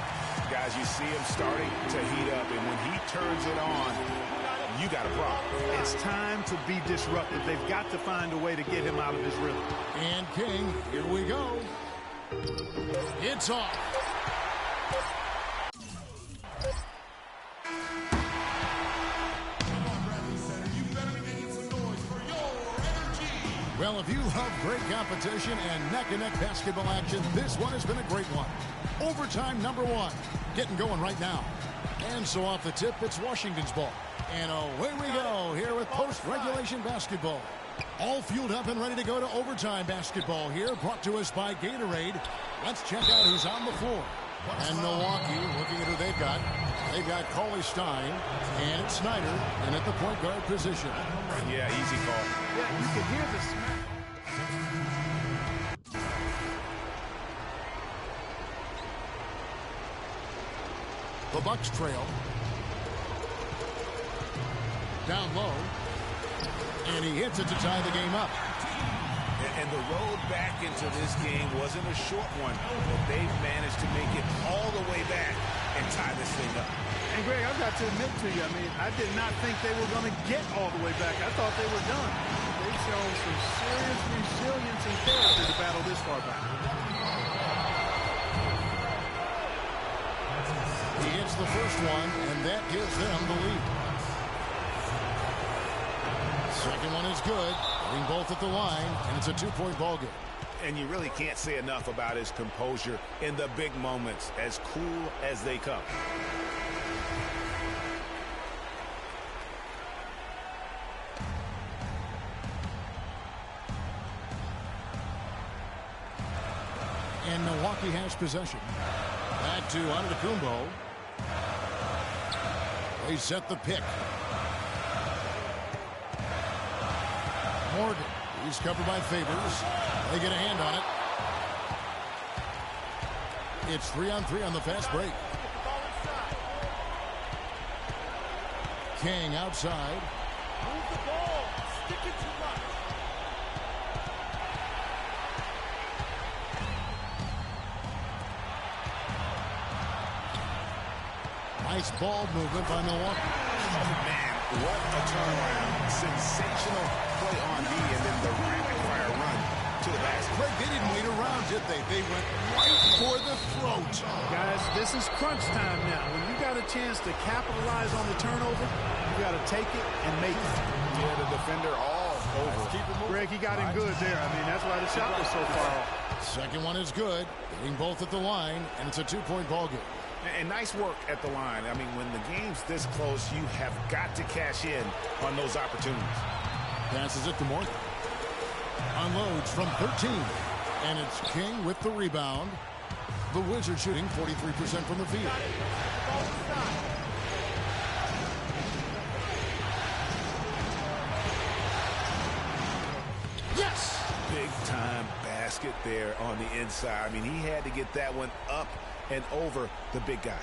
Guys, you see him starting to heat up. And when he turns it on, you got a problem.
It's time to be disruptive. They've got to find a way to get him out of his rhythm.
And King, here we go. It's off.
Come on, Bradley Center. You better be making some noise for your energy.
Well, if you love great competition and neck-and-neck basketball action, this one has been a great one. Overtime number 1. Getting going right now. And so off the tip, it's Washington's ball. And away we go here with post-regulation basketball. All fueled up and ready to go to overtime basketball here, brought to us by Gatorade. Let's check out who's on the floor. And Milwaukee, looking at who they've got. They've got Cauley Stein, and it's Snyder, and at the point guard position.
Yeah, easy call.
Yeah, you can hear the smack.
The Bucks trail. Down low. And he hits it to tie the game up.
And the road back into this game wasn't a short one, but they've managed to make it all the way back and tie this thing up.
And Greg, I've got to admit to you, I mean, I did not think they were going to get all the way back. I thought they were done. They've shown some serious resilience and character to battle this far back.
He hits the first one, and that gives them the lead. Second one is good. Hitting both at the line, and it's a 2-point ball game.
And you really can't say enough about his composure in the big moments, as cool as they come.
And Milwaukee has possession. Back to Antetokounmpo. They set the pick. Morgan. He's covered by Favors. They get a hand on it. It's 3-on-3 on the fast break. King outside.
Move the ball. Stick it to right.
Nice ball movement by Milwaukee. Oh, man, what a turnaround. Sensational play on D, and then the rapid-fire run to the basket.
Craig, they didn't wait around, did they? They went right for the throat.
Guys, this is crunch time now. When you got a chance to capitalize on the turnover, you got to take it and make it.
Yeah, the defender all over.
Greg, he got him good there. I mean, that's why the shot was so far off.
Second one is good. Hitting both at the line, and it's a 2-point ball game.
And nice work at the line. I mean, when the game's this close, you have got to cash in on those opportunities.
Passes it to Morgan. Unloads from 13. And it's King with the rebound. The Wizards shooting 43% from the field. Yes!
basket there on the inside. I mean, he had to get that one up and over the big guy.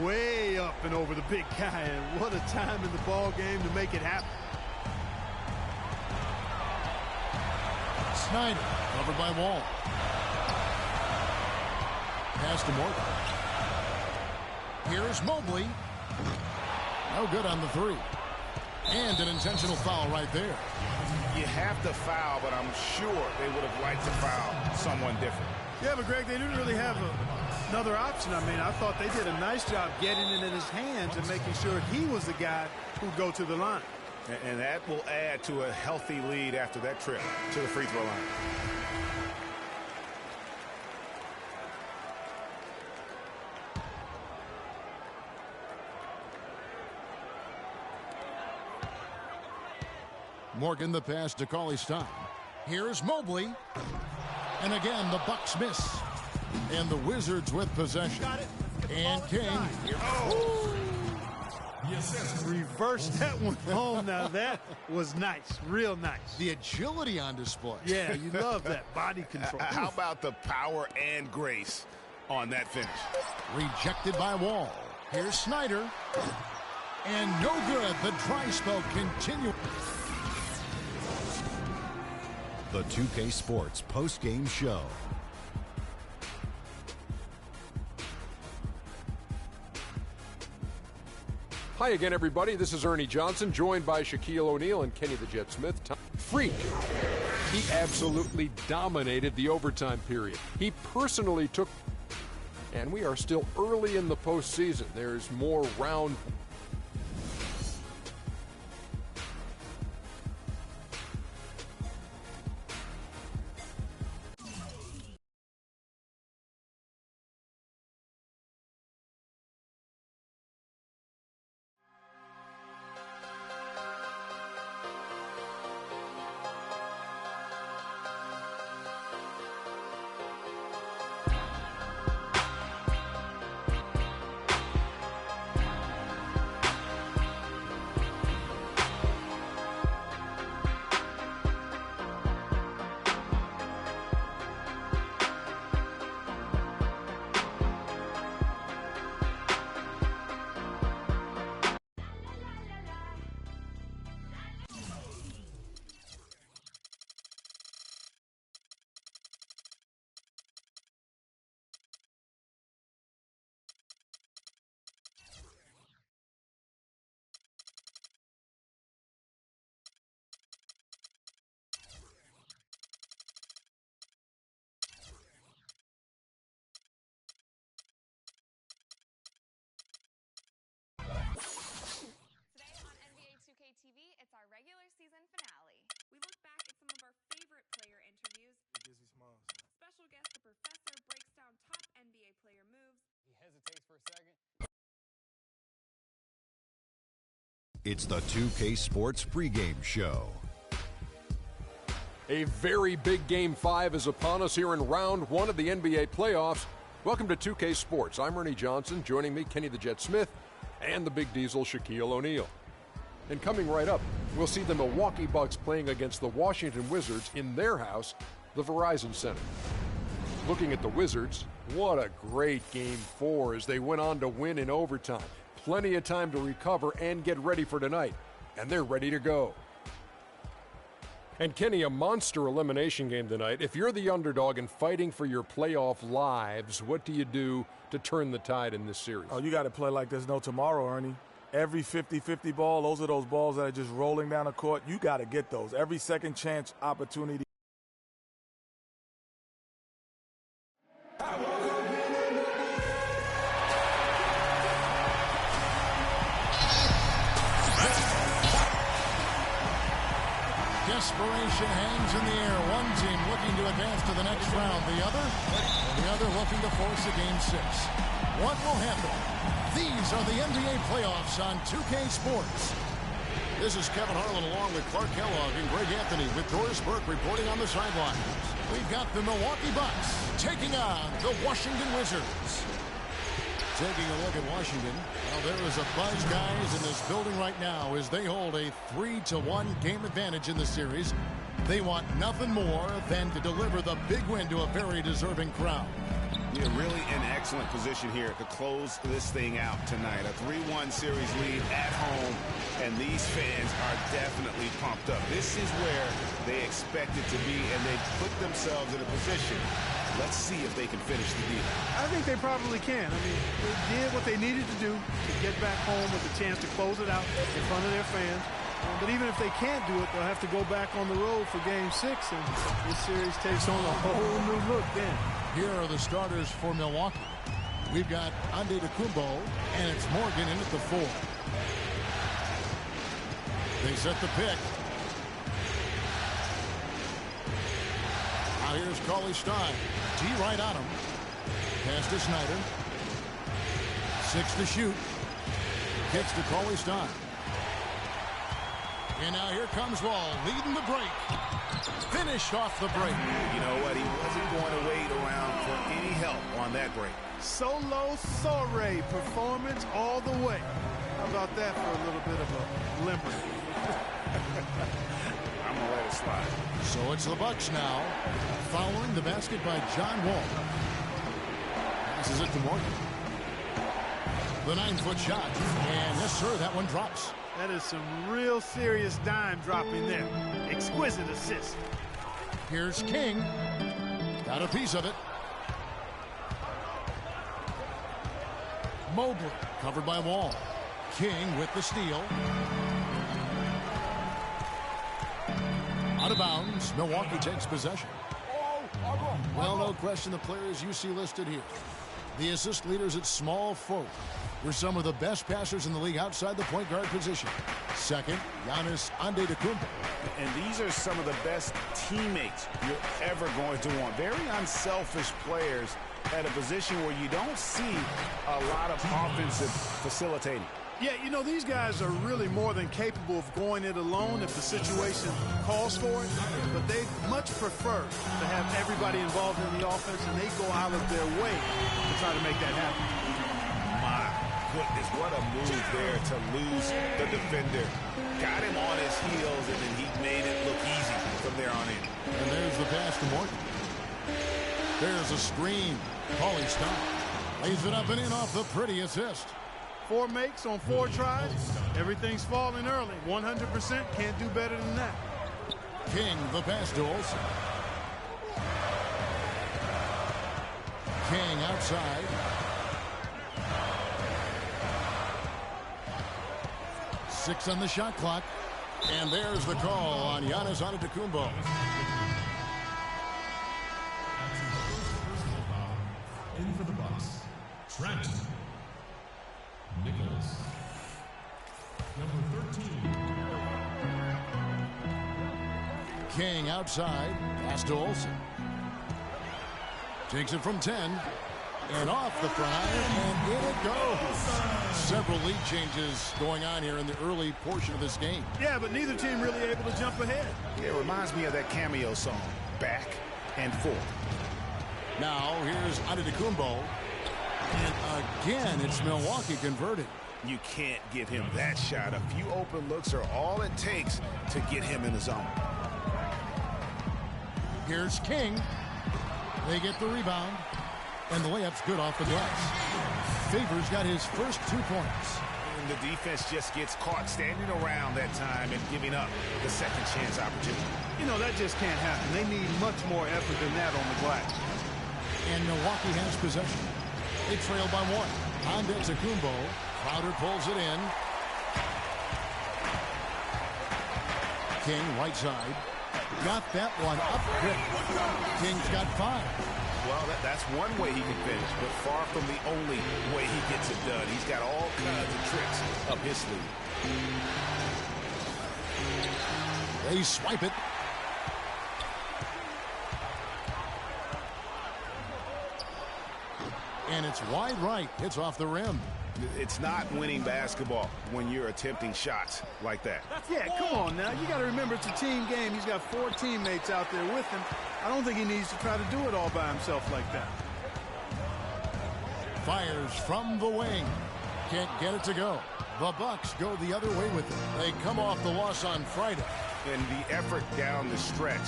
Way up and over the big guy, and what a time in the ball game to make it happen.
Snyder, covered by Wall. Pass to Morgan. Here's Mobley. No good on the three. And an intentional foul right there.
You have to foul, but I'm sure they would have liked to foul someone different.
Yeah, but Greg, they didn't really have another option. I mean, I thought they did a nice job getting it in his hands and making sure he was the guy who'd go to the line.
And that will add to a healthy lead after that trip to the free throw line.
Morgan the pass to Cauley-Stein. Here's Mobley. And again, the Bucks miss. And the Wizards with possession. And King.
Oh! Reverse that one home. Now that was nice. Real nice.
The agility on display.
Yeah, you love that body control.
How about the power and grace on that finish?
Rejected by Wall. Here's Snyder. And no good. The dry spell continues.
The 2K Sports post-game show.
Hi again, everybody. This is Ernie Johnson, joined by Shaquille O'Neal and Kenny the Jet Smith. Freak. He absolutely dominated the overtime period. He personally took, and we are still early in the postseason. There's more round.
It's the 2K Sports pregame show.
A very big Game 5 is upon us here in round 1 of the NBA playoffs. Welcome to 2K Sports. I'm Ernie Johnson. Joining me, Kenny the Jet Smith, and the Big Diesel, Shaquille O'Neal. And coming right up, we'll see the Milwaukee Bucks playing against the Washington Wizards in their house, the Verizon Center. Looking at the Wizards, what a great Game 4 as they went on to win in overtime. Plenty of time to recover and get ready for tonight. And they're ready to go. And Kenny, a monster elimination game tonight. If you're the underdog and fighting for your playoff lives, what do you do to turn the tide in this series?
Oh, you got to play like there's no tomorrow, Ernie. Every 50-50 ball, those are those balls that are just rolling down the court. You got to get those. Every second chance opportunity.
Desperation hangs in the air. One team looking to advance to the next round. The other looking to force a Game 6. What will happen? These are the NBA playoffs on 2K Sports. This is Kevin Harlan along with Clark Kellogg and Greg Anthony with Doris Burke reporting on the sidelines. We've got the Milwaukee Bucks taking on the Washington Wizards. Taking a look at Washington. Well, there is a buzz, guys, in this building right now as they hold a 3-1 game advantage in the series. They want nothing more than to deliver the big win to a very deserving crowd.
You're really in excellent position here to close this thing out tonight. A 3-1 series lead at home, and these fans are definitely pumped up. This is where they expect it to be, and they've put themselves in a position. Let's see if they can finish the deal.
I think they probably can. I mean, they did what they needed to do to get back home with a chance to close it out in front of their fans. But even if they can't do it, they'll have to go back on the road for Game 6, and this series takes on a whole new look then.
Here are the starters for Milwaukee. We've got Antetokounmpo, and it's Morgan in at the 4. They set the pick. Now here's Cauley Stein. D right on him. Pass to Snyder. 6 to shoot. Kicks to Cauley Stein. And now here comes Wall, leading the break. Finished off the break.
You know what? He wasn't going to wait around for any help on that break.
Solo soiree performance all the way. How about that for a little bit of a limper?
I'm going to let it slide.
So it's the Bucks now, following the basket by John Wall. Passes it to Morgan. The 9-foot shot. And yes, sir, that one drops.
That is some real serious dime dropping there. Exquisite assist.
Here's King. Got a piece of it. Mobley covered by Wall. King with the steal. Out of bounds. Milwaukee takes possession. Well, no question the players you see listed here. The assist leaders at small forward were some of the best passers in the league outside the point guard position. Second, Giannis Antetokounmpo.
And these are some of the best teammates you're ever going to want. Very unselfish players at a position where you don't see a lot of offensive facilitating.
Yeah, you know, these guys are really more than capable of going it alone if the situation calls for it, but they much prefer to have everybody involved in the offense, and they go out of their way to try to make that happen.
My goodness, what a move there to lose the defender. Got him on his heels, and then he made it look easy from there on in.
And there's the pass to Morgan. There's a screen. Cauley Stein lays it up and in off the pretty assist.
4 makes on 4 tries. Everything's falling early. 100% can't do better than that.
King, the pass to Olsen. King outside. Six on the shot clock. And there's the call on Giannis Antetokounmpo.
In for the Bucks, Trent Nichols. Number 13.
King outside. Pass to Olsen. Takes it from 10. And off the front iron, and in it goes. Several lead changes going on here in the early portion of this game.
Yeah, but neither team really able to jump ahead.
It reminds me of that cameo song, Back and Forth.
Now, here's Antetokounmpo. And again, it's Milwaukee converted.
You can't give him that shot. A few open looks are all it takes to get him in the zone.
Here's King. They get the rebound. And the layup's good off the glass. Favors got his first 2 points.
And the defense just gets caught standing around that time and giving up the second chance opportunity.
You know, that just can't happen. They need much more effort than that on the glass.
And Milwaukee has possession. They trail by 1. Antetokounmpo. Crowder pulls it in. King right side. Got that one up quick. King's got 5.
Well, that's one way he can finish, but far from the only way he gets it done. He's got all kinds of tricks up his sleeve.
They swipe it. And it's wide right. It's off the rim.
It's not winning basketball when you're attempting shots like that.
Yeah, come on now. You got to remember it's a team game. He's got 4 teammates out there with him. I don't think he needs to try to do it all by himself like that.
Fires from the wing. Can't get it to go. The Bucks go the other way with it. They come off the loss on Friday.
And the effort down the stretch,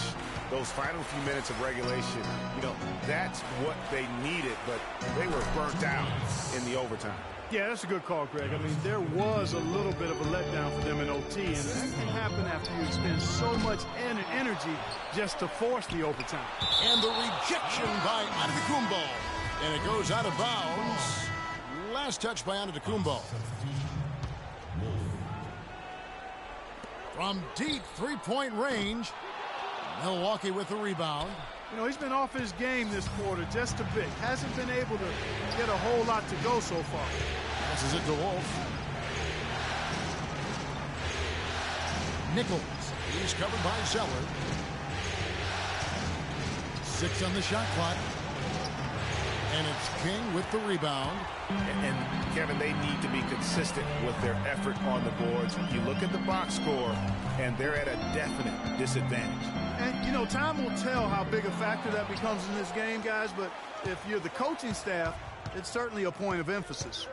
those final few minutes of regulation, you know, that's what they needed, but they were burnt out in the overtime.
Yeah, that's a good call, Greg. I mean, there was a little bit of a letdown for them in OT, and that can happen after you expend so much energy just to force the overtime.
And the rejection by Antetokounmpo. And it goes out of bounds. Last touch by Antetokounmpo. From deep three-point range, Milwaukee with the rebound.
You know, he's been off his game this quarter just a bit. Hasn't been able to get a whole lot to go so far.
Passes it to Wolf. Nichols. He's covered by Zeller. 6 on the shot clock. And it's King with the rebound.
And Kevin, they need to be consistent with their effort on the boards. You look at the box score, and they're at a definite disadvantage.
And, you know, time will tell how big a factor that becomes in this game, guys, but if you're the coaching staff, it's certainly a point of emphasis.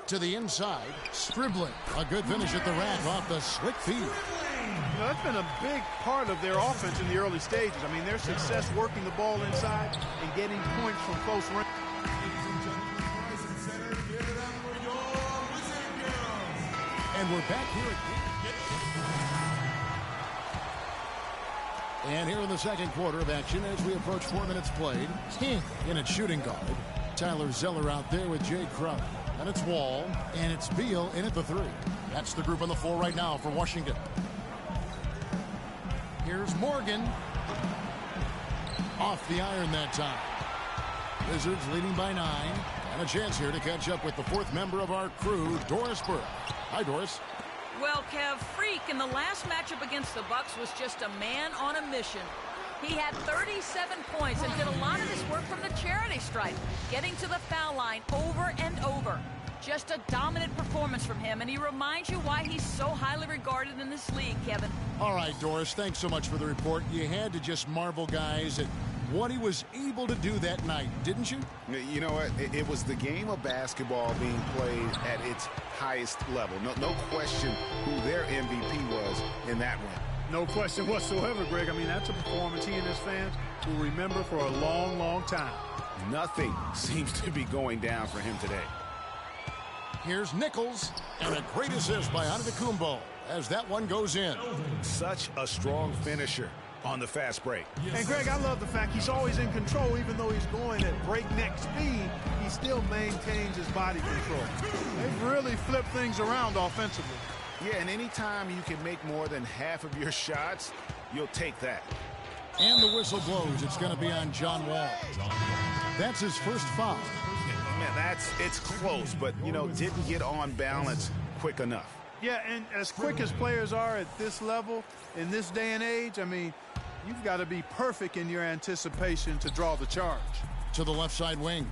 To the inside, Scribbling. A good finish at the rack off the slick feed.
You know, that's been a big part of their offense in the early stages. I mean, their success working the ball inside and getting points from close range.
And we're back here again. And here in the second quarter of action as we approach 4 minutes played. King in at shooting guard. Tyler Zeller out there with Jay Crowder. And it's Wall. And it's Beal in at the 3. That's the group on the floor right now for Washington. Here's Morgan. Off the iron that time. Wizards leading by 9. And a chance here to catch up with the 4th member of our crew, Doris Burke. Hi, Doris.
Well, Kev, Freak in the last matchup against the Bucks was just a man on a mission. He had 37 points and did a lot of his work from the charity stripe, getting to the foul line over and over. Just a dominant performance from him, and he reminds you why he's so highly regarded in this league, Kevin.
All right, Doris, thanks so much for the report. You had to just marvel, guys, at what he was able to do that night, didn't you?
You know what? It was the game of basketball being played at its highest level. No question who their MVP was in that win.
No question whatsoever, Greg. I mean, that's a performance he and his fans will remember for a long, long time.
Nothing seems to be going down for him today.
Here's Nichols, and a great assist by Antetokounmpo as that one goes in.
Such a strong finisher on the fast break.
And, Greg, I love the fact he's always in control. Even though he's going at breakneck speed, he still maintains his body control. They've really flipped things around offensively.
Yeah, and anytime you can make more than half of your shots, you'll take that.
And the whistle blows. It's going to be on John Wall. That's his first foul.
Man, it's close, but, you know, didn't get on balance quick enough.
Yeah, and as quick as players are at this level, in this day and age, I mean, you've got to be perfect in your anticipation to draw the charge.
To the left side wing.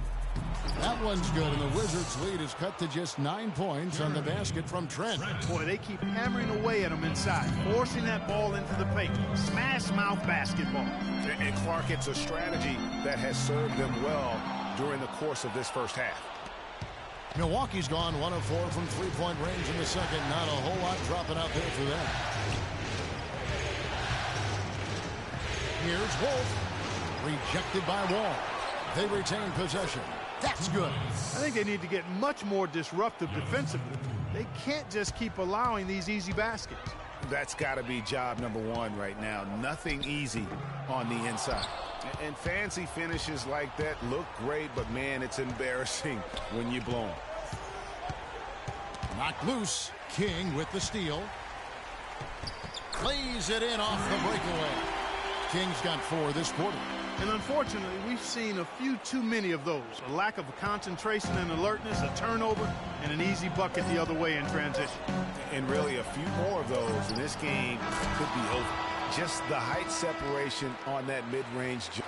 That one's good, and the Wizards' lead is cut to just 9 points on the basket from Trent.
Boy, they keep hammering away at him inside, forcing that ball into the paint. Smash mouth basketball.
And Clark, it's a strategy that has served them well during the course of this first half.
Milwaukee's gone 1 of 4 from three-point range in the second. Not a whole lot dropping out there for them. Here's Wolf. Rejected by Wall. They retain possession. That's good.
I think they need to get much more disruptive defensively. They can't just keep allowing these easy baskets.
That's got to be job number 1 right now. Nothing easy on the inside. And fancy finishes like that look great, but, man, it's embarrassing when you blow them.
Knocked loose. King with the steal. Plays it in off the breakaway. King's got 4 this quarter.
And unfortunately, we've seen a few too many of those. A lack of concentration and alertness, a turnover, and an easy bucket the other way in transition.
And really a few more of those, and this game could be over. Just the height separation on that mid-range jump.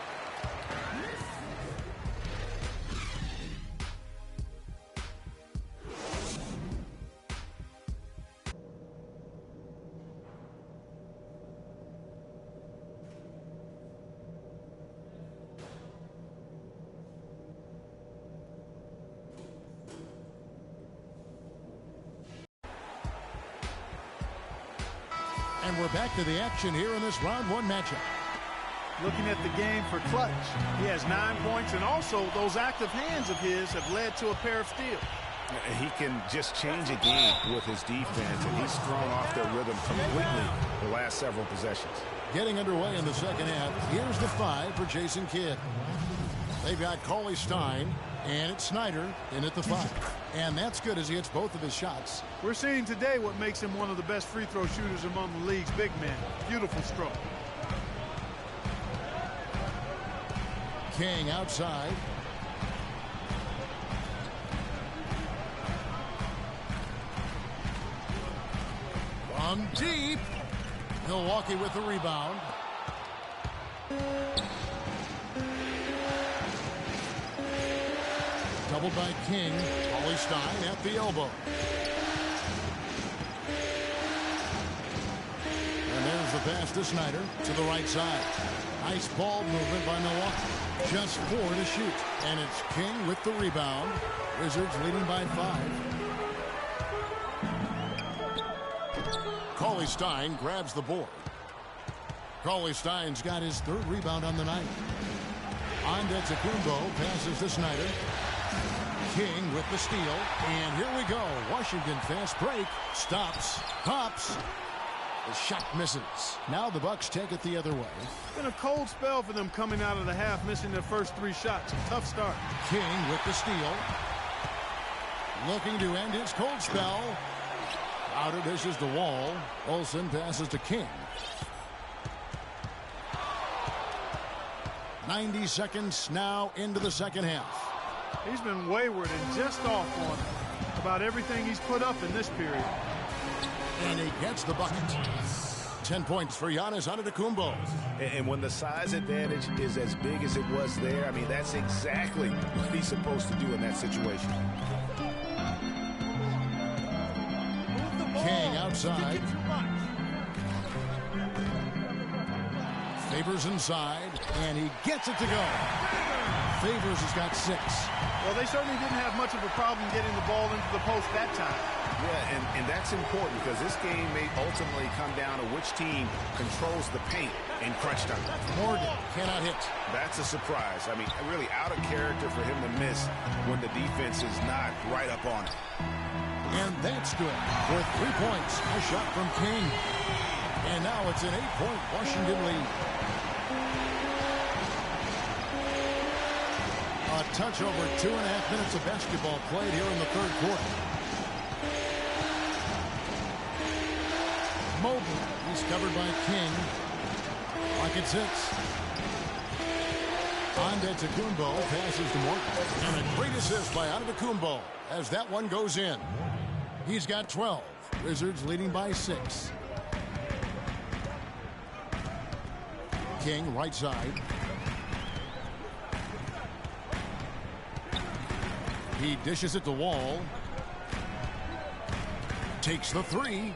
And we're back to the action here in this round one matchup.
Looking at the game for clutch, he has 9 points, and also those active hands of his have led to a pair of steals.
He can just change a game with his defense, and he's thrown off their rhythm completely the last several possessions.
Getting underway in the second half. Here's the 5 for Jason Kidd. They've got Cauley Stein, and it's Snyder in at the 5. And that's good as he hits both of his shots.
We're seeing today what makes him one of the best free throw shooters among the league's big men. Beautiful stroke.
King outside. From deep. Milwaukee with the rebound. Doubled by King. Cauley Stein at the elbow. And there's the pass to Snyder to the right side. Nice ball movement by Milwaukee. Just 4 to shoot. And it's King with the rebound. Wizards leading by 5. Cauley Stein grabs the board. Cauley Stein's got his 3rd rebound on the night. Antetokounmpo passes to Snyder. King with the steal. And here we go. Washington fast break. Stops. Pops. The shot misses. Now the Bucks take it the other way.
Been a cold spell for them coming out of the half, missing their first 3 shots. A tough start.
King with the steal. Looking to end his cold spell. Outer dishes to Wall. Olsen passes to King. 90 seconds now into the second half.
He's been wayward and just off on about everything he's put up in this period.
And he gets the bucket. 10 points for Giannis Antetokounmpo.
And when the size advantage is as big as it was there, I mean, that's exactly what he's supposed to do in that situation.
King outside. Favors inside, and he gets it to go. Favors has got 6.
Well, they certainly didn't have much of a problem getting the ball into the post that time.
Yeah, and that's important because this game may ultimately come down to which team controls the paint in crunch time.
Morgan cannot hit.
That's a surprise. I mean, really out of character for him to miss when the defense is not right up on it.
And that's good. With 3 points, a shot from King. And now it's an 8-point Washington lead. A touch over 2.5 minutes of basketball played here in the 3rd quarter. Mobley, he's covered by King. Pocket 6. Antetokounmpo passes to Morgan. And a great assist by Antetokounmpo as that one goes in. He's got 12. Wizards leading by 6. King right side. He dishes it to Wall. Takes the 3.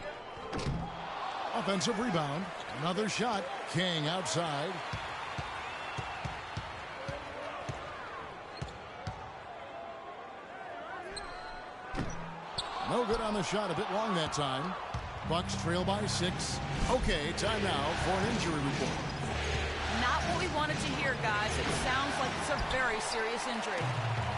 Offensive rebound. Another shot. King outside. No good on the shot. A bit long that time. Bucks trail by 6. Okay, time now for an injury report.
Not what we wanted to hear, guys. It sounds like it's a very serious injury.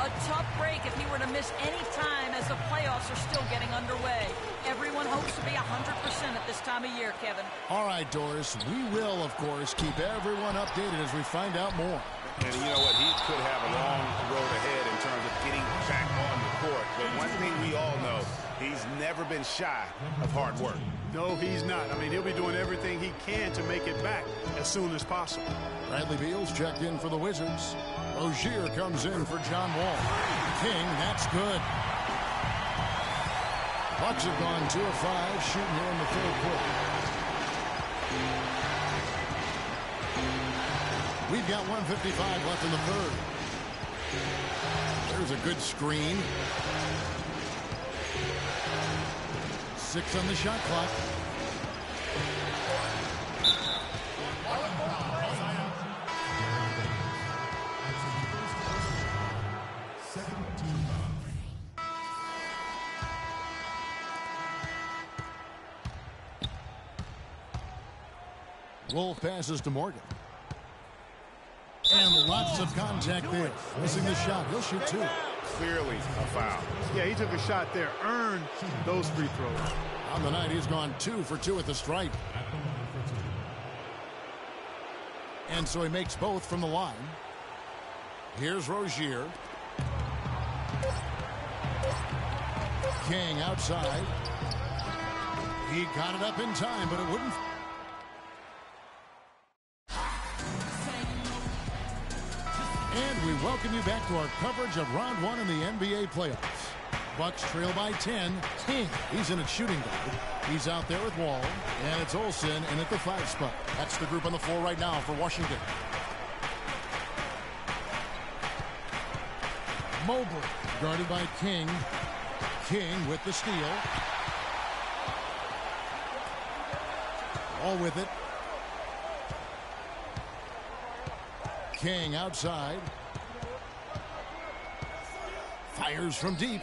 A tough break if he were to miss any time as the playoffs are still getting underway. Everyone hopes to be 100% at this time of year, Kevin.
All right, Doris. We will, of course, keep everyone updated as we find out more.
And you know what? He could have a long road ahead in terms of getting back on the court. But one thing we all know, he's never been shy of hard work.
No, he's not. I mean, he'll be doing everything he can to make it back as soon as possible.
Bradley Beal's checked in for the Wizards. Rozier comes in for John Wall. King, that's good. Bucks have gone 2 of 5 shooting here in the 3rd quarter. We've got 1:55 left in the 3rd. There's a good screen. 6 on the shot clock. Wolf passes to Morgan. And lots of contact there. Missing the shot. He'll shoot 2.
Clearly a foul.
Yeah, he took a shot there. Earned those free throws.
On the night, he's gone 2 for 2 at the stripe. And so he makes both from the line. Here's Rozier. King outside. He got it up in time, but it wouldn't. And we welcome you back to our coverage of round 1 in the NBA playoffs. Bucks trail by 10. King, he's in at shooting guard. He's out there with Wall. And it's Olsen in at the 5 spot. That's the group on the floor right now for Washington. Mobley guarded by King. King with the steal. All with it. King outside. Fires from deep.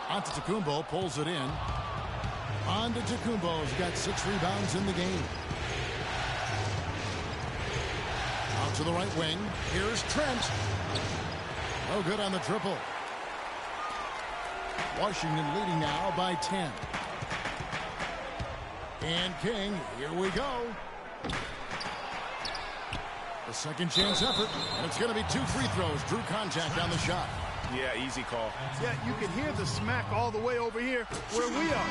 Antetokounmpo pulls it in. Antetokounmpo's got 6 rebounds in the game. Out to the right wing. Here's Trent. No good on the triple. Washington leading now by 10. And King, here we go. A second chance effort, and it's going to be 2 free throws. Drew contact on the shot.
Yeah, easy call.
Yeah, you can hear the smack all the way over here where we are.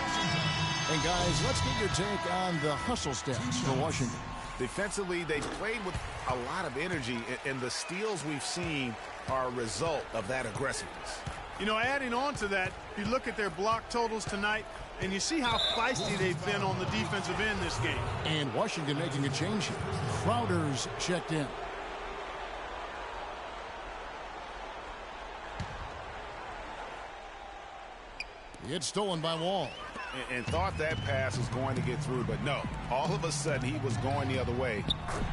And guys, let's get your take on the hustle stats for Washington.
Defensively, they played with a lot of energy, and the steals we've seen are a result of that aggressiveness.
You know, adding on to that, you look at their block totals tonight, and you see how feisty they've been on the defensive end this game.
And Washington making a change here. Crowder's checked in. It's stolen by Wall.
And thought that pass was going to get through, but no. All of a sudden, he was going the other way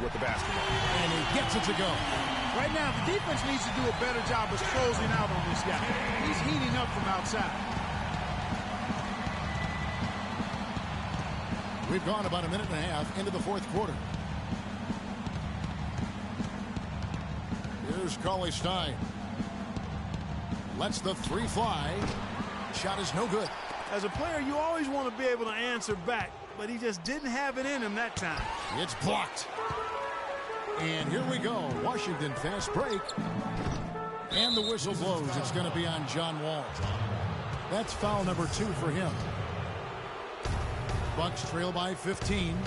with the basketball.
And he gets it to go.
Right now, the defense needs to do a better job of closing out on this guy. He's heating up from outside.
We've gone about a minute and a half into the 4th quarter. Here's Cauley-Stein. Lets the 3 fly. Shot is no good.
As a player, you always want to be able to answer back, but he just didn't have it in him that time.
It's blocked. And here we go. Washington fast break. And the whistle blows. It's going to be on John Wall. That's foul number 2 for him. Bucks trail by 15.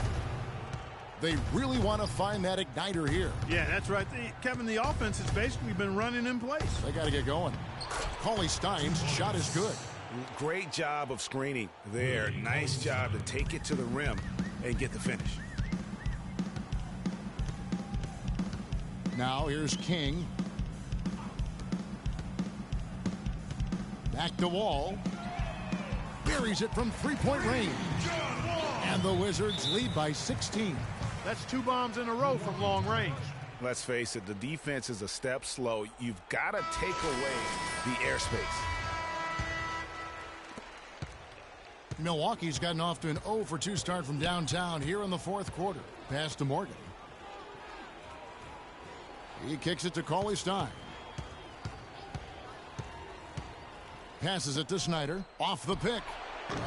They really want to find that igniter here.
Yeah, that's right. Kevin, the offense has basically been running in place.
They got to get going. Cauley-Stein's shot is good.
Great job of screening there. Nice job to take it to the rim and get the finish.
Now here's King. Back to Wall. Buries it from 3-point range. And the Wizards lead by 16.
That's 2 bombs in a row from long range.
Let's face it, the defense is a step slow. You've got to take away the airspace.
Milwaukee's gotten off to an 0 for 2 start from downtown here in the 4th quarter. Pass to Morgan. He kicks it to Cauley-Stein. Passes it to Snyder. Off the pick.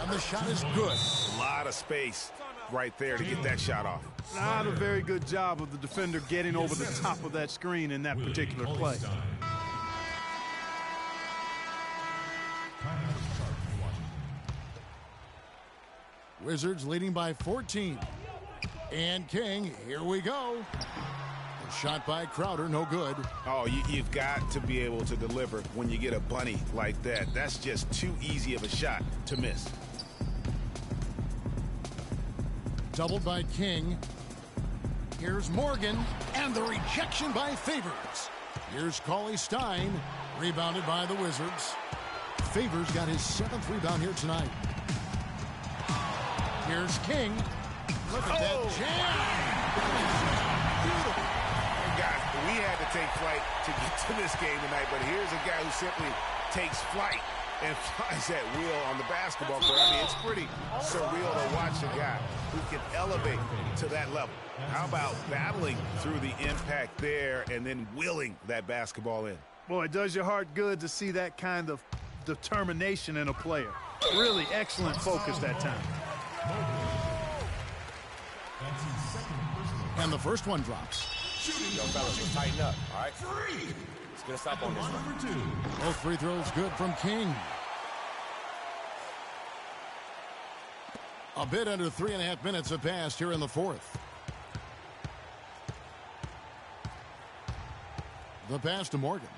And the shot is good.
A lot of space right there to get that shot off.
Not a very good job of the defender getting over the top of that screen in that particular play.
Wizards leading by 14. And King, here we go. Shot by Crowder, no good.
Oh, you've got to be able to deliver when you get a bunny like that. That's just too easy of a shot to miss.
Doubled by King. Here's Morgan, and the rejection by Favors. Here's Cauley-Stein, rebounded by the Wizards. Favors got his 7th rebound here tonight. Here's King. Look at that jam.
Beautiful. And guys, we had to take flight to get to this game tonight, but here's a guy who simply takes flight and flies at will on the basketball court. I mean, it's pretty surreal to watch a guy who can elevate to that level. How about battling through the impact there and then willing that basketball in?
Boy, it does your heart good to see that kind of determination in a player. Really excellent focus that time.
And the first one drops.
Yo, fellas, just tighten up, all right? Let's get a stop on this one.
Both free throws good from King. A bit under 3.5 minutes have passed here in the fourth. The pass to Morgan.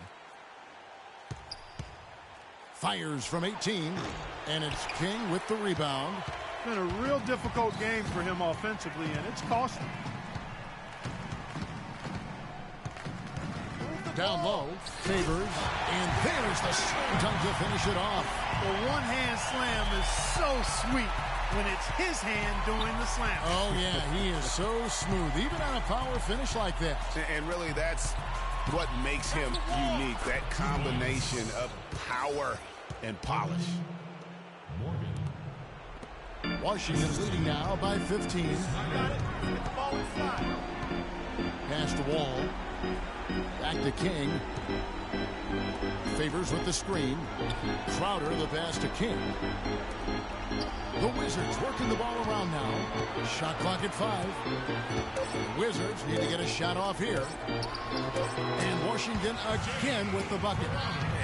Fires from 18, and it's King with the rebound.
It's been a real difficult game for him offensively, and it's cost him.
Down low, Favors, and there's the time to finish it off.
The one-hand slam is so sweet when it's his hand doing the slam.
Oh, yeah, he is so smooth, even on a power finish like that.
And really, that's what makes him unique, that combination of power and polish.
Washington's leading now by 15. Pass to Wall. Back to King. Favors with the screen. Crowder the pass to King. The Wizards working the ball around now. Shot clock at 5. The Wizards need to get a shot off here. And Washington again with the bucket.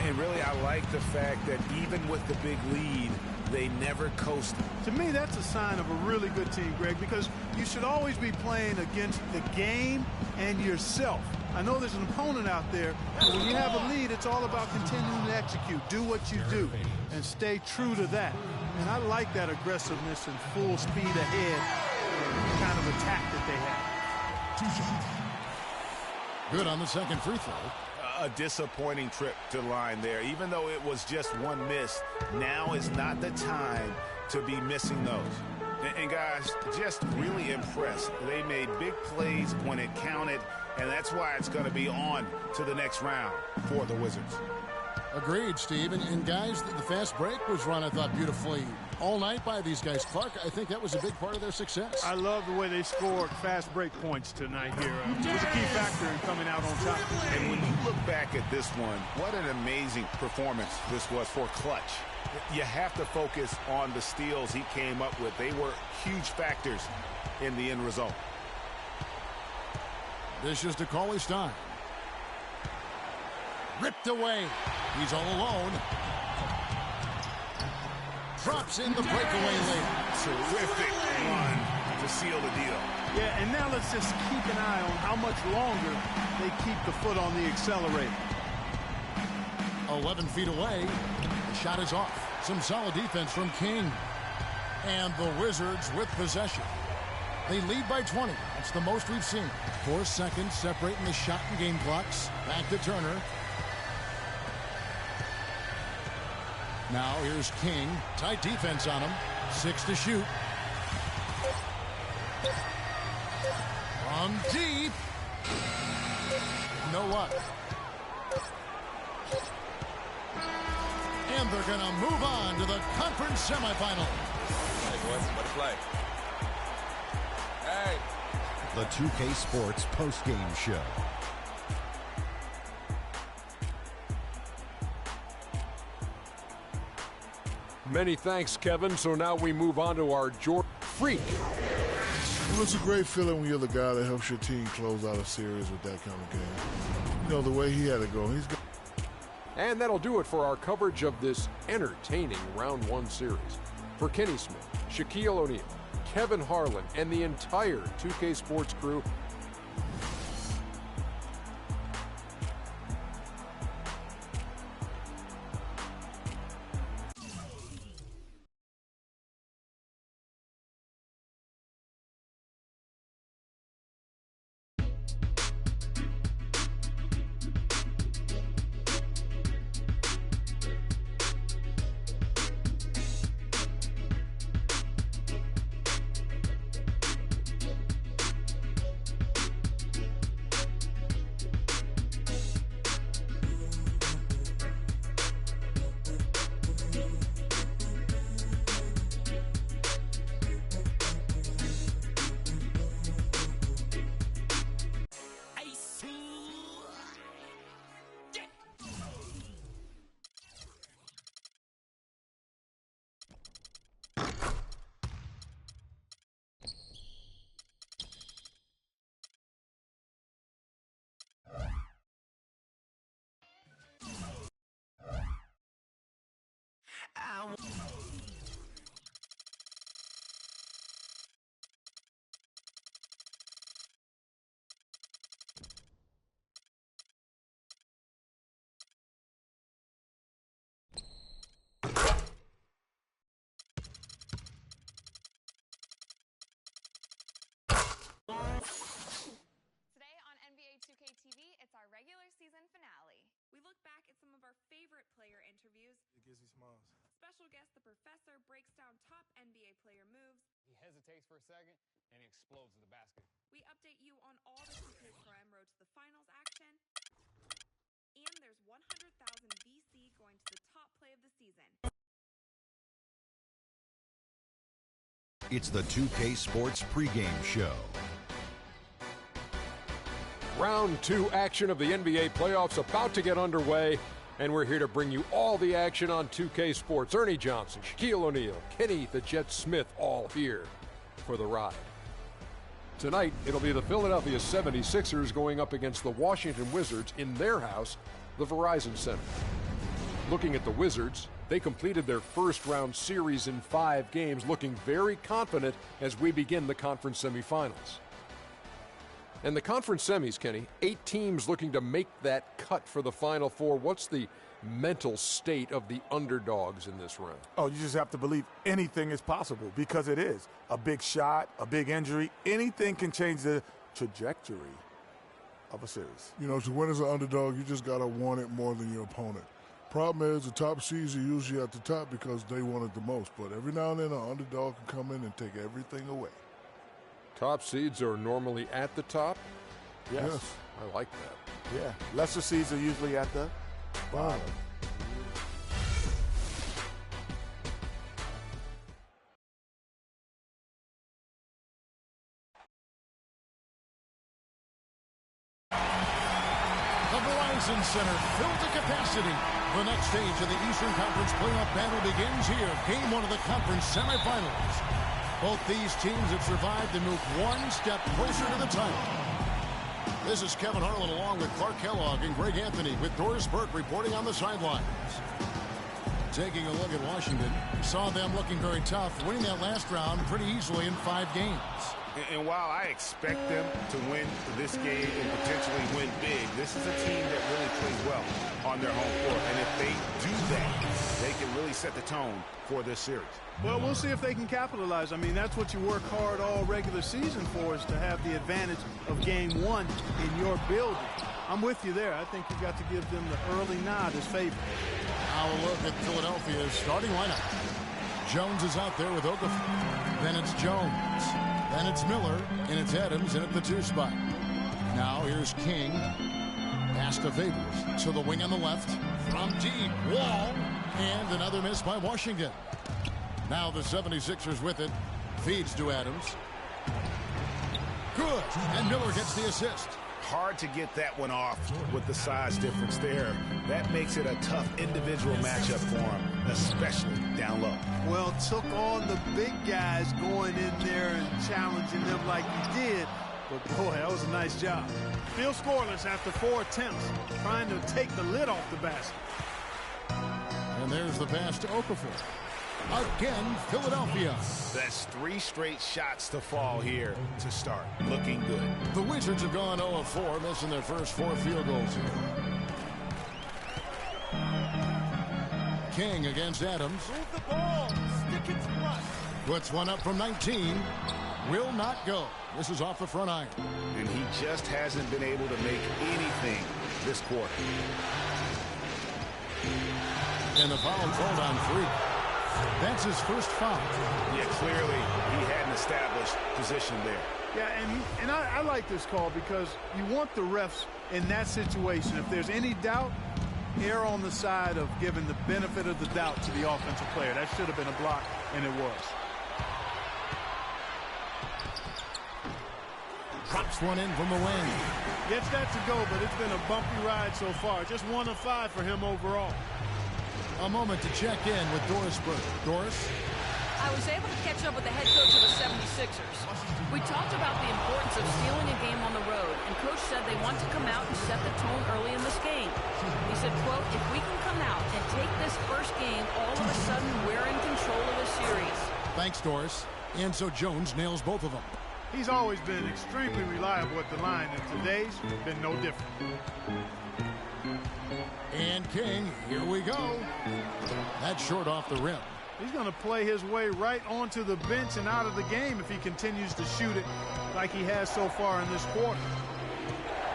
And really, I like the fact that even with the big lead, they never coast.
To me, that's a sign of a really good team, Greg, because you should always be playing against the game and yourself. I know there's an opponent out there, but when you have a lead, it's all about continuing to execute. Do what you do and stay true to that. And I like that aggressiveness and full speed ahead kind of attack that they have.
Good on the second free throw.
A disappointing trip to the line there. Even though it was just one miss, now is not the time to be missing those. And guys, just really impressed. They made big plays when it counted, and that's why it's going to be on to the next round for the Wizards.
Agreed, Steve. And guys, the fast break was run, I thought, beautifully all night by these guys. Clark, I think that was a big part of their success.
I love the way they scored fast break points tonight here. It was a key factor in coming out on top.
And when you look back at this one, what an amazing performance this was for Clutch. You have to focus on the steals he came up with. They were huge factors in the end result.
This is to Cauley Stein. Ripped away. He's all alone. Drops in the breakaway layup.
Terrific run to seal the deal.
Yeah, and now let's just keep an eye on how much longer they keep the foot on the accelerator.
11 feet away. The shot is off. Some solid defense from King. And the Wizards with possession. They lead by 20. That's the most we've seen. 4 seconds separating the shot and game clocks. Back to Turner. Now here's King. Tight defense on him. 6 to shoot. From deep. No luck. And they're going to move on to the conference semifinal.
Hey, boys, what a play. Hey.
The 2K Sports postgame show.
Many thanks, Kevin. So now we move on to our Jordan Freak.
Well, it's a great feeling when you're the guy that helps your team close out a series with that kind of game. You know, the way he had to go.
And that'll do it for our coverage of this entertaining Round 1 series. For Kenny Smith, Shaquille O'Neal, Kevin Harlan, and the entire 2K Sports crew,
Today on NBA 2K TV, it's our regular season finale. We look back at some of our favorite player interviews.
It gives me smiles.
Special guest, the professor, breaks down top NBA player moves.
He hesitates for a second, and he explodes in the basket.
We update you on all the 2K Prime Road to the Finals action. And there's 100,000 VC going to the top play of the season.
It's the 2K Sports pregame show.
Round 2 action of the NBA playoffs about to get underway, and we're here to bring you all the action on 2K Sports. Ernie Johnson, Shaquille O'Neal, Kenny the Jet Smith, all here for the ride. Tonight, it'll be the Philadelphia 76ers going up against the Washington Wizards in their house, the Verizon Center. Looking at the Wizards, they completed their first-round series in 5 games, looking very confident as we begin the conference semifinals. And the conference semis, Kenny, 8 teams looking to make that cut for the Final Four. What's the mental state of the underdogs in this round?
Oh, you just have to believe anything is possible, because it is. A big shot, a big injury, anything can change the trajectory of a series.
You know, to win as an underdog, you just got to want it more than your opponent. Problem is, the top seeds are usually at the top because they want it the most. But every now and then, an underdog can come in and take everything away.
Top seeds are normally at the top?
Yes.
I like that.
Yeah. Lesser seeds are usually at the bottom.
The Verizon Center filled to capacity. The next stage of the Eastern Conference playoff battle begins here. Game 1 of the conference semifinals. Both these teams have survived and moved one step closer to the title. This is Kevin Harlan along with Clark Kellogg and Greg Anthony with Doris Burke reporting on the sidelines. Taking a look at Washington, saw them looking very tough, winning that last round pretty easily in 5 games.
And while I expect them to win this game and potentially win big, this is a team that really plays well on their home court. And if they do that, they can really set the tone for this series.
Well, we'll see if they can capitalize. I mean, that's what you work hard all regular season for, is to have the advantage of game 1 in your building. I'm with you there. I think you've got to give them the early nod as favorite.
Now a look at Philadelphia's starting lineup. Jones is out there with Okafor. Then it's Jones. Then it's Miller, and it's Adams in at the 2 spot. Now here's King. Pass to Favors. To the wing on the left. From deep. Wall. And another miss by Washington. Now the 76ers with it. Feeds to Adams. Good. And Miller gets the assist.
Hard to get that one off with the size difference there. That makes it a tough individual matchup for him, especially down low.
Well, took on the big guys going in there and challenging them like he did. But, boy, that was a nice job. Still scoreless after 4 attempts, trying to take the lid off the basket.
And there's the pass to Okafor. Again, Philadelphia.
That's 3 straight shots to fall here to start. Looking good.
The Wizards have gone 0 of 4, missing their first 4 field goals here. King against Adams.
Move the ball. Stick it to us.
Puts one up from 19. Will not go. This is off the front iron.
And he just hasn't been able to make anything this quarter.
And the foul called on Freak. That's his first foul.
Yeah, clearly he had an established position there.
Yeah, and I like this call because you want the refs in that situation. If there's any doubt, err on the side of giving the benefit of the doubt to the offensive player. That should have been a block, and it was.
Drops one in from the wing.
Gets that to go, but it's been a bumpy ride so far. Just 1 of 5 for him overall.
A moment to check in with Doris Burke. Doris?
I was was able to catch up with the head coach of the 76ers. We talked about the importance of stealing a game on the road, and Coach said they want to come out and set the tone early in this game. He said, quote, if we can come out and take this first game, all of a sudden we're in control of the series.
Thanks, Doris. And so Jones nails both of them.
He's always been extremely reliable at the line, and today's been no different.
And King, here we go. That's short off the rim.
He's going to play his way right onto the bench and out of the game if he continues to shoot it like he has so far in this quarter.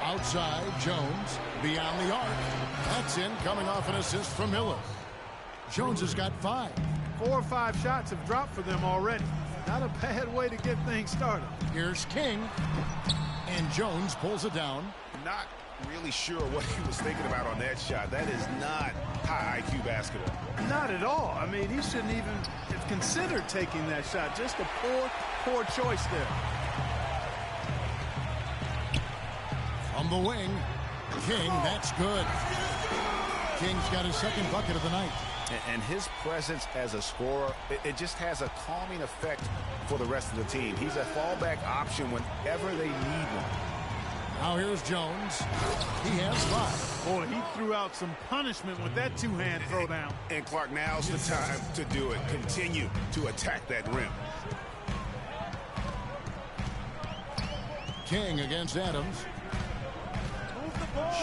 Outside, Jones, beyond the arc. That's in, coming off an assist from Miller. Jones has got 5.
4 or 5 shots have dropped for them already. Not a bad way to get things started.
Here's King. And Jones pulls it down.
Not really sure what he was thinking about on that shot. That is not high IQ basketball.
Not at all. I mean, he shouldn't even have considered taking that shot. Just a poor choice there.
From the wing, King, that's good. King's got his second bucket of the night.
And his presence as a scorer, it just has a calming effect for the rest of the team. He's a fallback option whenever they need one.
Now here's Jones. He has 5.
Boy, he threw out some punishment with that two-hand throwdown.
And Clark, now's the time to do it. Continue to attack that rim.
King against Adams.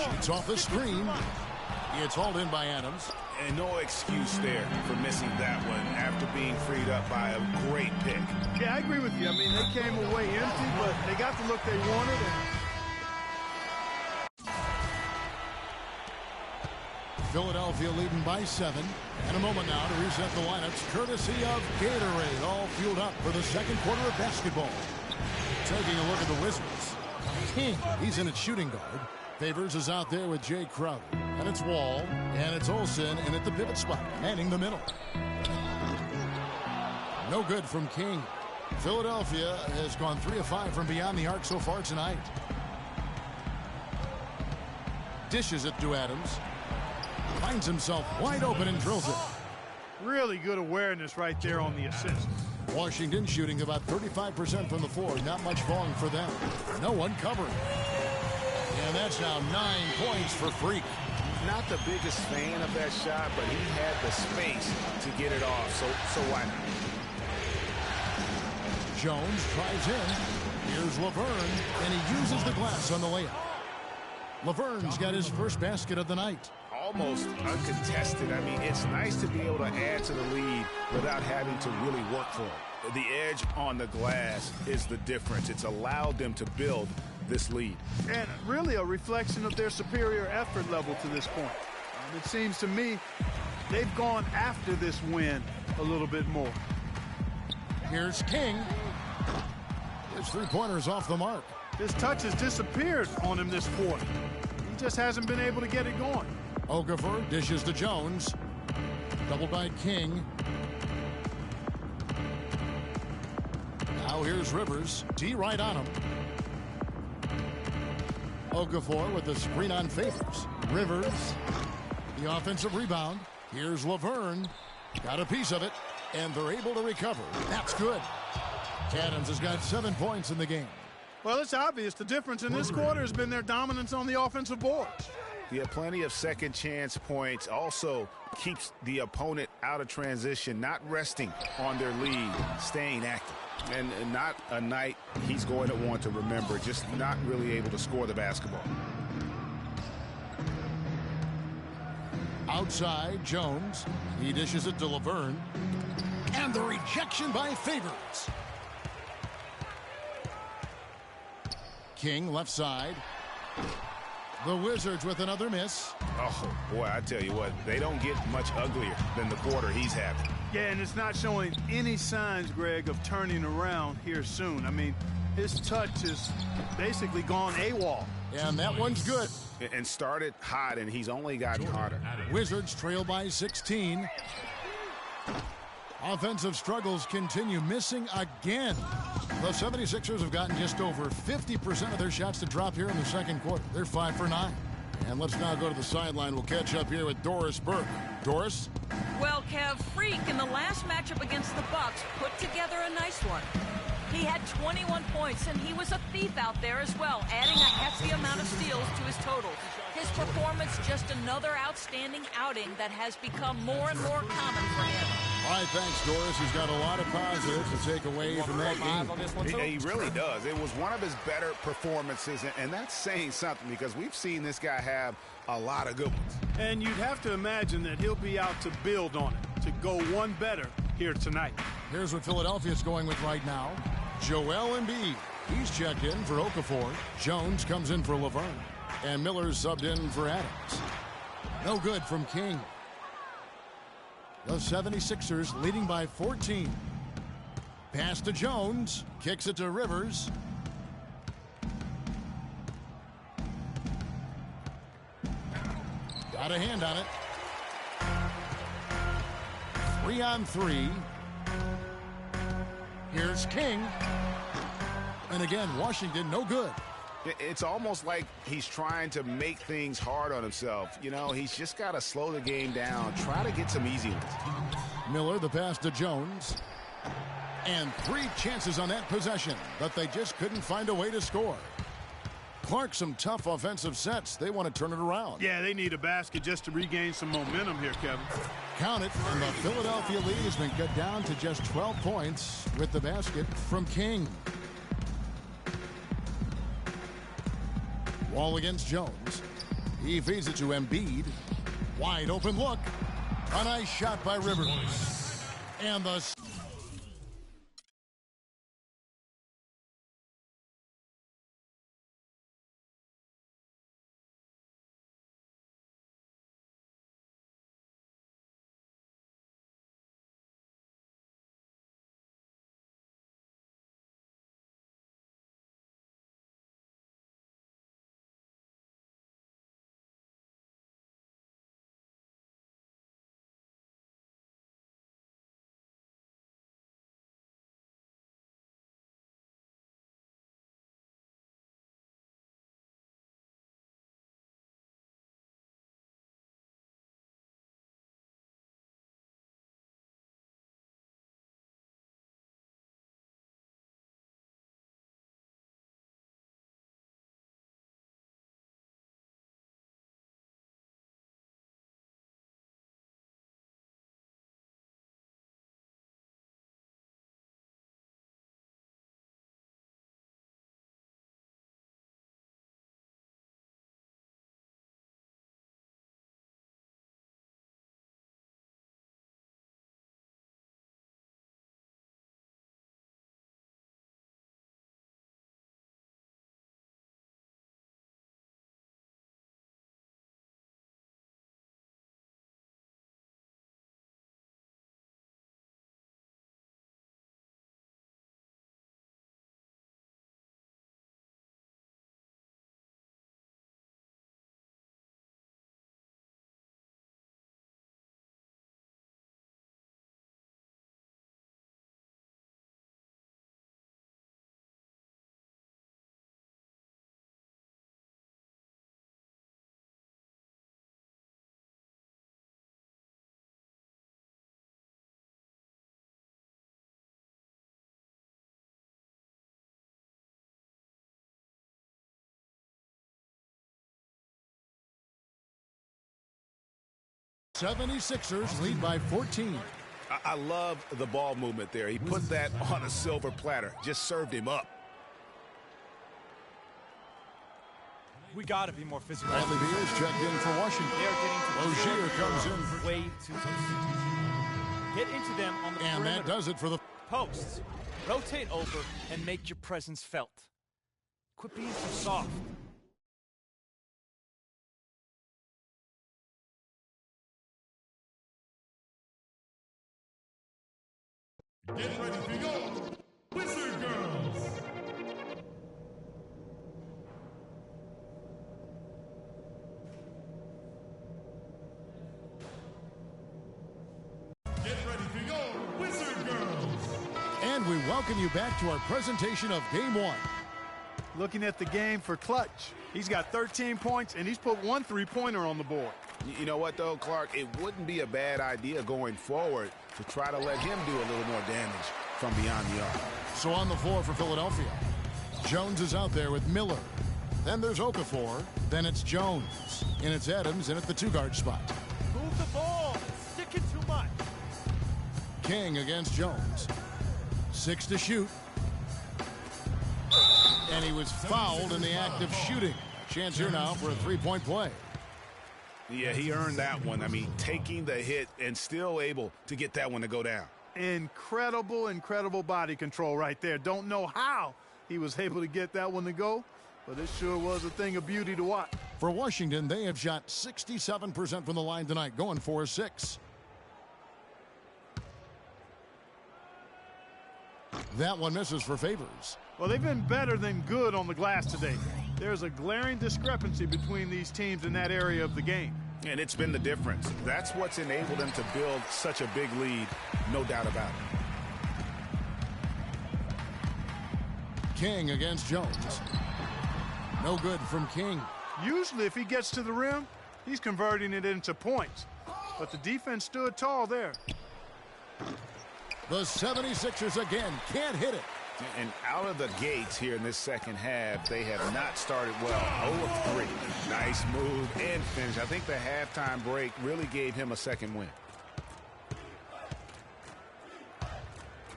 Shoots off the screen. It's hauled in by Adams.
And no excuse there for missing that one after being freed up by a great pick.
Yeah, I agree with you. I mean, they came away empty, but they got the look they wanted.
Philadelphia leading by 7. And a moment now to reset the lineups, courtesy of Gatorade, all fueled up for the second quarter of basketball. Taking a look at the Wizards. King, he's in at shooting guard. Favors is out there with Jay Crowder. And it's Wall. And it's Olsen in at the pivot spot, manning the middle. No good from King. Philadelphia has gone 3 of 5 from beyond the arc so far tonight. Dishes it to Adams. Finds himself wide open and drills it.
Really good awareness right there on the assist.
Washington shooting about 35% from the floor. Not much falling for them. No one covering. And that's now 9 points for Freak.
Not the biggest fan of that shot, but he had the space to get it off, so why not?
Jones tries in. Here's Laverne, and he uses the glass on the layup. Laverne's got his first basket of the night.
Almost uncontested. I mean, it's nice to be able to add to the lead without having to really work for it.
The edge on the glass is the difference. It's allowed them to build this lead.
And really a reflection of their superior effort level to this point. It seems to me they've gone after this win a little bit more.
Here's King. His 3-pointer's off the mark.
His touch has disappeared on him this quarter. He just hasn't been able to get it going.
Okafor dishes to Jones. Doubled by King. Now here's Rivers. D right on him. Okafor with the screen on Favors. Rivers. The offensive rebound. Here's Laverne. Got a piece of it. And they're able to recover. That's good. Adams has got 7 points in the game.
Well, it's obvious the difference in this quarter has been their dominance on the offensive boards.
He had plenty of second chance points. Also keeps the opponent out of transition, not resting on their lead, staying active. And not a night he's going to want to remember, just not really able to score the basketball.
Outside, Jones. He dishes it to Laverne. And the rejection by Favors. King left side. The Wizards with another miss.
Oh, boy, I tell you what, they don't get much uglier than the quarter he's having.
Yeah, and it's not showing any signs, Greg, of turning around here soon. I mean, his touch is basically gone AWOL.
And that one's good.
And started hot, and he's only gotten hotter.
Wizards trail by 16. Offensive struggles continue, missing again. The 76ers have gotten just over 50% of their shots to drop here in the second quarter. They're 5 for 9. And let's now go to the sideline. We'll catch up here with Doris Burke. Doris?
Well, Kev, Freak in the last matchup against the Bucks put nice one. He had 21 points, and he was a thief out there as well, adding a hefty amount of steals to his total. His performance just another outstanding outing that has become more and more common for him.
All right, thanks, Doris. He's got a lot of positives to take away from that game.
He really does. It was one of his better performances, and that's saying something because we've seen this guy have a lot of good ones.
And you'd have to imagine that he'll be out to build on it, to go one better here tonight.
Here's what Philadelphia's going with right now. Joel Embiid. He's checked in for Okafor. Jones comes in for Laverne. And Miller's subbed in for Adams. No good from King. The 76ers leading by 14. Pass to Jones. Kicks it to Rivers. Got a hand on it. 3-on-3. Here's King. And again, Washington, no good.
It's almost like he's trying to make things hard on himself. You know, he's just got to slow the game down, try to get some easy ones.
Miller, the pass to Jones. And 3 chances on that possession, but they just couldn't find a way to score. Clark, some tough offensive sets. They want to turn it around.
Yeah, they need a basket just to regain some momentum here, Kevin.
Count it, and the Philadelphia lead has been cut down to just 12 points with the basket from King. Wall against Jones. He feeds it to Embiid. Wide open look. A nice shot by Rivers. And the... '76ers lead by 14.
I love the ball movement there. He put that on a silver platter. Just served him up.
We got to be more physical.
Bradley Beal's checked in for Washington.
They are getting to
Rozier comes in.
Way too close. Get into them on the
and
perimeter.
That does it for the
Posts. Rotate over and make your presence felt. Quit being so soft.
Get ready for your Wizard Girls. Get ready for your Wizard Girls.
And we welcome you back to our presentation of Game 1.
Looking at the game for Clutch. He's got 13 points, and he's put 1 3-pointer on the board.
You know what, though, Clark? It wouldn't be a bad idea going forward to try to let him do a little more damage. from beyond the arc.
So on the floor for Philadelphia, Jones is out there with Miller. Then there's Okafor. Then it's Jones. And it's Adams in at the two-guard spot.
Move the ball. It's sticking too much.
King against Jones. 6 to shoot. And he was fouled in the act of shooting. Chance here now for a three-point play.
Yeah, he earned that one. I mean, taking the hit and still able to get that one to go down.
Incredible, incredible body control right there. Don't know how he was able to get that one to go, but it sure was a thing of beauty to watch.
For Washington, they have shot 67% from the line tonight, going 4-6. That one misses for Favors.
Well, they've been better than good on the glass today. There's a glaring discrepancy between these teams in that area of the game.
And it's been the difference. That's what's enabled them to build such a big lead, no doubt about it.
King against Jones. No good from King.
Usually if he gets to the rim, he's converting it into points. But the defense stood tall there.
The 76ers again can't hit it.
And out of the gates here in this second half, they have not started well. 0 of 3. Nice move and finish. I think the halftime break really gave him a second win.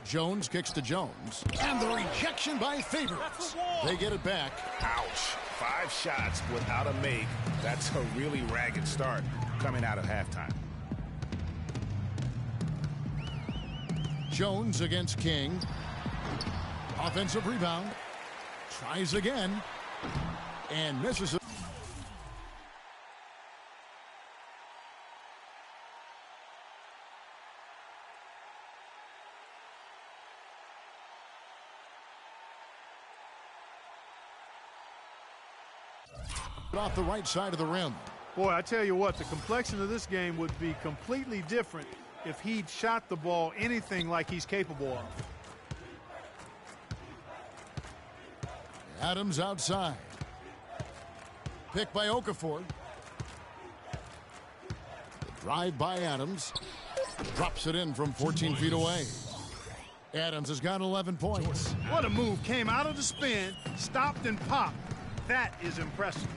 Jones kicks to Jones. And the rejection by Favors. They get it back.
Ouch. 5 shots without a make. That's a really ragged start coming out of halftime.
Jones against King. Offensive rebound. Tries again. And misses it. Off the right side of the rim.
Boy, I tell you what, the complexion of this game would be completely different if he'd shot the ball anything like he's capable of.
Adams outside. Picked by Okafor. The drive by Adams. Drops it in from 14 feet away. Adams has got 11 points.
What a move. Came out of the spin, stopped and popped. That is impressive.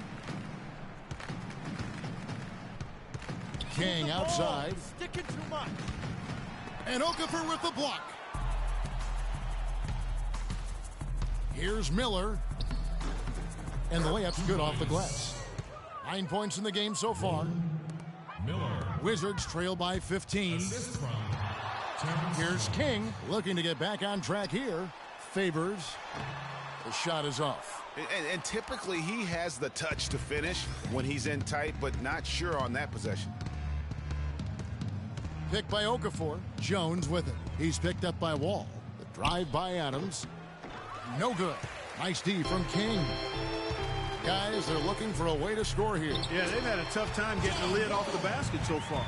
King outside.
Sticking too much.
And Okafor with the block. Here's Miller. And the layup's good off the glass. 9 points in the game so far.
Miller.
Wizards trail by 15. Here's King looking to get back on track here. Favors. The shot is off.
And typically he has the touch to finish when he's in tight, but not sure on that possession.
Picked by Okafor. Jones with it. He's picked up by Wall. The drive by Adams. No good. Nice D from King. Guys, they're looking for a way to score here.
Yeah, they've had a tough time getting the lid off the basket so far.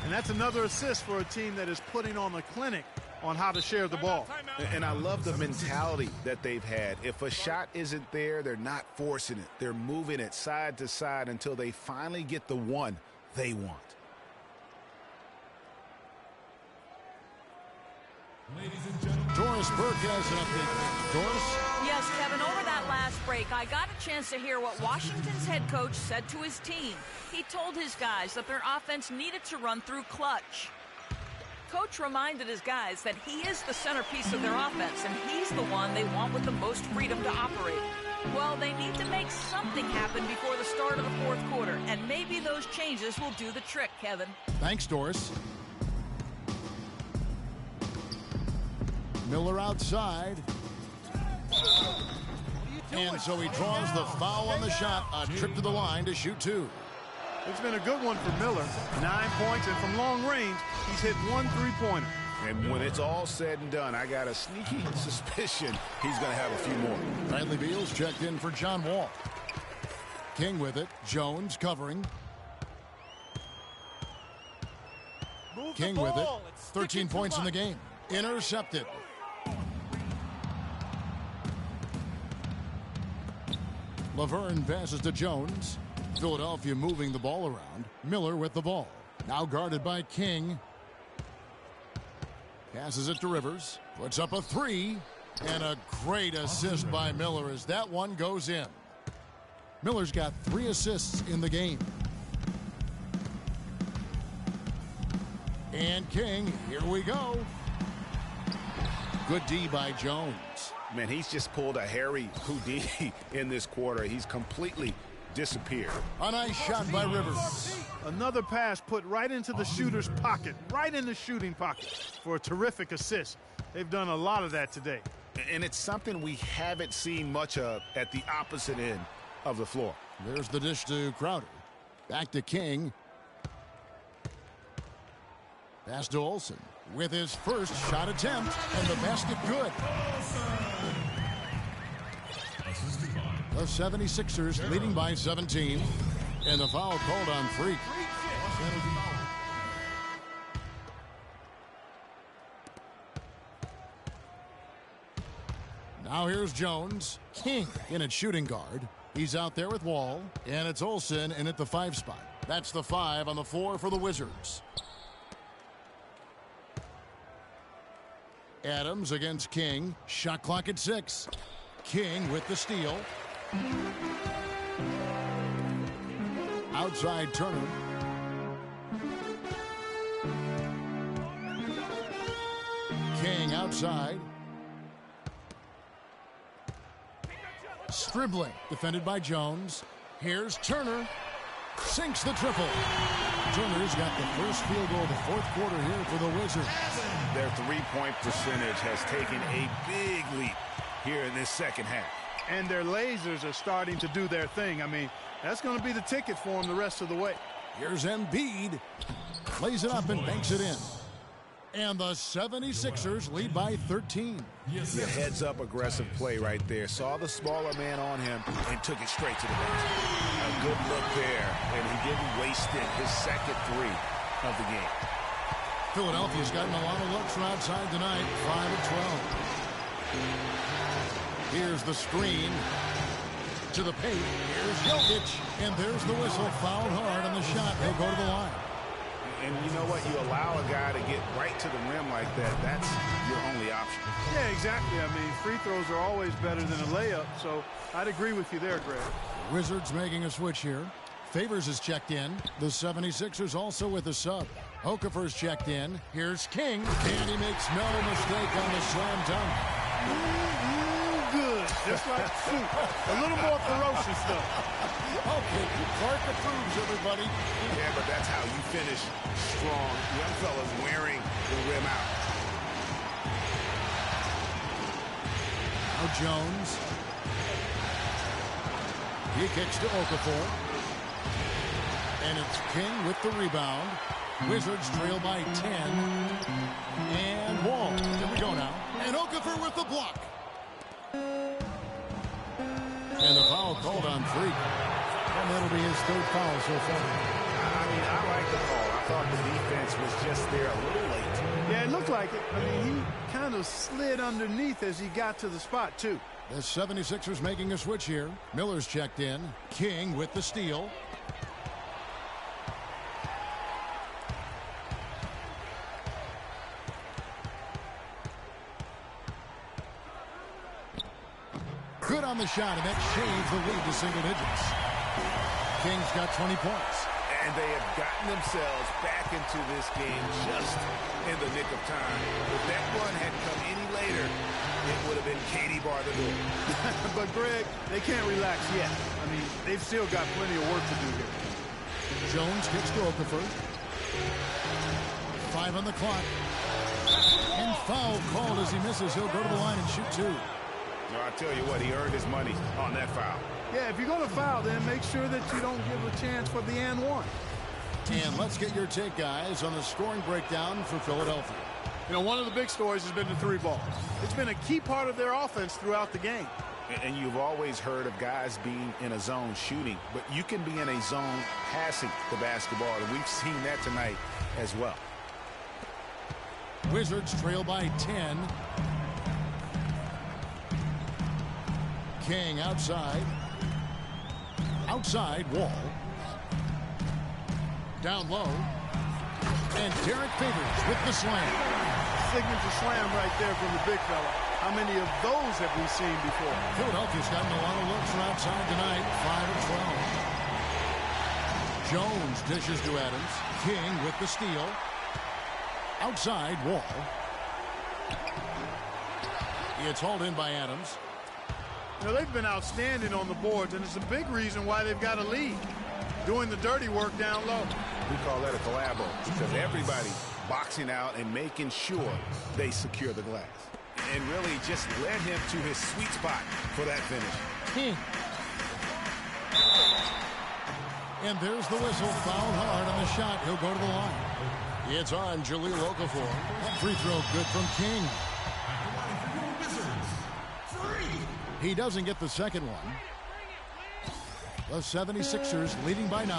And that's another assist for a team that is putting on a clinic on how to share the ball.
And I love the mentality that they've had. If a shot isn't there, they're not forcing it. They're moving it side to side until they finally get the one they want.
Doris Burke has an update. Doris?
Yes, Kevin, over that last break, I got a chance to hear what Washington's head coach said to his team. He told his guys that their offense needed to run through clutch. Coach reminded his guys that he is the centerpiece of their offense, and he's the one they want with the most freedom to operate. Well, they need to make something happen before the start of the fourth quarter, and maybe those changes will do the trick, Kevin.
Thanks, Doris. Miller outside. And so he draws the foul on the shot. A trip to the line to shoot 2.
It's been a good one for Miller. 9 points, and from long range, he's hit 1 3-pointer.
And when it's all said and done, I got a sneaky suspicion he's going to have a few more.
Bradley Beal's checked in for John Wall. King with it. Jones covering. King with it. 13 points in the game. Intercepted. Laverne passes to Jones. Philadelphia moving the ball around. Miller with the ball. Now guarded by King. Passes it to Rivers. Puts up a three. And a great assist by Miller as that one goes in. Miller's got 3 assists in the game. And King, here we go. Good D by Jones.
Man, he's just pulled a Harry Houdini in this quarter. He's completely disappeared.
A nice shot by Rivers.
Another pass put right into the shooter's pocket, right in the shooting pocket for a terrific assist. They've done a lot of that today.
And it's something we haven't seen much of at the opposite end of the floor.
There's the dish to Crowder. Back to King. Pass to Olsen with his first shot attempt, and the basket good. The 76ers leading by 17, and the foul called on Freak. Now here's Jones. King in at shooting guard. He's out there with Wall, and it's Olsen in at the 5 spot. That's the 5 on the floor for the Wizards. Adams against King. Shot clock at 6. King with the steal. Outside Turner. King outside. Stribbling, defended by Jones. Here's Turner. Sinks the triple. Turner's got the first field goal of the 4th quarter here for the Wizards.
Their three-point percentage has taken a big leap here in this second half.
And their lasers are starting to do their thing. I mean, that's going to be the ticket for them the rest of the way.
Here's Embiid. Lays it up and banks it in. And the 76ers lead by 13.
The heads-up aggressive play right there. Saw the smaller man on him and took it straight to the basket. A good look there, and he didn't waste it. His second 3 of the game.
Philadelphia's gotten a lot of looks from outside tonight. 5 of 12. Here's the screen to the paint. Here's Jokic. And there's the whistle. Fouled hard on the shot. He'll go to the line.
And you know what? You allow a guy to get right to the rim like that. That's your only option.
Yeah, exactly. I mean, free throws are always better than a layup, so I'd agree with you there, Greg.
Wizards making a switch here. Favors is checked in. The 76ers also with a sub. Okafor's checked in. Here's King. And he makes no mistake on the slam dunk.
Good. Just like soup. A little more ferocious, though.
Okay, Clark approves, everybody.
Yeah, but that's how you finish strong. Young fellas wearing the rim out.
Now Jones. He kicks to Okafor. And it's King with the rebound. Wizards trail by 10. And Wall. Here we go now. And Okafor with the block. And the foul called on Freak. And that'll be his 3rd foul so far.
I mean, I like the call. I thought the defense was just there a little late.
Yeah, it looked like it. I mean, he kind of slid underneath as he got to the spot, too.
The 76ers making a switch here. Miller's checked in. King with the steal. Good on the shot, and that shaves the lead to single digits. King's got 20 points.
And they have gotten themselves back into this game just in the nick of time. If that run had come any later, it would have been Katie bar the door.
But, Greg, they can't relax yet. I mean, they've still got plenty of work to do here.
Jones kicks to Okafor. 5 on the clock. And foul called as he misses. He'll go to the line and shoot 2.
No, I tell you what, he earned his money on that foul.
Yeah, if you're going to foul, then make sure that you don't give a chance for the and one.
And let's get your take, guys, on the scoring breakdown for Philadelphia.
You know, one of the big stories has been the 3 ball. It's been a key part of their offense throughout the game.
And you've always heard of guys being in a zone shooting, but you can be in a zone passing the basketball, and we've seen that tonight as well.
Wizards trail by 10. King outside. Outside Wall. Down low. And Derek Favors with the slam.
signature slam right there from the big fella. How many of those have we seen before?
Philadelphia's gotten a lot of looks from outside tonight. 5 of 12. Jones dishes to Adams. King with the steal. Outside, Wall. It's hauled in by Adams.
You know, they've been outstanding on the boards, and it's a big reason why they've got a lead. Doing the dirty work down low.
We call that a collabo because everybody boxing out and making sure they secure the glass. And really just led him to his sweet spot for that finish.
And there's the whistle. Fouled hard on the shot. He'll go to the line. It's on Jahlil Okafor. Free throw good from King. He doesn't get the second one. The 76ers leading by 9.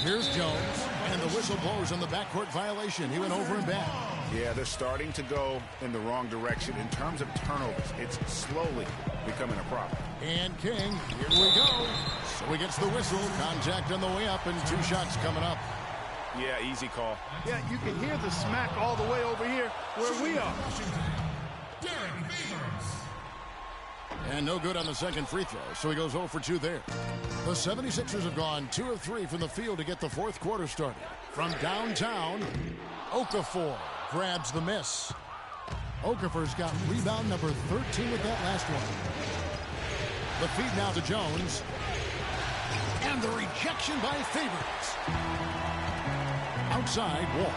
Here's Jones, and the whistle blows on the backcourt violation. He went over and back.
Yeah, they're starting to go in the wrong direction in terms of turnovers. It's slowly becoming a problem.
And King, here we go. So he gets the whistle. Contact on the way up, and 2 shots coming up.
Yeah, easy call.
Yeah, you can hear the smack all the way over here where we are.
And no good on the second free throw, so he goes 0 for 2 there. The 76ers have gone 2 of 3 from the field to get the fourth quarter started. From downtown, Okafor grabs the miss. Okafor's got rebound number 13 with that last one. The feed now to Jones. And the rejection by Favors. Outside, Wall.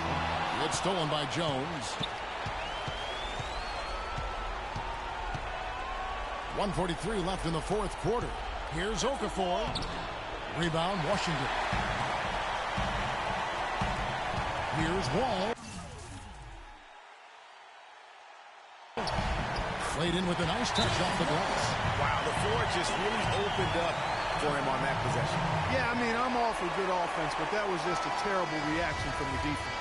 It's stolen by Jones. 1:43 left in the fourth quarter. Here's Okafor. Rebound, Washington. Here's Wall. Played in with a nice touch off the glass.
Wow, the floor just really opened up for him on that possession.
Yeah, I mean, I'm all for good offense, but that was just a terrible reaction from the defense.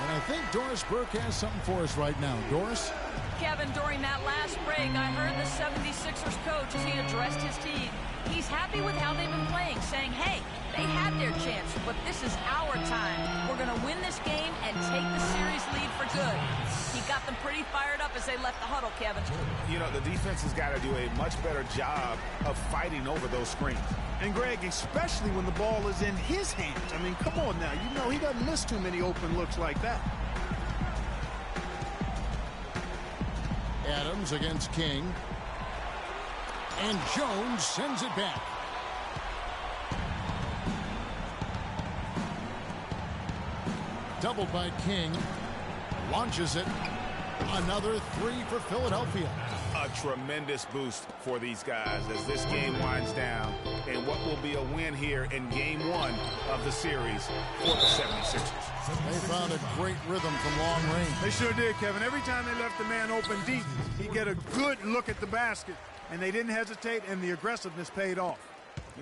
And I think Doris Burke has something for us right now. Doris?
Kevin, during that last break, I heard the 76ers coach as he addressed his team. He's happy with how they've been playing, saying, hey, they had their chance, but this is our time. We're going to win this game and take the series lead for good. He got them pretty fired up as they left the huddle, Kevin.
You know, the defense has got to do a much better job of fighting over those screens.
And, Greg, especially when the ball is in his hands. I mean, come on now. You know he doesn't miss too many open looks like that.
Adams against King. And Jones sends it back. Doubled by King. Launches it. Another 3 for Philadelphia.
A tremendous boost for these guys as this game winds down and what will be a win here in game 1 of the series for the 76ers.
They found a great rhythm from long range.
They sure did, Kevin. Every time they left the man open deep, he'd get a good look at the basket, and they didn't hesitate, and the aggressiveness paid off.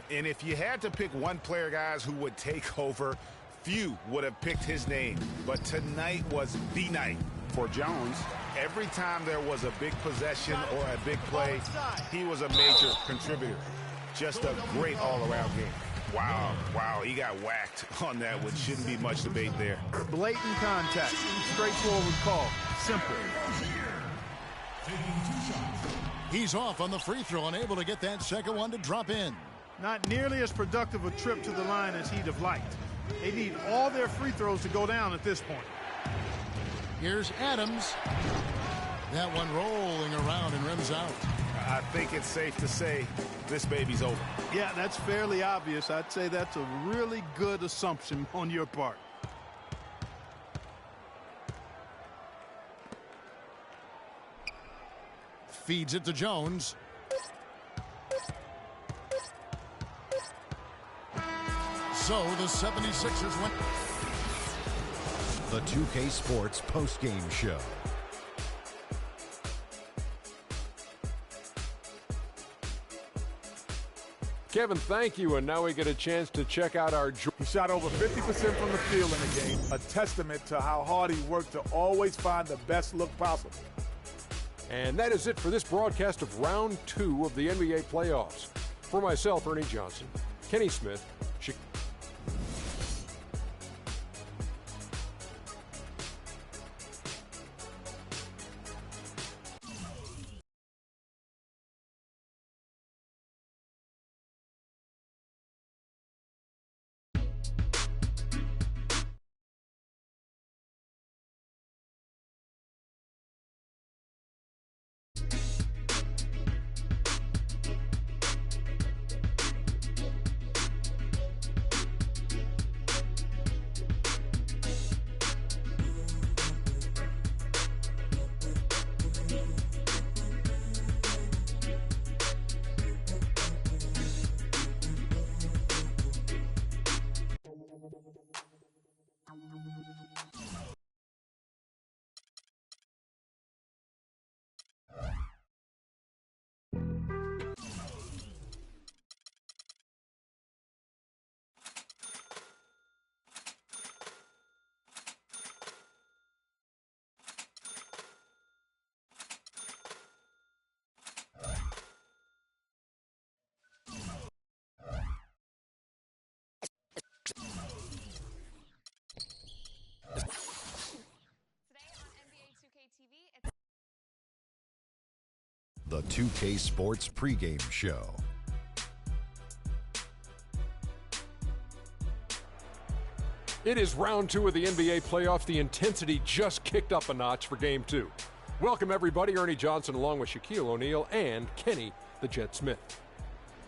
And if you had to pick one player, guys, who would take over, few would have picked his name. But tonight was the night for Jones. Every time there was a big possession or a big play, he was a major contributor. Just a great all-around game. Wow, he got whacked on that, which shouldn't be much debate there.
Blatant contact, straightforward call, simple.
He's off on the free throw, unable to get that second one to drop in.
Not nearly as productive a trip to the line as he'd have liked. They need all their free throws to go down at this point.
Here's Adams. That one rolling around and rims out.
I think it's safe to say this baby's over.
Yeah, that's fairly obvious. I'd say that's a really good assumption on your part.
Feeds it to Jones. So the 76ers went.
The 2K Sports postgame show.
Kevin, thank you, and now we get a chance to check out our...
He shot over 50% from the field in the game, a testament to how hard he worked to always find the best look possible.
And that is it for this broadcast of Round 2 of the NBA playoffs. For myself, Ernie Johnson, Kenny Smith,
the 2K Sports pregame show.
It is round 2 of the NBA playoffs. The intensity just kicked up a notch for Game 2. Welcome, everybody. Ernie Johnson along with Shaquille O'Neal and Kenny the Jet Smith.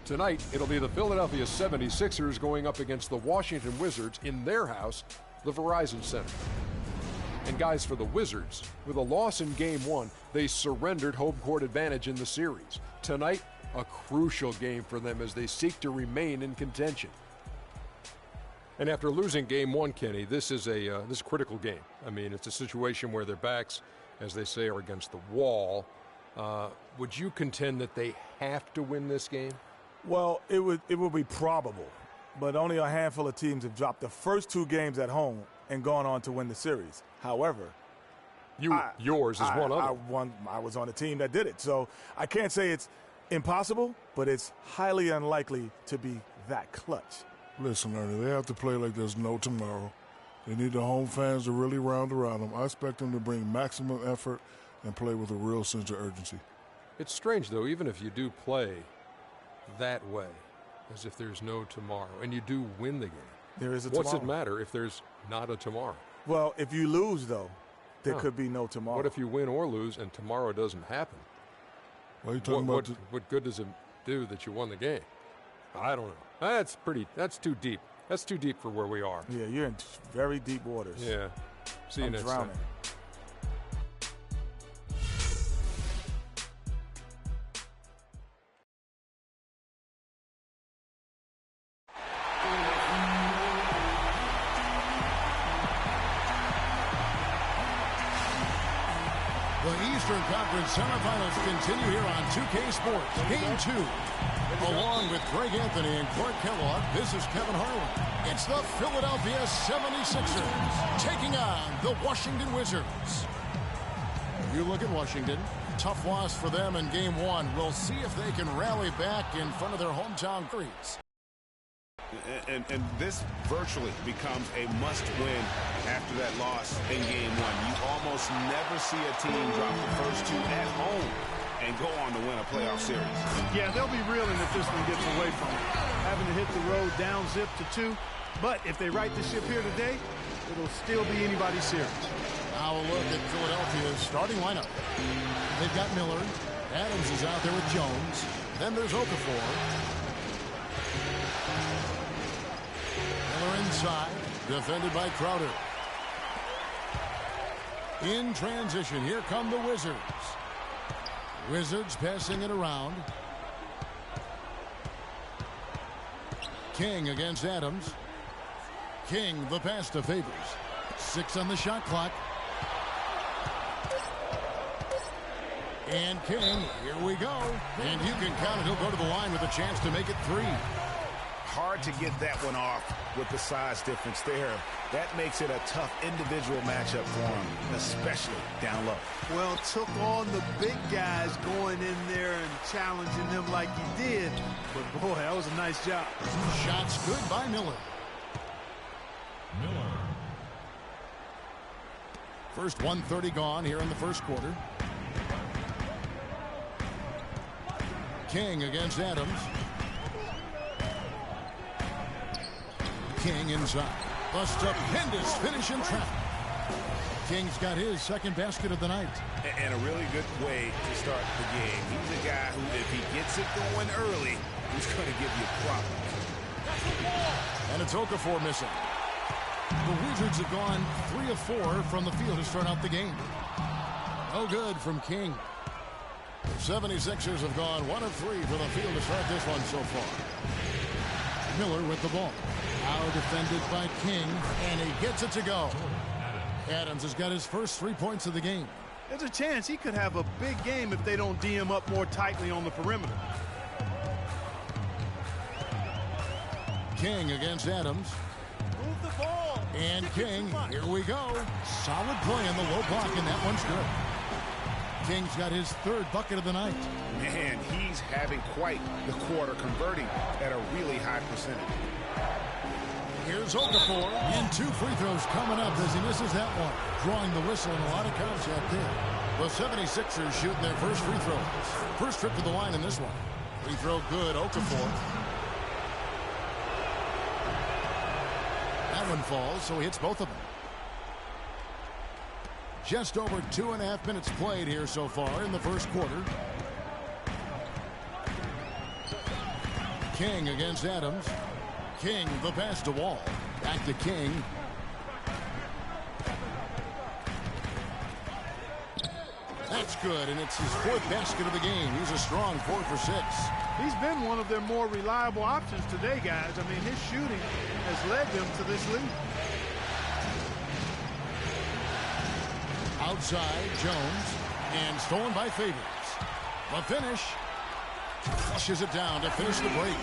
Tonight, it'll be the Philadelphia 76ers going up against the Washington Wizards in their house, the Verizon Center. And guys, for the Wizards, with a loss in Game 1, they surrendered home court advantage in the series. Tonight, a crucial game for them as they seek to remain in contention. And after losing Game 1, Kenny, this is a critical game. I mean, it's a situation where their backs, as they say, are against the wall. Would you contend that they have to win this game?
Well, it would be probable, but only a handful of teams have dropped the first 2 games at home and gone on to win the series. However,
yours is one of them.
I was on a team that did it, so I can't say it's impossible, but it's highly unlikely to be that clutch.
Listen, Ernie, they have to play like there's no tomorrow. They need the home fans to really round around them. I expect them to bring maximum effort and play with a real sense of urgency.
It's strange, though, even if you do play that way, as if there's no tomorrow, and you do win the game.
There is a
What's
tomorrow.
it matter if there's not a tomorrow?
Well, if you lose, though, there could be no tomorrow.
What if you win or lose and tomorrow doesn't happen?
What are you talking about?
What good does it do that you won the game? I don't know. That's too deep. That's too deep for where we are.
Yeah, you're in very deep waters.
Yeah. See you next
drowning.
time.
The Eastern Conference semifinals continue here on 2K Sports. Game 2. Along with Greg Anthony and Clark Kellogg, this is Kevin Harlan. It's the Philadelphia 76ers taking on the Washington Wizards. You look at Washington. Tough loss for them in Game 1. We'll see if they can rally back in front of their hometown crews.
And this virtually becomes a must-win after that loss in Game 1. You almost never see a team drop the first 2 at home and go on to win a playoff series.
Yeah, they'll be reeling if this one gets away from them, having to hit the road down zip to 2. But if they right the ship here today, it'll still be anybody's series.
Now a look at Philadelphia's starting lineup. They've got Miller. Adams is out there with Jones. Then there's Okafor. Miller inside, defended by Crowder. In transition, here come the Wizards. Wizards passing it around. King against Adams. King, the pass to Favors. 6 on the shot clock. And King, here we go. And you can count it. He'll go to the line with a chance to make it 3.
Hard to get that one off with the size difference there. That makes it a tough individual matchup for him, especially down low.
Well, took on the big guys going in there and challenging them like he did. But, boy, that was a nice job.
Shots good by Miller. First 1:30 gone here in the first quarter. King against Adams. King inside. A stupendous finish in trap. King's got his second basket of the night.
And a really good way to start the game. He's a guy who, if he gets it going early, he's going to give you problems.
And it's Okafor missing. The Wizards have gone 3 of 4 from the field to start out the game. No good from King. The 76ers have gone 1 of 3 from the field to start this one so far. Miller with the ball. Now defended by King, and he gets it to go. Adams has got his first 3 points of the game.
There's a chance he could have a big game if they don't D him up more tightly on the perimeter.
King against Adams.
Move the ball.
And King, here we go. Solid play in the low block, and that one's good. King's got his 3rd bucket of the night.
Man, he's having quite the quarter, converting at a really high percentage.
Here's Okafor, and 2 free throws coming up as he misses that one. Drawing the whistle and a lot of contact there. The 76ers shooting their first free throws. First trip to the line in this one. Free throw good, Okafor. That one falls, so he hits both of them. Just over 2.5 minutes played here so far in the first quarter. King against Adams. King, the pass to Wall. Back to King. That's good, and it's his 4th basket of the game. He's a strong 4 for 6.
He's been one of their more reliable options today, guys. I mean, his shooting has led them to this lead.
Outside, Jones, and stolen by Favors. The finish. Flushes it down to finish the break.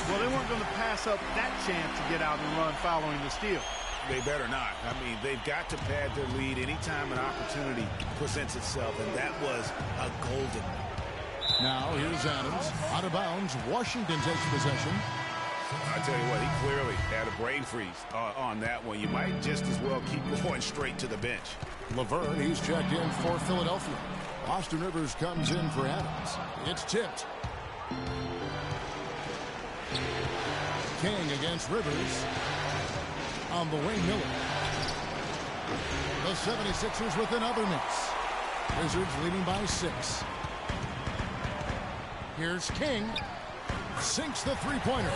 Well, they weren't going to pass up that chance to get out and run following the steal.
They better not. I mean, they've got to pad their lead anytime an opportunity presents itself, and that was a golden.
Now, here's Adams. Out of bounds. Washington takes possession.
I tell you what, he clearly had a brain freeze on that one. You might just as well keep going straight to the bench.
Laverne, he's checked in for Philadelphia. Austin Rivers comes in for Adams. It's tipped. King against Rivers. On the wing, Miller. The 76ers with another miss. Wizards leading by 6. Here's King. Sinks the three-pointer.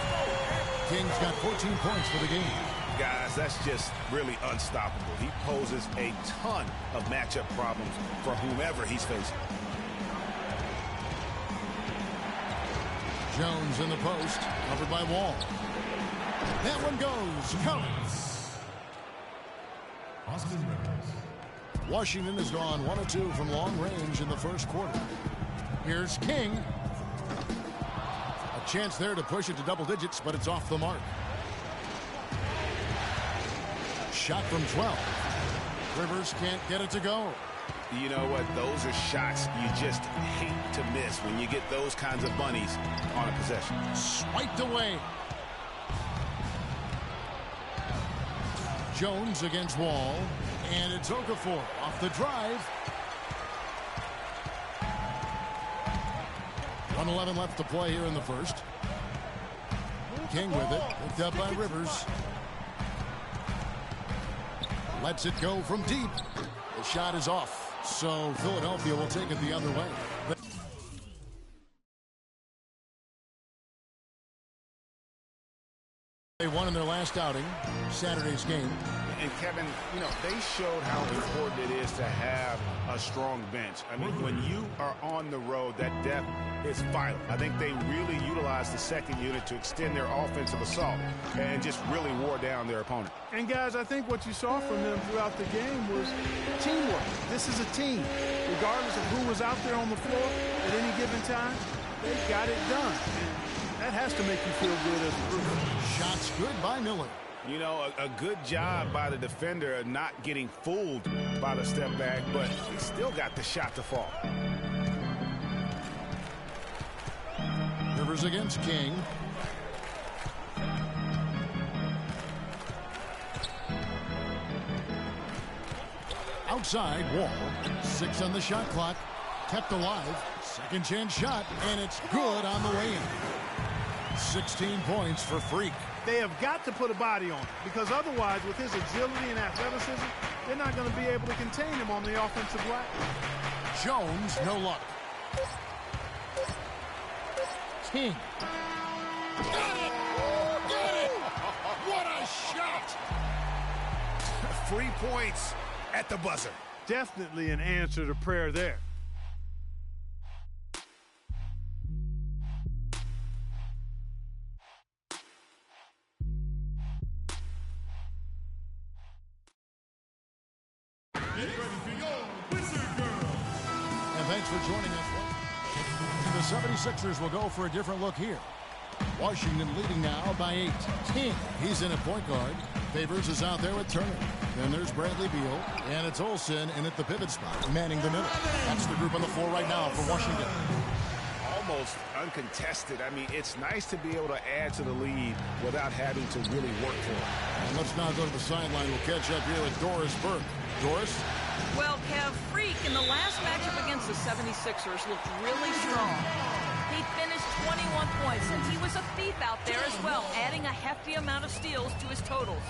King's got 14 points for the game.
Guys, that's just really unstoppable. He poses a ton of matchup problems for whomever he's facing.
Jones in the post, covered by Wall. That one goes. Counts.
Austin Rivers.
Washington has gone 1 of 2 from long range in the first quarter. Here's King. A chance there to push it to double digits, but it's off the mark. Shot from 12. Rivers can't get it to go.
You know what? Those are shots you just hate to miss when you get those kinds of bunnies on a possession.
Swiped away. Jones against Wall. And it's Okafor off the drive. 1:11 left to play here in the first. King with it. Picked up by Rivers. Lets it go from deep. The shot is off. So Philadelphia will take it the other way. They won in their last outing, Saturday's game.
And Kevin, you know, they showed how important it is to have a strong bench. I mean, when you are on the road, that depth is vital. I think they really utilized the second unit to extend their offensive assault and just really wore down their opponent.
And guys, I think what you saw from them throughout the game was teamwork. This is a team. Regardless of who was out there on the floor at any given time, they got it done. And that has to make you feel good as a group.
Shots good by Miller.
You know, a good job by the defender not getting fooled by the step back, but he still got the shot to fall.
Rivers against King. Outside, Wall. 6 on the shot clock. Kept alive. Second chance shot, and it's good on the way in. 16 points for Freak.
They have got to put a body on him, because otherwise, with his agility and athleticism, they're not going to be able to contain him on the offensive glass.
Jones, no luck. King.
Got it! Got it! What a shot!
3 points at the buzzer.
Definitely an answer to prayer there.
Thanks for joining us. And the 76ers will go for a different look here. Washington leading now by 8. King, he's in at point guard. Favors is out there with Turner. Then there's Bradley Beal. And it's Olsen in at the pivot spot, manning the middle. That's the group on the floor right now for Washington.
Almost uncontested. I mean, it's nice to be able to add to the lead without having to really work for it.
And let's now go to the sideline. We'll catch up here with Doris Burke. Doris?
Well, Kev, Freak in the last match against the 76ers looked really strong. He finished 21 points, and he was a thief out there as well, adding a hefty amount of steals to his totals.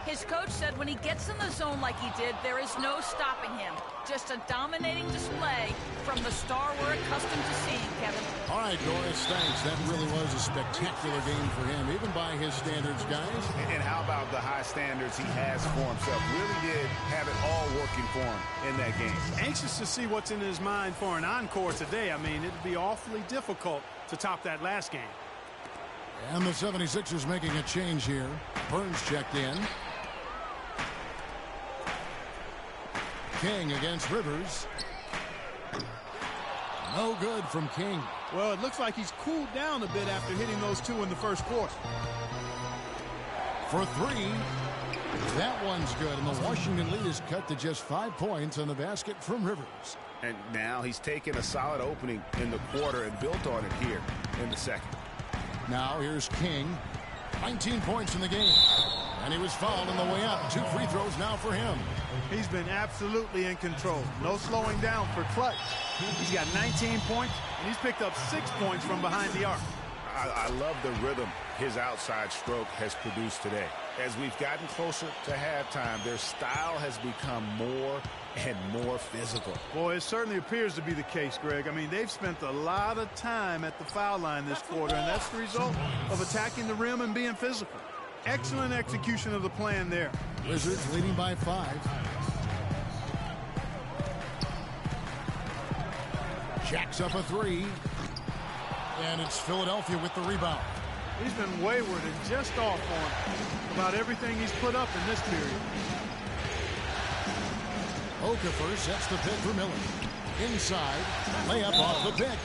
His coach said when he gets in the zone like he did, there is no stopping him. Just a dominating display from the star we're accustomed to seeing, Kevin.
All right, Doris, thanks. That really was a spectacular game for him, even by his standards, guys.
And how about the high standards he has for himself? Really did have it all working for him in that game.
Anxious to see what's in his mind for an encore today. I mean, it'd be awfully difficult to top that last game.
And the 76ers making a change here. Burns checked in. King against Rivers. No good from King.
Well, it looks like he's cooled down a bit after hitting those two in the first quarter.
For three. That one's good, and the Washington lead is cut to just 5 points on the basket from Rivers.
And now he's taken a solid opening in the quarter and built on it here in the second.
Now here's King. 19 points in the game. And he was fouled on the way up. 2 free throws now for him.
He's been absolutely in control. No slowing down for Clutch. He's got 19 points, and he's picked up 6 points from behind the arc.
I love the rhythm his outside stroke has produced today. As we've gotten closer to halftime, their style has become more and more physical.
Boy, it certainly appears to be the case, Greg. I mean, they've spent a lot of time at the foul line this quarter, and that's the result of attacking the rim and being physical. Excellent execution of the plan there.
Wizards leading by 5. Jacks up a 3. And it's Philadelphia with the rebound.
He's been wayward and just off on about everything he's put up in this period.
Okafor sets the pick for Miller. Inside, layup off the pick.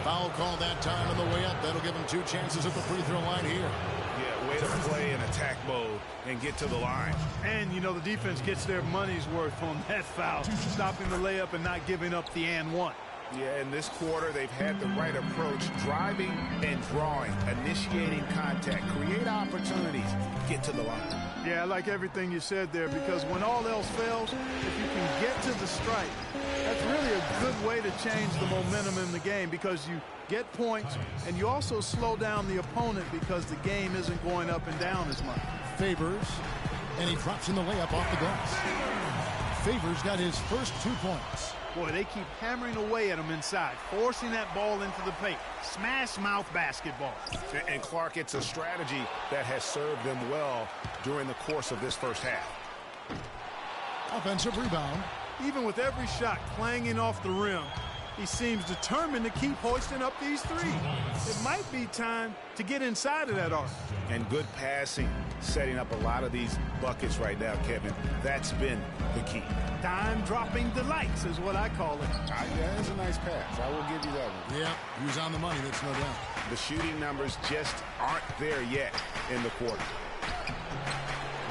Foul call that time on the way up. That'll give him 2 chances at the free throw line here.
Yeah, way to play in attack mode and get to the line.
And, you know, the defense gets their money's worth on that foul, stopping the layup and not giving up the and one.
Yeah, in this quarter, they've had the right approach, driving and drawing, initiating contact, create opportunities, get to the line.
Yeah, I like everything you said there, because when all else fails, if you can get to the strike, that's really a good way to change the momentum in the game, because you get points and you also slow down the opponent because the game isn't going up and down as much.
Favors, and he drops in the layup off the glass. Favors got his first 2 points.
Boy, they keep hammering away at him inside, forcing that ball into the paint. Smash mouth basketball.
And Clark, it's a strategy that has served them well during the course of this first half.
Offensive rebound.
Even with every shot clanging off the rim, he seems determined to keep hoisting up these threes. It might be time to get inside of that arc.
And good passing, setting up a lot of these buckets right now, Kevin. That's been the key.
Dime-dropping delights is what I call it.
Yeah, that's a nice pass. I will give you that one.
Yeah, he was on the money, that's no doubt.
The shooting numbers just aren't there yet in the quarter.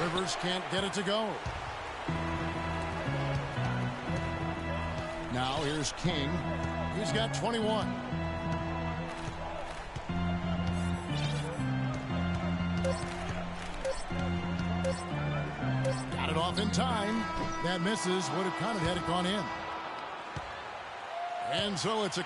Rivers can't get it to go. Now here's King. He's got 21. Got it off in time. That misses. Would have counted had it gone in. And so it's a...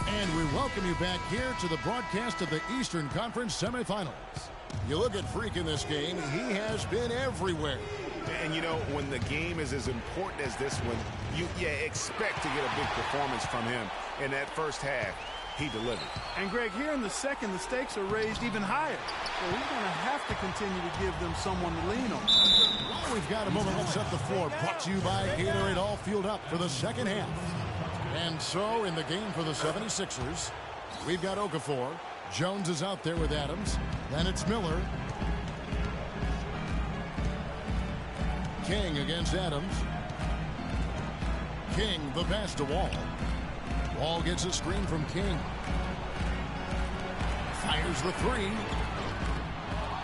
And we welcome you back here to the broadcast of the Eastern Conference semifinals. You look at Freak in this game, he has been everywhere.
And, you know, when the game is as important as this one, you expect to get a big performance from him. In that first half, he delivered.
And, Greg, here in the second, the stakes are raised even higher. So he's going to have to continue to give them someone to lean on.
Well, we've got a moment. Let's set the floor. Brought to you by Gatorade, all fueled up for the second half. And so, in the game for the 76ers, we've got Okafor. Jones is out there with Adams. Then it's Miller. King against Adams. King the pass to Wall. Wall gets a screen from King. Fires the 3.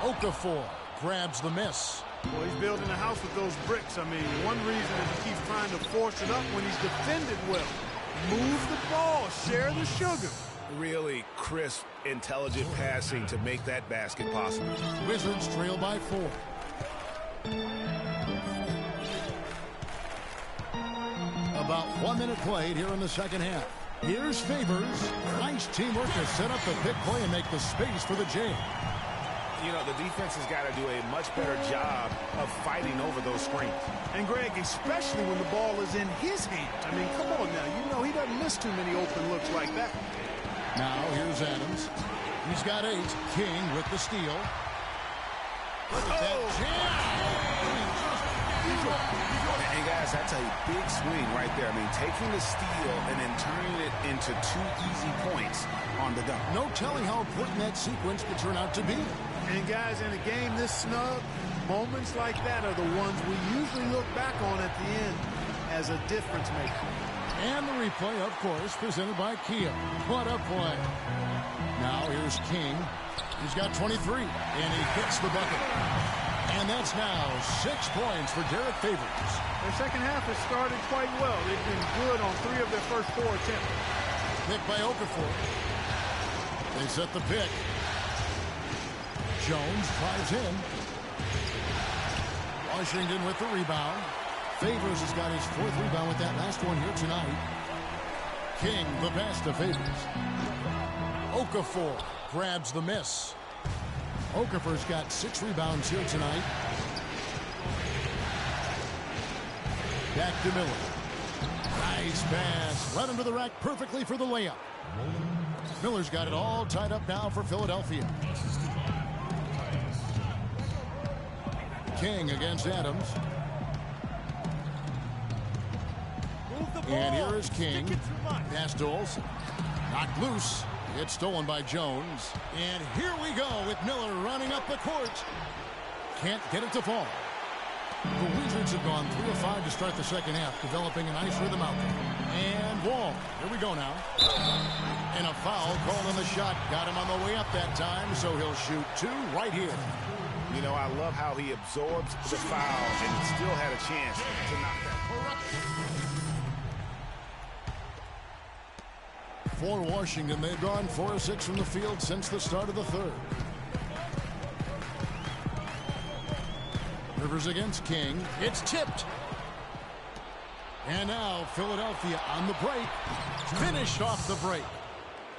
Okafor grabs the miss.
Well, he's building a house with those bricks. I mean, one reason is he keeps trying to force it up when he's defended well. Move the ball, share the sugar.
Really crisp, intelligent passing to make that basket possible.
Wizards trail by 4. About 1 minute played here in the second half. Here's Favors. Nice teamwork to set up the pick play and make the space for the J.
You know, the defense has got to do a much better job of fighting over those screens.
And, Greg, especially when the ball is in his hands. I mean, come on now. You know he doesn't miss too many open looks like that.
Now, here's Adams. He's got 8. King with the steal. Look at that jam.
And, guys, that's a big swing right there. I mean, taking the steal and then turning it into 2 easy points on the dunk.
No telling how important that sequence could turn out to be.
And, guys, in a game this snug, moments like that are the ones we usually look back on at the end as a difference maker.
And the replay, of course, presented by Kia. What a play. Now here's King. He's got 23, and he hits the bucket. And that's now 6 points for Derek Favors.
Their second half has started quite well. They've been good on 3 of their first 4 attempts.
Pick by Okafor. They set the pick. Jones drives in. Washington with the rebound. Favors has got his 4th rebound with that last one here tonight. King, the pass to Favors. Okafor grabs the miss. Okafor's got 6 rebounds here tonight. Back to Miller. Nice pass. Right under the rack perfectly for the layup. Miller's got it all tied up now for Philadelphia. King against Adams. And here is King. Pass to Olsen. Knocked loose. It's stolen by Jones. And here we go with Miller running up the court. Can't get it to fall. The Wizards have gone 3 of 5 to start the second half, developing a nice rhythm out there. And Wall. Here we go now. And a foul called on the shot. Got him on the way up that time, so he'll shoot 2 right here.
You know, I love how he absorbs the foul and still had a chance to knock that.
For Washington, they've gone 4 of 6 from the field since the start of the third. Rivers against King. It's tipped. And now Philadelphia on the break. Finished off the break.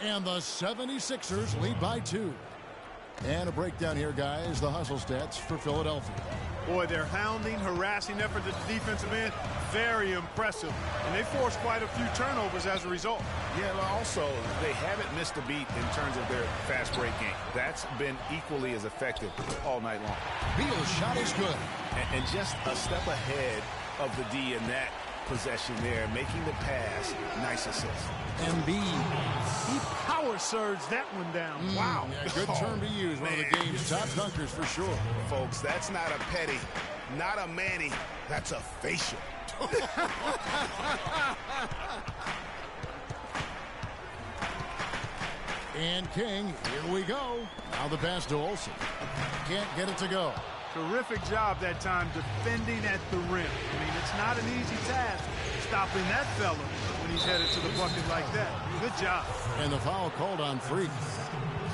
And the 76ers lead by 2. And a breakdown here, guys. The hustle stats for Philadelphia.
Boy, their hounding, harassing effort at the defensive end, very impressive. And they forced quite a few turnovers as a result.
Yeah, but also, they haven't missed a beat in terms of their fast break game. That's been equally as effective all night long.
Beal's shot is good.
And just a step ahead of the D in that possession there, making the pass. Nice assist.
Embiid.
He power surged that one down. Wow.
Yeah, good term to use. One of the game's top dunkers for sure.
Folks, that's not a petty, not a Manny. That's a facial.
And King, here we go. Now the pass to Olsen. Can't get it to go.
Terrific job that time defending at the rim. I mean, it's not an easy task stopping that fella when he's headed to the bucket like that. Good job.
And the foul called on Freak.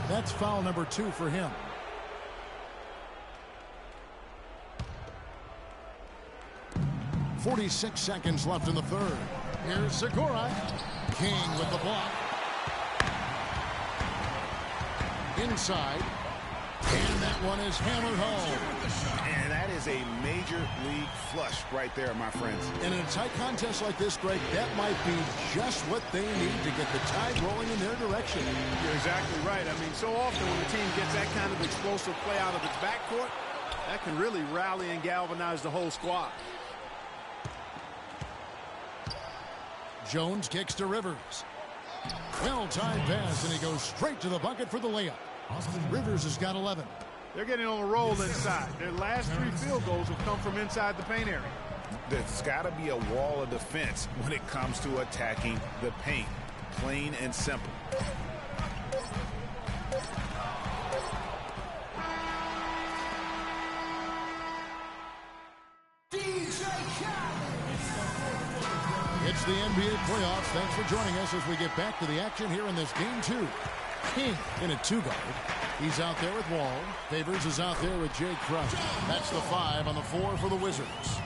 That's foul number 2 for him. .46 seconds left in the third. Here's Segura. King with the block. Inside. And that one is hammered home.
And that is a major league flush right there, my friends.
And in a tight contest like this, Greg, that might be just what they need to get the tide rolling in their direction.
You're exactly right. I mean, so often when the team gets that kind of explosive play out of its backcourt, that can really rally and galvanize the whole squad.
Jones kicks to Rivers. Well-timed pass, and he goes straight to the bucket for the layup. Rivers has got 11.
They're getting on a roll inside. Their last 3 field goals have come from inside the paint area.
There's got to be a wall of defense when it comes to attacking the paint. Plain and simple.
It's the NBA playoffs. Thanks for joining us as we get back to the action here in this game 2. King in a 2-guard. He's out there with Wall. Favors is out there with Jay Crowder. That's the 5 on the 4 for the Wizards.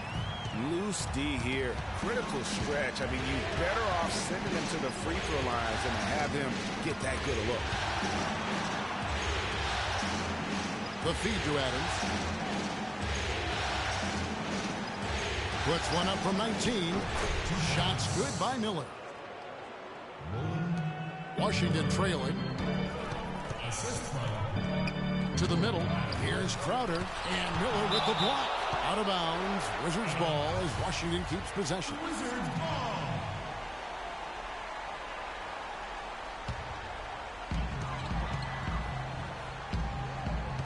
Loose D here. Critical stretch. I mean, you're better off sending him to the free throw lines than to have him get that good a look.
The feed to Adams. Puts one up from 19. Shots good by Miller. Washington trailing. To the middle. Here's Crowder. And Miller with the block. Out of bounds. Wizards ball as Washington keeps possession.
Wizards ball.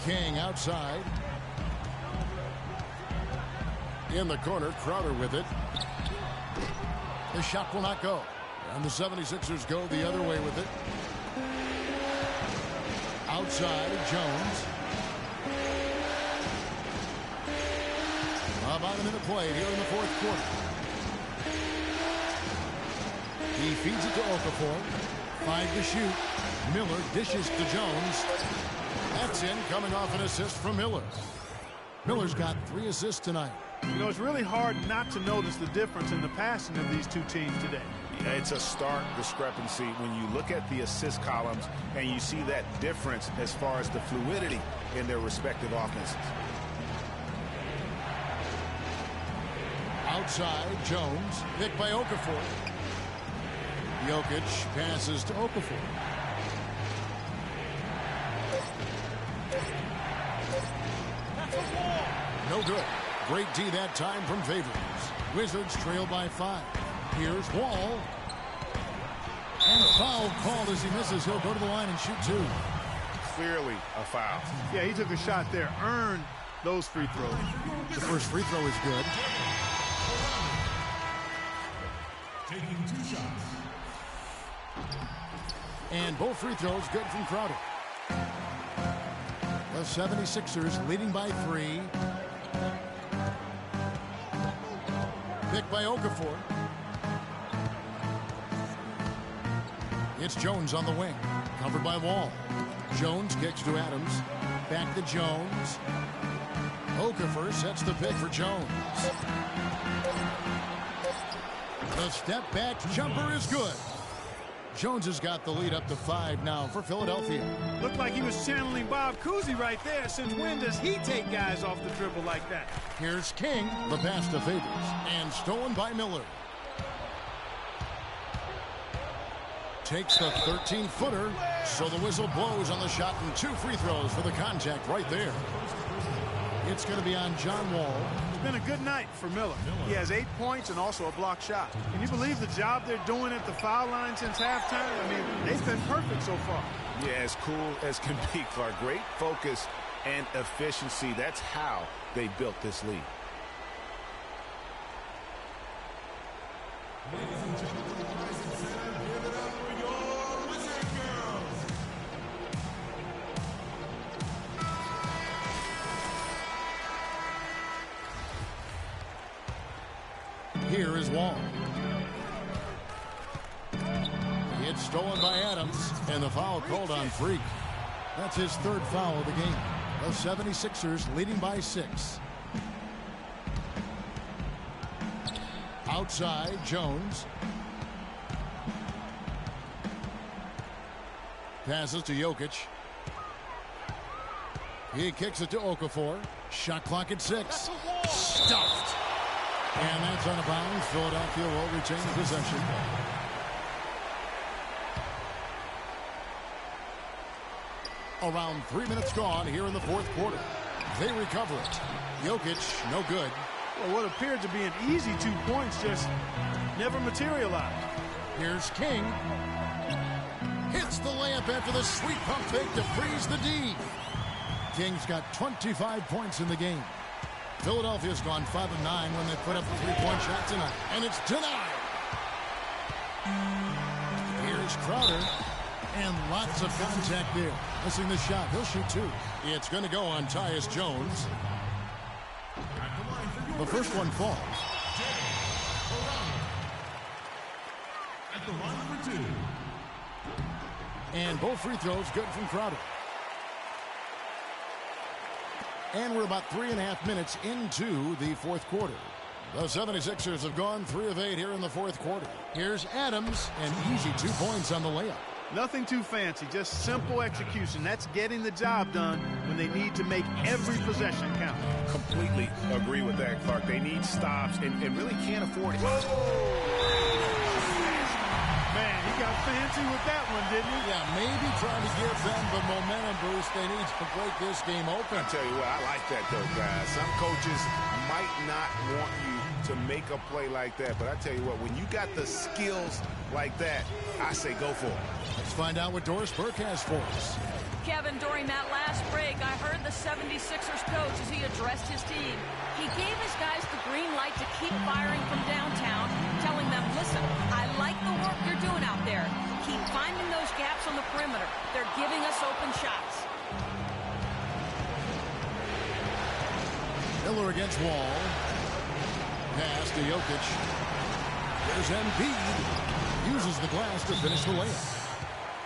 King outside. In the corner, Crowder with it. The shot will not go. And the 76ers go the other way with it. Outside, Jones. About a minute played here in the fourth quarter. He feeds it to Okafor. 5 to shoot. Miller dishes to Jones. That's in, coming off an assist from Miller. Miller's got 3 assists tonight.
You know, it's really hard not to notice the difference in the passing of these two teams today.
Yeah, it's a stark discrepancy when you look at the assist columns and you see that difference as far as the fluidity in their respective offenses.
Outside, Jones. Picked by Okafor. Jokic passes to Okafor. No good. Great D that time from Favors. Wizards trail by 5. Here's Wall. And foul called as he misses. He'll go to the line and shoot 2.
Clearly a foul.
Yeah, he took a shot there. Earned those free throws.
The first free throw is good.
Taking 2 shots.
And both free throws good from Crowder. The 76ers leading by 3. Picked by Okafor. It's Jones on the wing. Covered by Wall. Jones kicks to Adams. Back to Jones. Okafor sets the pick for Jones. The step back jumper is good. Jones has got the lead up to 5 now for Philadelphia.
Looked like he was channeling Bob Cousy right there. Since when does he take guys off the dribble like that?
Here's King. The pass to Favors. And stolen by Miller. Takes the 13-footer. So the whistle blows on the shot and 2 free throws for the contact right there. It's going to be on John Wall.
It's been a good night for Miller. He has 8 points and also a block shot. Can you believe the job they're doing at the foul line since halftime? I mean, they've been perfect so far.
Yeah, as cool as can be, Clark. Great focus and efficiency. That's how they built this lead.
Ladies and gentlemen, rise and center, give it up for your Wizard girls.
Here is Wall. It's stolen by Adams, and the foul called on Freak. That's his 3rd foul of the game. The 76ers leading by 6. Outside, Jones. Passes to Jokic. He kicks it to Okafor. Shot clock at 6. Stuffed. And that's out of bounds. Philadelphia will retain possession. Around 3 minutes gone here in the fourth quarter. They recover it. Jokic, no good.
Well, what appeared to be an easy 2 points just never materialized.
Here's King. Hits the layup after the sweet pump fake to freeze the D. King's got 25 points in the game. Philadelphia's gone 5 of 9 when they put up a 3-point shot tonight. And it's denied. Here's Crowder. And lots of contact there. Missing the shot. He'll shoot 2. It's going to go on Tyus Jones. The first one falls.
at the line for 2.
And both free throws good from Crowder. And we're about 3.5 minutes into the fourth quarter. The 76ers have gone 3 of 8 here in the fourth quarter. Here's Adams, and easy 2 points on the layup.
Nothing too fancy, just simple execution. That's getting the job done when they need to make every possession count.
Completely agree with that, Clark. They need stops and really can't afford it.
Man, he got fancy with that one, didn't he?
Yeah, maybe trying to give them the momentum boost they need to break this game open.
I tell you what, I like that, though, guys. Some coaches might not want you to make a play like that, but I tell you what, when you got the skills like that, I say go for it.
Let's find out what Doris Burke has for us.
Kevin, during that last break, I heard the 76ers coach as he addressed his team. He gave his guys the green light to keep firing from downtown, telling them, listen, I like the work you're doing out there. Keep finding those gaps on the perimeter. They're giving us open shots.
Miller against Wall. Pass to Jokic. There's Embiid. Uses the glass to finish the layup.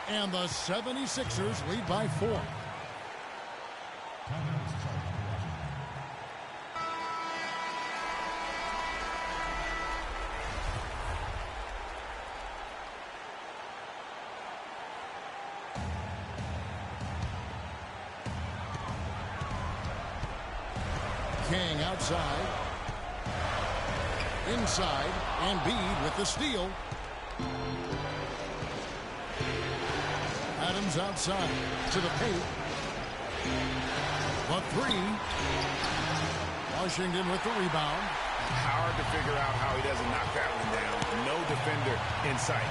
And the 76ers lead by 4. King outside. Inside. Embiid with the steal. Adams outside to the paint. A 3. Washington with the rebound.
Hard to figure out how he doesn't knock that one down. No defender in sight.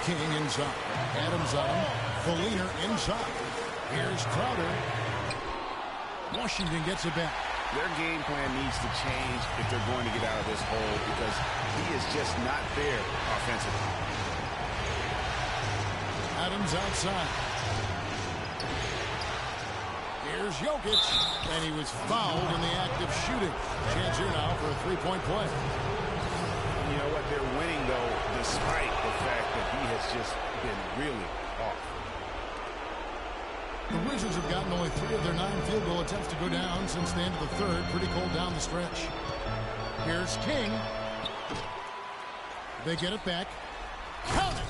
King inside. Adams on him. Feliner inside. Here's Crowder. Washington gets it back.
Their game plan needs to change if they're going to get out of this hole because he is just not there offensively.
Adams outside. Here's Jokic, and he was fouled in the act of shooting. Chance here now for a 3-point play.
You know what? They're winning, though, despite the fact that he has just been really off.
The Wizards have gotten only 3 of their 9 field goal attempts to go down since the end of the third. Pretty cold down the stretch. Here's King. They get it back. Count it!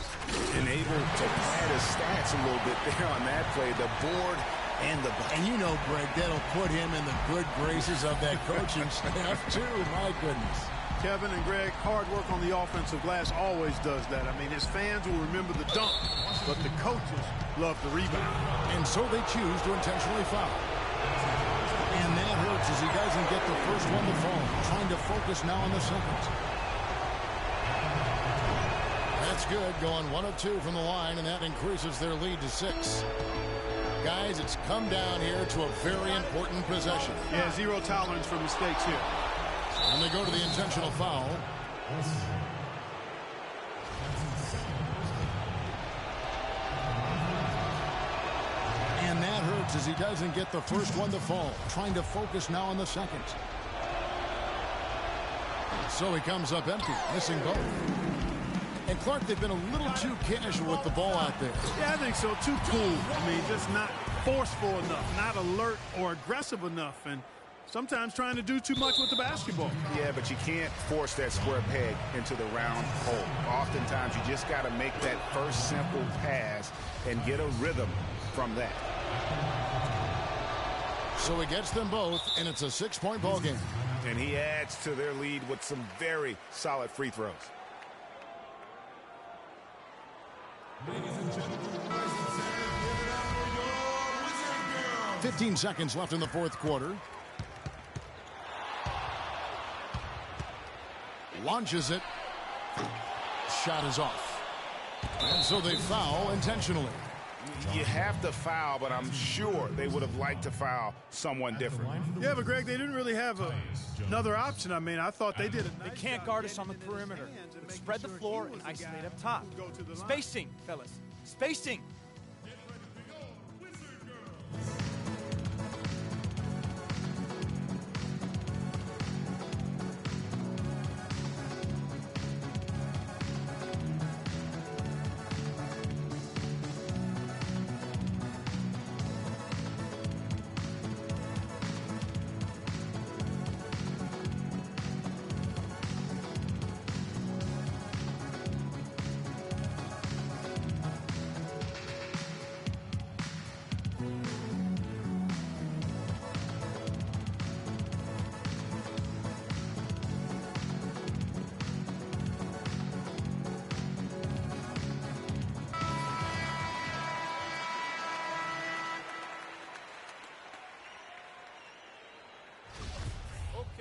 And able to pad his stats a little bit there on that play. The board and the...
And you know, Greg, that'll put him in the good graces of that coaching staff, too. My goodness.
Kevin and Greg, hard work on the offensive glass always does that. I mean, his fans will remember the dunk, but the coaches love the rebound.
And so they choose to intentionally foul. And that hurts as he doesn't get the first one to fall. Trying to focus now on the second. That's good. Going 1 of 2 from the line, and that increases their lead to 6. Guys, it's come down here to a very important possession.
Yeah, 0 tolerance for mistakes here.
And they go to the intentional foul. And that hurts as he doesn't get the first one to fall. Trying to focus now on the second. So he comes up empty, missing both. And Clark, they've been a little too casual with the ball out there.
Yeah, I think so. Too cool. I mean, just not forceful enough, not alert or aggressive enough, and sometimes trying to do too much with the basketball.
Yeah, but you can't force that square peg into the round hole. Oftentimes, you just got to make that first simple pass and get a rhythm from that.
So he gets them both, and it's a 6-point ball game.
And he adds to their lead with some very solid free throws.
Ladies and gentlemen, give it up for your Wizard Girl.
15 seconds left in the fourth quarter. Launches it. Shot is off. And so they foul intentionally.
You have to foul, but I'm sure they would have liked to foul someone different.
Yeah, but Greg, they didn't really have another option. I mean, I thought they did it.
They can't guard us on the perimeter. Spread the floor and isolate up top. Spacing, fellas. Spacing.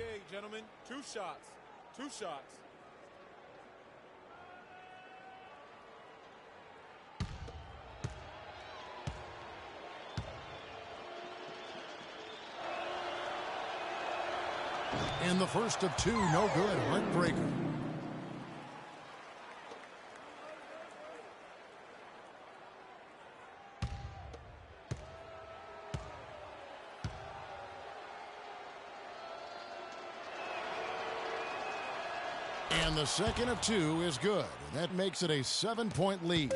Okay, gentlemen, 2 shots. 2 shots.
And the first of 2, no good. Heartbreaker. And the second of 2 is good. That makes it a 7-point lead.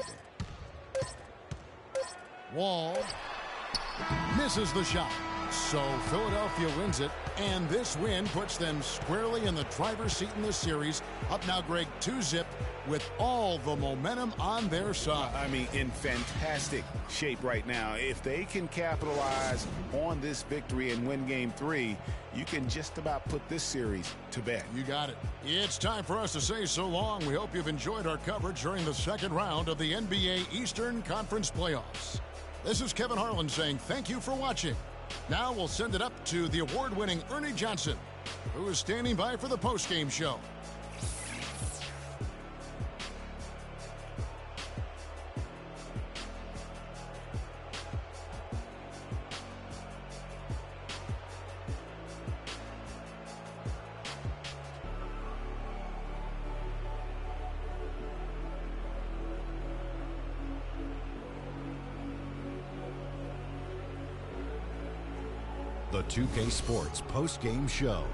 Wall misses the shot. So Philadelphia wins it, and this win puts them squarely in the driver's seat in this series. Up now, Greg, 2-zip with all the momentum on their side.
I mean, in fantastic shape right now. If they can capitalize on this victory and win Game 3, you can just about put this series to bed.
You got it. It's time for us to say so long. We hope you've enjoyed our coverage during the second round of the NBA Eastern Conference Playoffs. This is Kevin Harlan saying thank you for watching. Now we'll send it up to the award-winning Ernie Johnson, who is standing by for the post-game show.
The 2K Sports post-game show.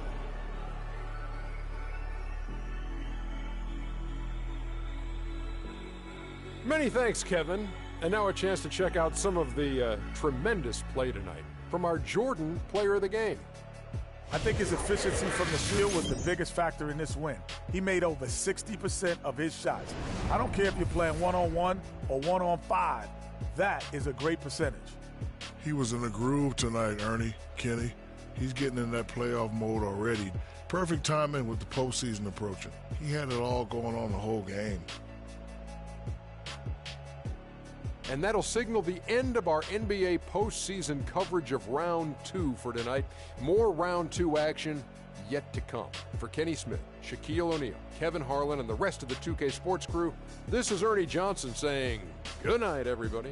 Many thanks, Kevin. And now a chance to check out some of the tremendous play tonight from our Jordan player of the game.
I think his efficiency from the field was the biggest factor in this win. He made over 60% of his shots. I don't care if you're playing 1-on-1 or 1-on-5. That is a great percentage.
He was in a groove tonight, Ernie, Kenny. He's getting in that playoff mode already. Perfect timing with the postseason approaching. He had it all going on the whole game.
And that'll signal the end of our NBA postseason coverage of Round 2 for tonight. More Round 2 action yet to come. For Kenny Smith, Shaquille O'Neal, Kevin Harlan, and the rest of the 2K Sports crew, this is Ernie Johnson saying good night, everybody.